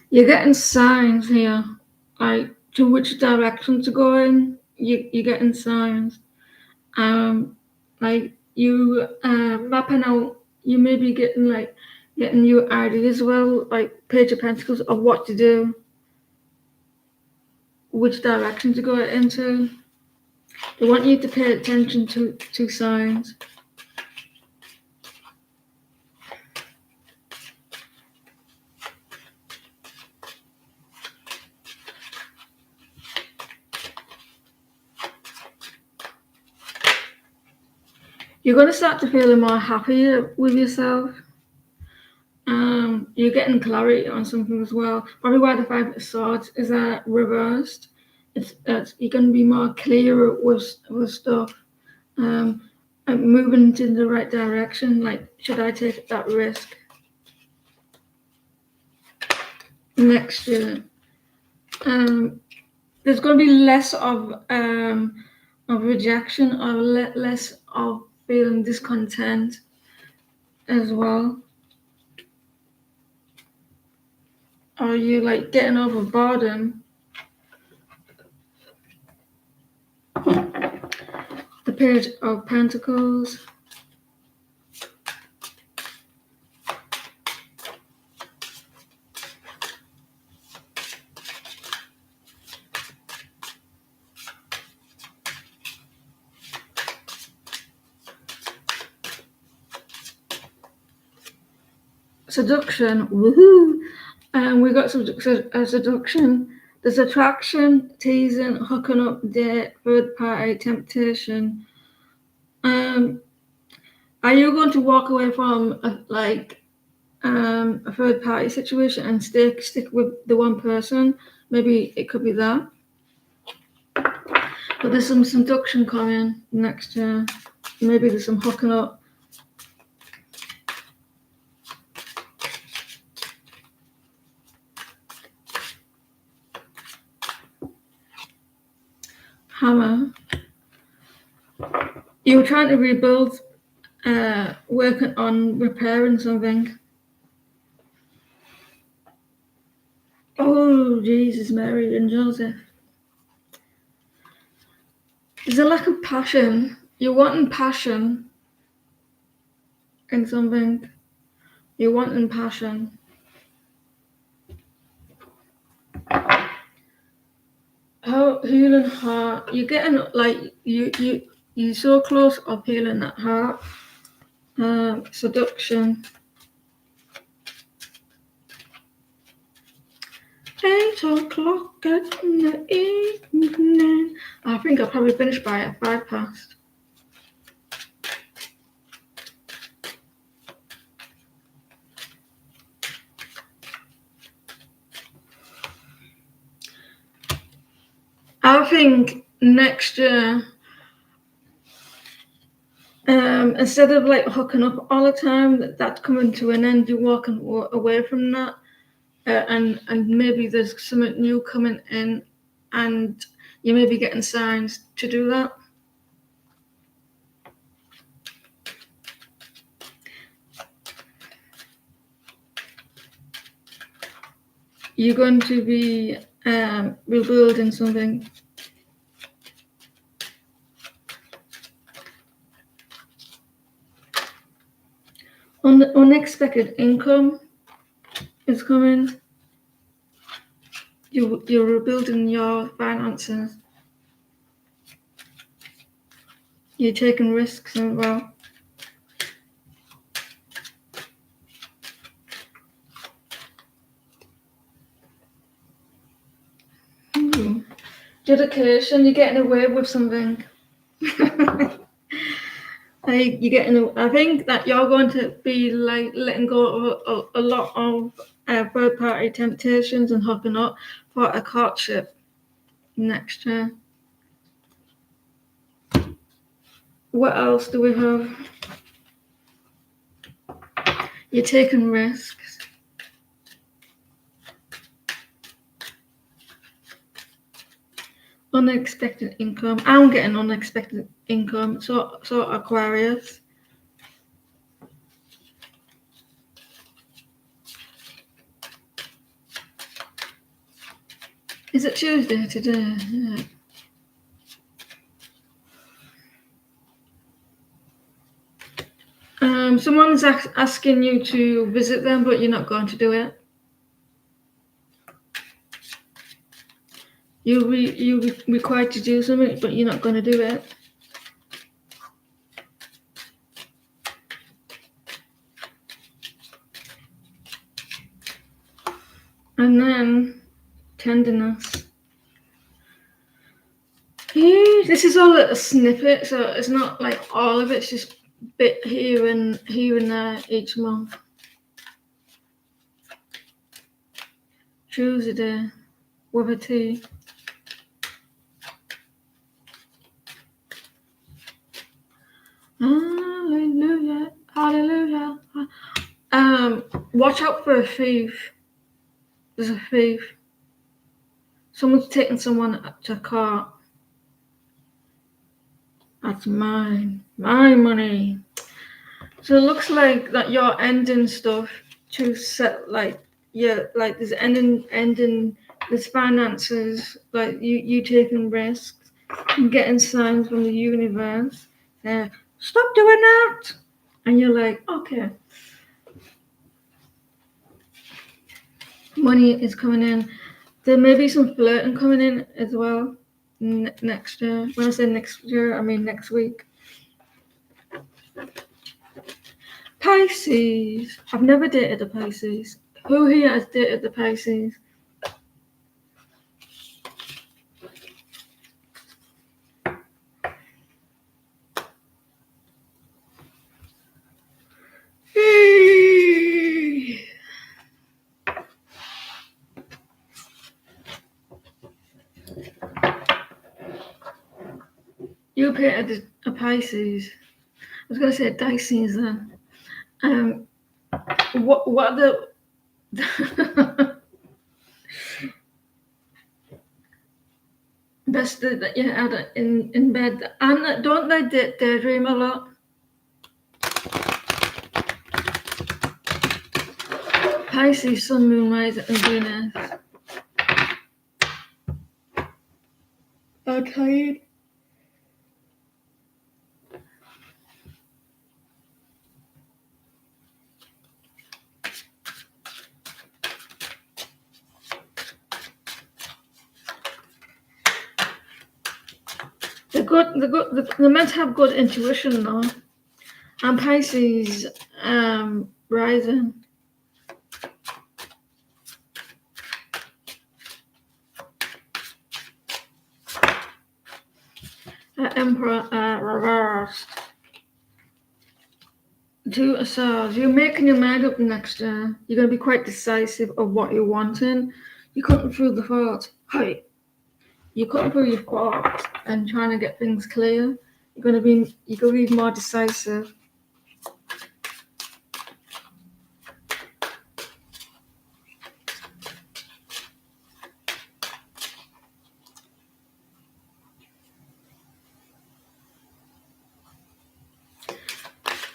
You're getting signs here, like to which direction to go in. You're getting signs. Like you mapping out. You may be getting new ideas as well, like Page of Pentacles of what to do, which direction to go into. They want you to pay attention to signs. You're going to start to feel more happy with yourself. You're getting clarity on something as well. Probably why the 5 of Swords is reversed. It's you're going to be more clear with stuff. And moving in the right direction. Like, should I take that risk next year? There's going to be less of rejection, or less of feeling discontent as well. Are you like getting over boredom? The Page of Pentacles. Seduction, woohoo! And we got seduction. There's attraction, teasing, hooking up, date, third party, temptation. Are you going to walk away from a third party situation and stick with the one person? Maybe it could be that. But there's some seduction coming next year. Maybe there's some hooking up. Hammer. You were trying to rebuild, working on repairing something. Oh, Jesus, Mary and Joseph. There's a lack of passion. You're wanting passion in something. You're wanting passion. Healing heart. You're getting like you You're so close of healing that heart. Seduction. 8 o'clock in the evening. I think I'll probably finish by 5 past. I think next year, instead of like hooking up all the time, that's coming to an end. You're walking away from that, and maybe there's something new coming in, and you may be getting signs to do that. You're going to be rebuilding something. Unexpected income is coming. You're rebuilding your finances. You're taking risks as well. Dedication. You're getting away with something. I think that you're going to be like letting go of a lot of third-party temptations and hooking up for a courtship next year. What else do we have? You're taking risks. Unexpected income. I'm getting unexpected income. So Aquarius. Is it Tuesday today? Yeah. Someone's asking you to visit them, but you're not going to do it. You'll be required to do something, but you're not going to do it. And then tenderness. This is all a snippet, so it's not like all of it. It's just a bit here and there each month. Choose a day with a T. Hallelujah, hallelujah. Watch out for a thief. There's a thief. Someone's taking someone to court. That's mine. My money. So it looks like that you're ending stuff to set like there's ending there's finances, like you taking risks and getting signs from the universe. Stop doing that. And you're like, okay. Money is coming in. There may be some flirting coming in as well next year. When I say next year, I mean next week. Pisces. I've never dated a Pisces. Who here has dated the Pisces? You dated a Pisces. I was going to say Pisces then. What the best that you had in bed? And don't they daydream a lot? Pisces, Sun, Moon, Rising, and Venus. I'm tired. They're meant to have good intuition though. And Pisces rising. Emperor reversed. Two of Swords. You're making your mind up next year. You're going to be quite decisive of what you're wanting. You're cutting through the thoughts. Hey, you're cutting through your thoughts and trying to get things clear. You're going to be more decisive.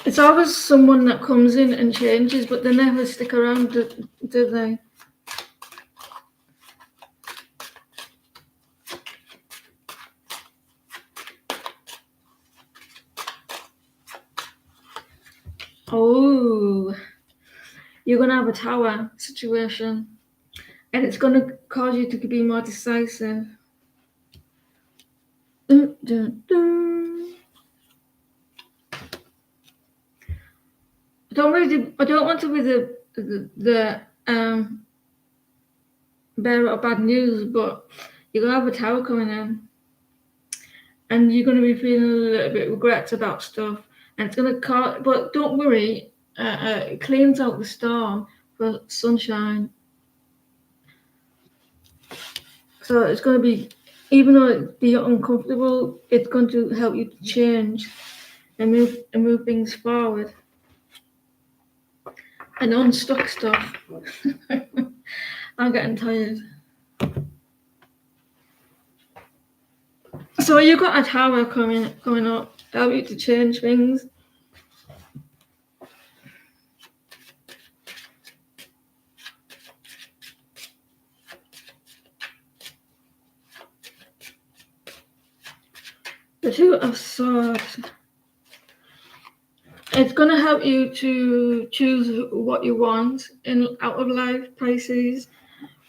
It's always someone that comes in and changes, but they never stick around, do they? Oh, you're going to have a tower situation, and it's going to cause you to be more decisive. Dun, dun, dun. I don't want to be the bearer of bad news, but you're gonna have a tower coming in, and you're gonna be feeling a little bit regrets about stuff, and it's gonna cause. But don't worry, it cleans out the storm for sunshine. So it's gonna be, even though it be uncomfortable, it's going to help you to change and move things forward and unstuck stuff. I'm getting tired. So you got a tower coming up, help you to change things. The Two of Swords. It's gonna help you to choose what you want out of life, Pisces,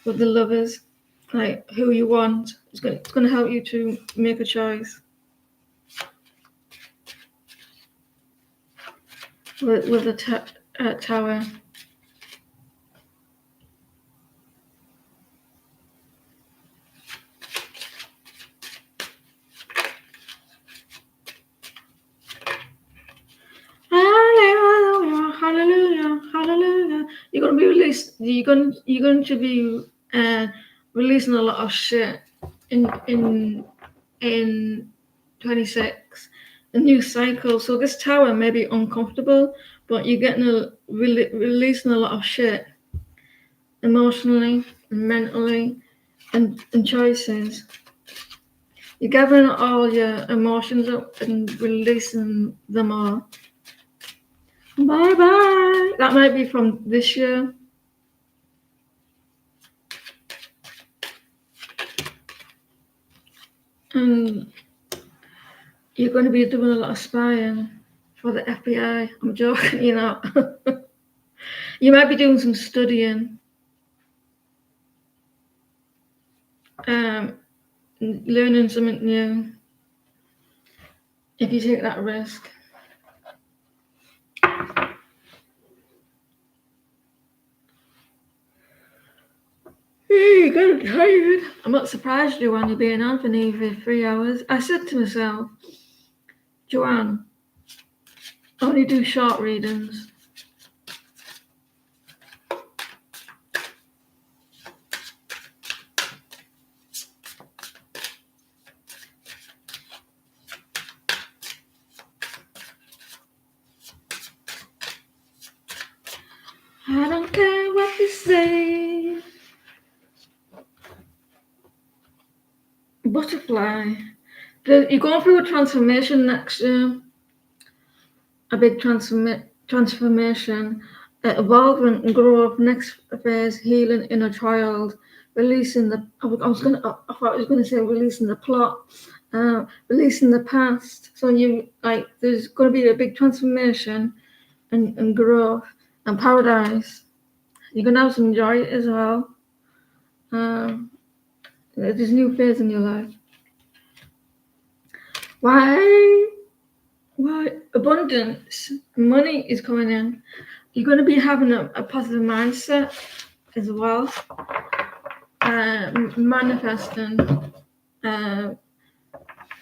with the Lovers, like who you want. It's gonna help you to make a choice. With the Tower. Hallelujah, hallelujah, hallelujah. You're gonna be released. You're going to be releasing a lot of shit in 26. A new cycle. So this tower may be uncomfortable, but you're getting releasing a lot of shit emotionally, mentally, and choices. You're gathering all your emotions up and releasing them all. Bye bye. That might be from this year. And you're going to be doing a lot of spying for the FBI. I'm joking, you know. You might be doing some studying. Learning something new. If you take that risk. Hey, you got tired. I'm not surprised, Joanne, you're being on for nearly 3 hours. I said to myself, Joanne, only do short readings. I don't care what you say. Butterfly. You're going through a transformation next year. A big transformation, evolvement and growth. Next phase, healing inner child, releasing the. I thought I was gonna say releasing the plot, releasing the past. So there's going to be a big transformation, and growth and paradise. You're gonna have some joy as well. There's a new phase in your life. Why abundance, money is coming in. You're going to be having a positive mindset as well, manifesting and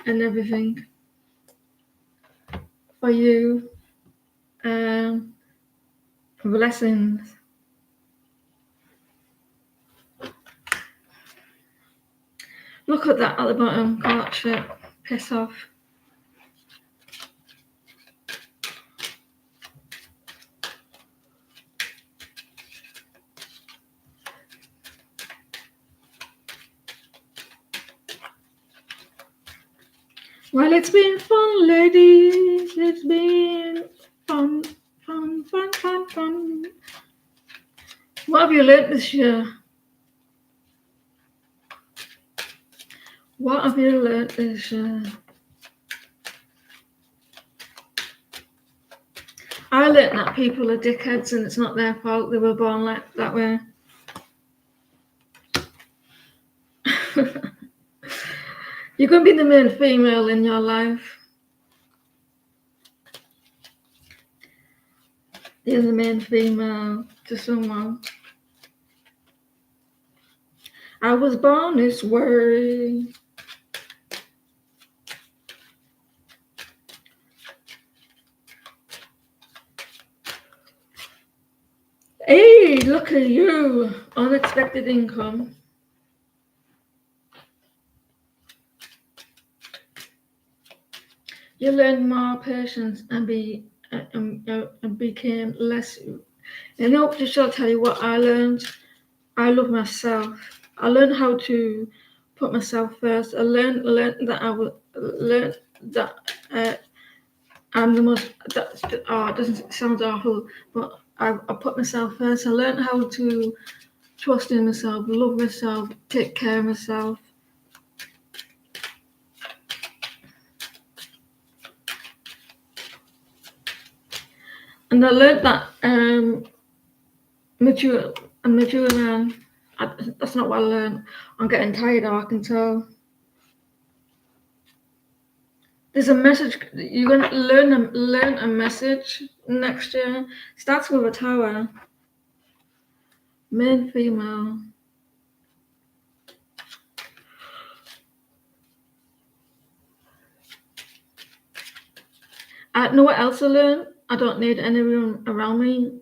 everything for you, blessings. Look at that at the bottom. God, shit, piss off. Well, it's been fun, ladies. It's been fun. What have you learnt this year? What have you learnt this year? I learnt that people are dickheads and it's not their fault. They were born like that way. You're going to be the main female in your life. You're the main female to someone. I was born this way. Hey, look at you. Unexpected income. You learned more patience and became less. And I just shall tell you what I learned. I love myself. I learned how to put myself first. I learned that I'm the most. It doesn't sound awful, but I put myself first. I learned how to trust in myself, love myself, take care of myself. And I learned that mature man. That's not what I learned. I'm getting tired. I can tell. There's a message. You're gonna learn a message next year. Starts with a tower. Male, female. I know what else I learned. I don't need anyone around me.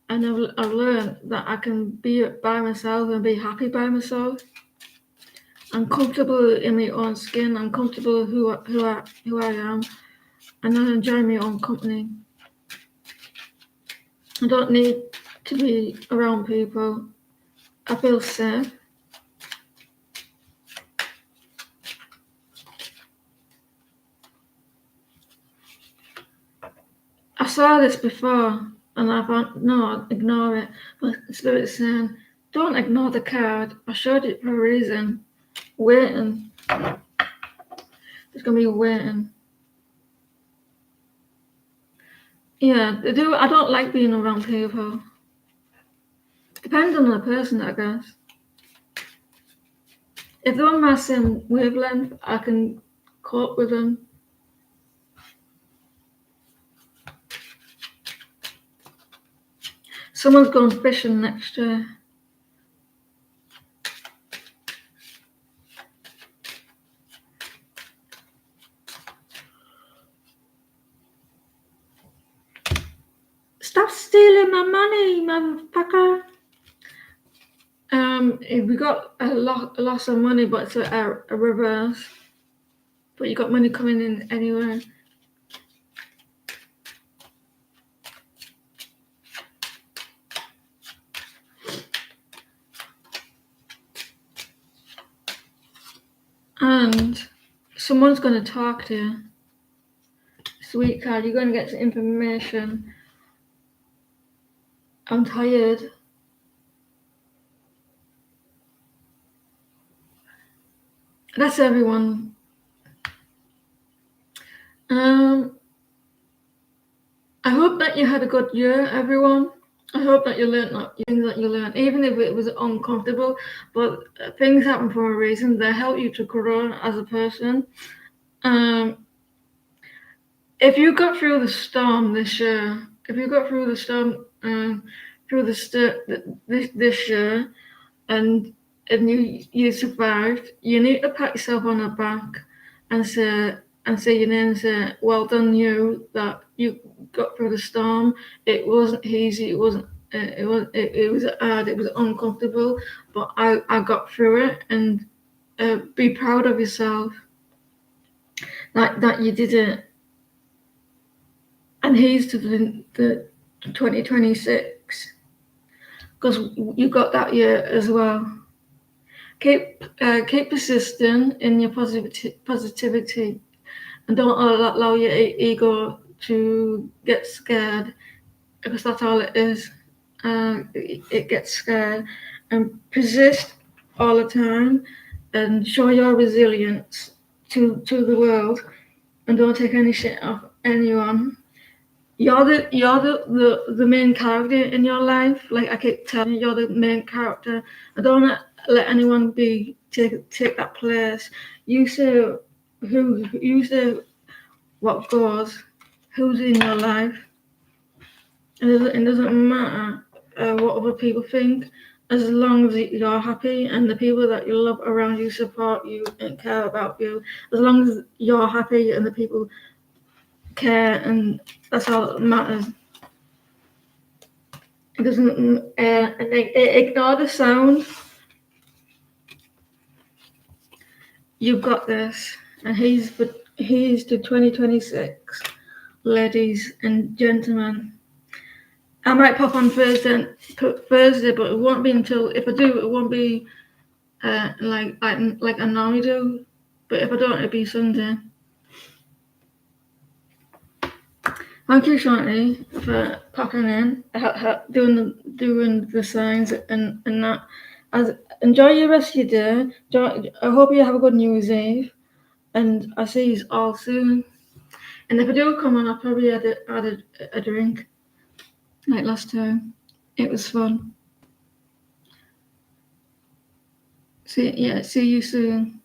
And I've learned that I can be by myself and be happy by myself. I'm comfortable in my own skin. I'm comfortable who I am, and I enjoy my own company. I don't need to be around people. I feel safe. I saw this before, and I thought, no, ignore it. But the Spirit's saying, don't ignore the card. I showed it for a reason. Waiting. There's going to be waiting. Yeah, I don't like being around people. Depends on the person, I guess. If they're on my same wavelength, I can cope with them. Someone's going fishing next year. Stop stealing my money, motherfucker. We got a loss of money, but it's a reverse. But you got money coming in anyway. And someone's going to talk to you. Sweet card, you're going to get some information. I'm tired. That's everyone. I hope that you had a good year, everyone. I hope that you learned things that you learned, even if it was uncomfortable. But things happen for a reason. They help you to grow as a person. if you got through the storm this year, if you got through the storm this year, and you survived, you need to pat yourself on the back and say your name and say, well done you, that you got through the storm. It wasn't easy, it was hard, it was uncomfortable, but I got through it, and be proud of yourself that you did it. And here's to the 2026, because you got that year as well. Keep persisting in your positivity, and don't allow your ego to get scared, because that's all it is. It gets scared, and persist all the time, and show your resilience to the world, and don't take any shit off anyone. You're the main character in your life. Like I keep telling you, you're the main character. And don't let anyone take that place. You say you say what goes, who's in your life. It doesn't matter what other people think, as long as you're happy and the people that you love around you support you and care about you. As long as you're happy and the people care, and that's all that matters. It doesn't ignore the sound. You've got this, and he's to 2026, ladies and gentlemen. I might pop on Thursday, but it won't be until, if I do, it won't be like I normally do. But if I don't, it'll be Sunday. Thank you, Shanti, for popping in, doing the signs and that. Enjoy your rest of your day. I hope you have a good New Year's Eve, and I'll see you all soon. And if I do come on, I'll probably add a drink like last time. It was fun. See you soon.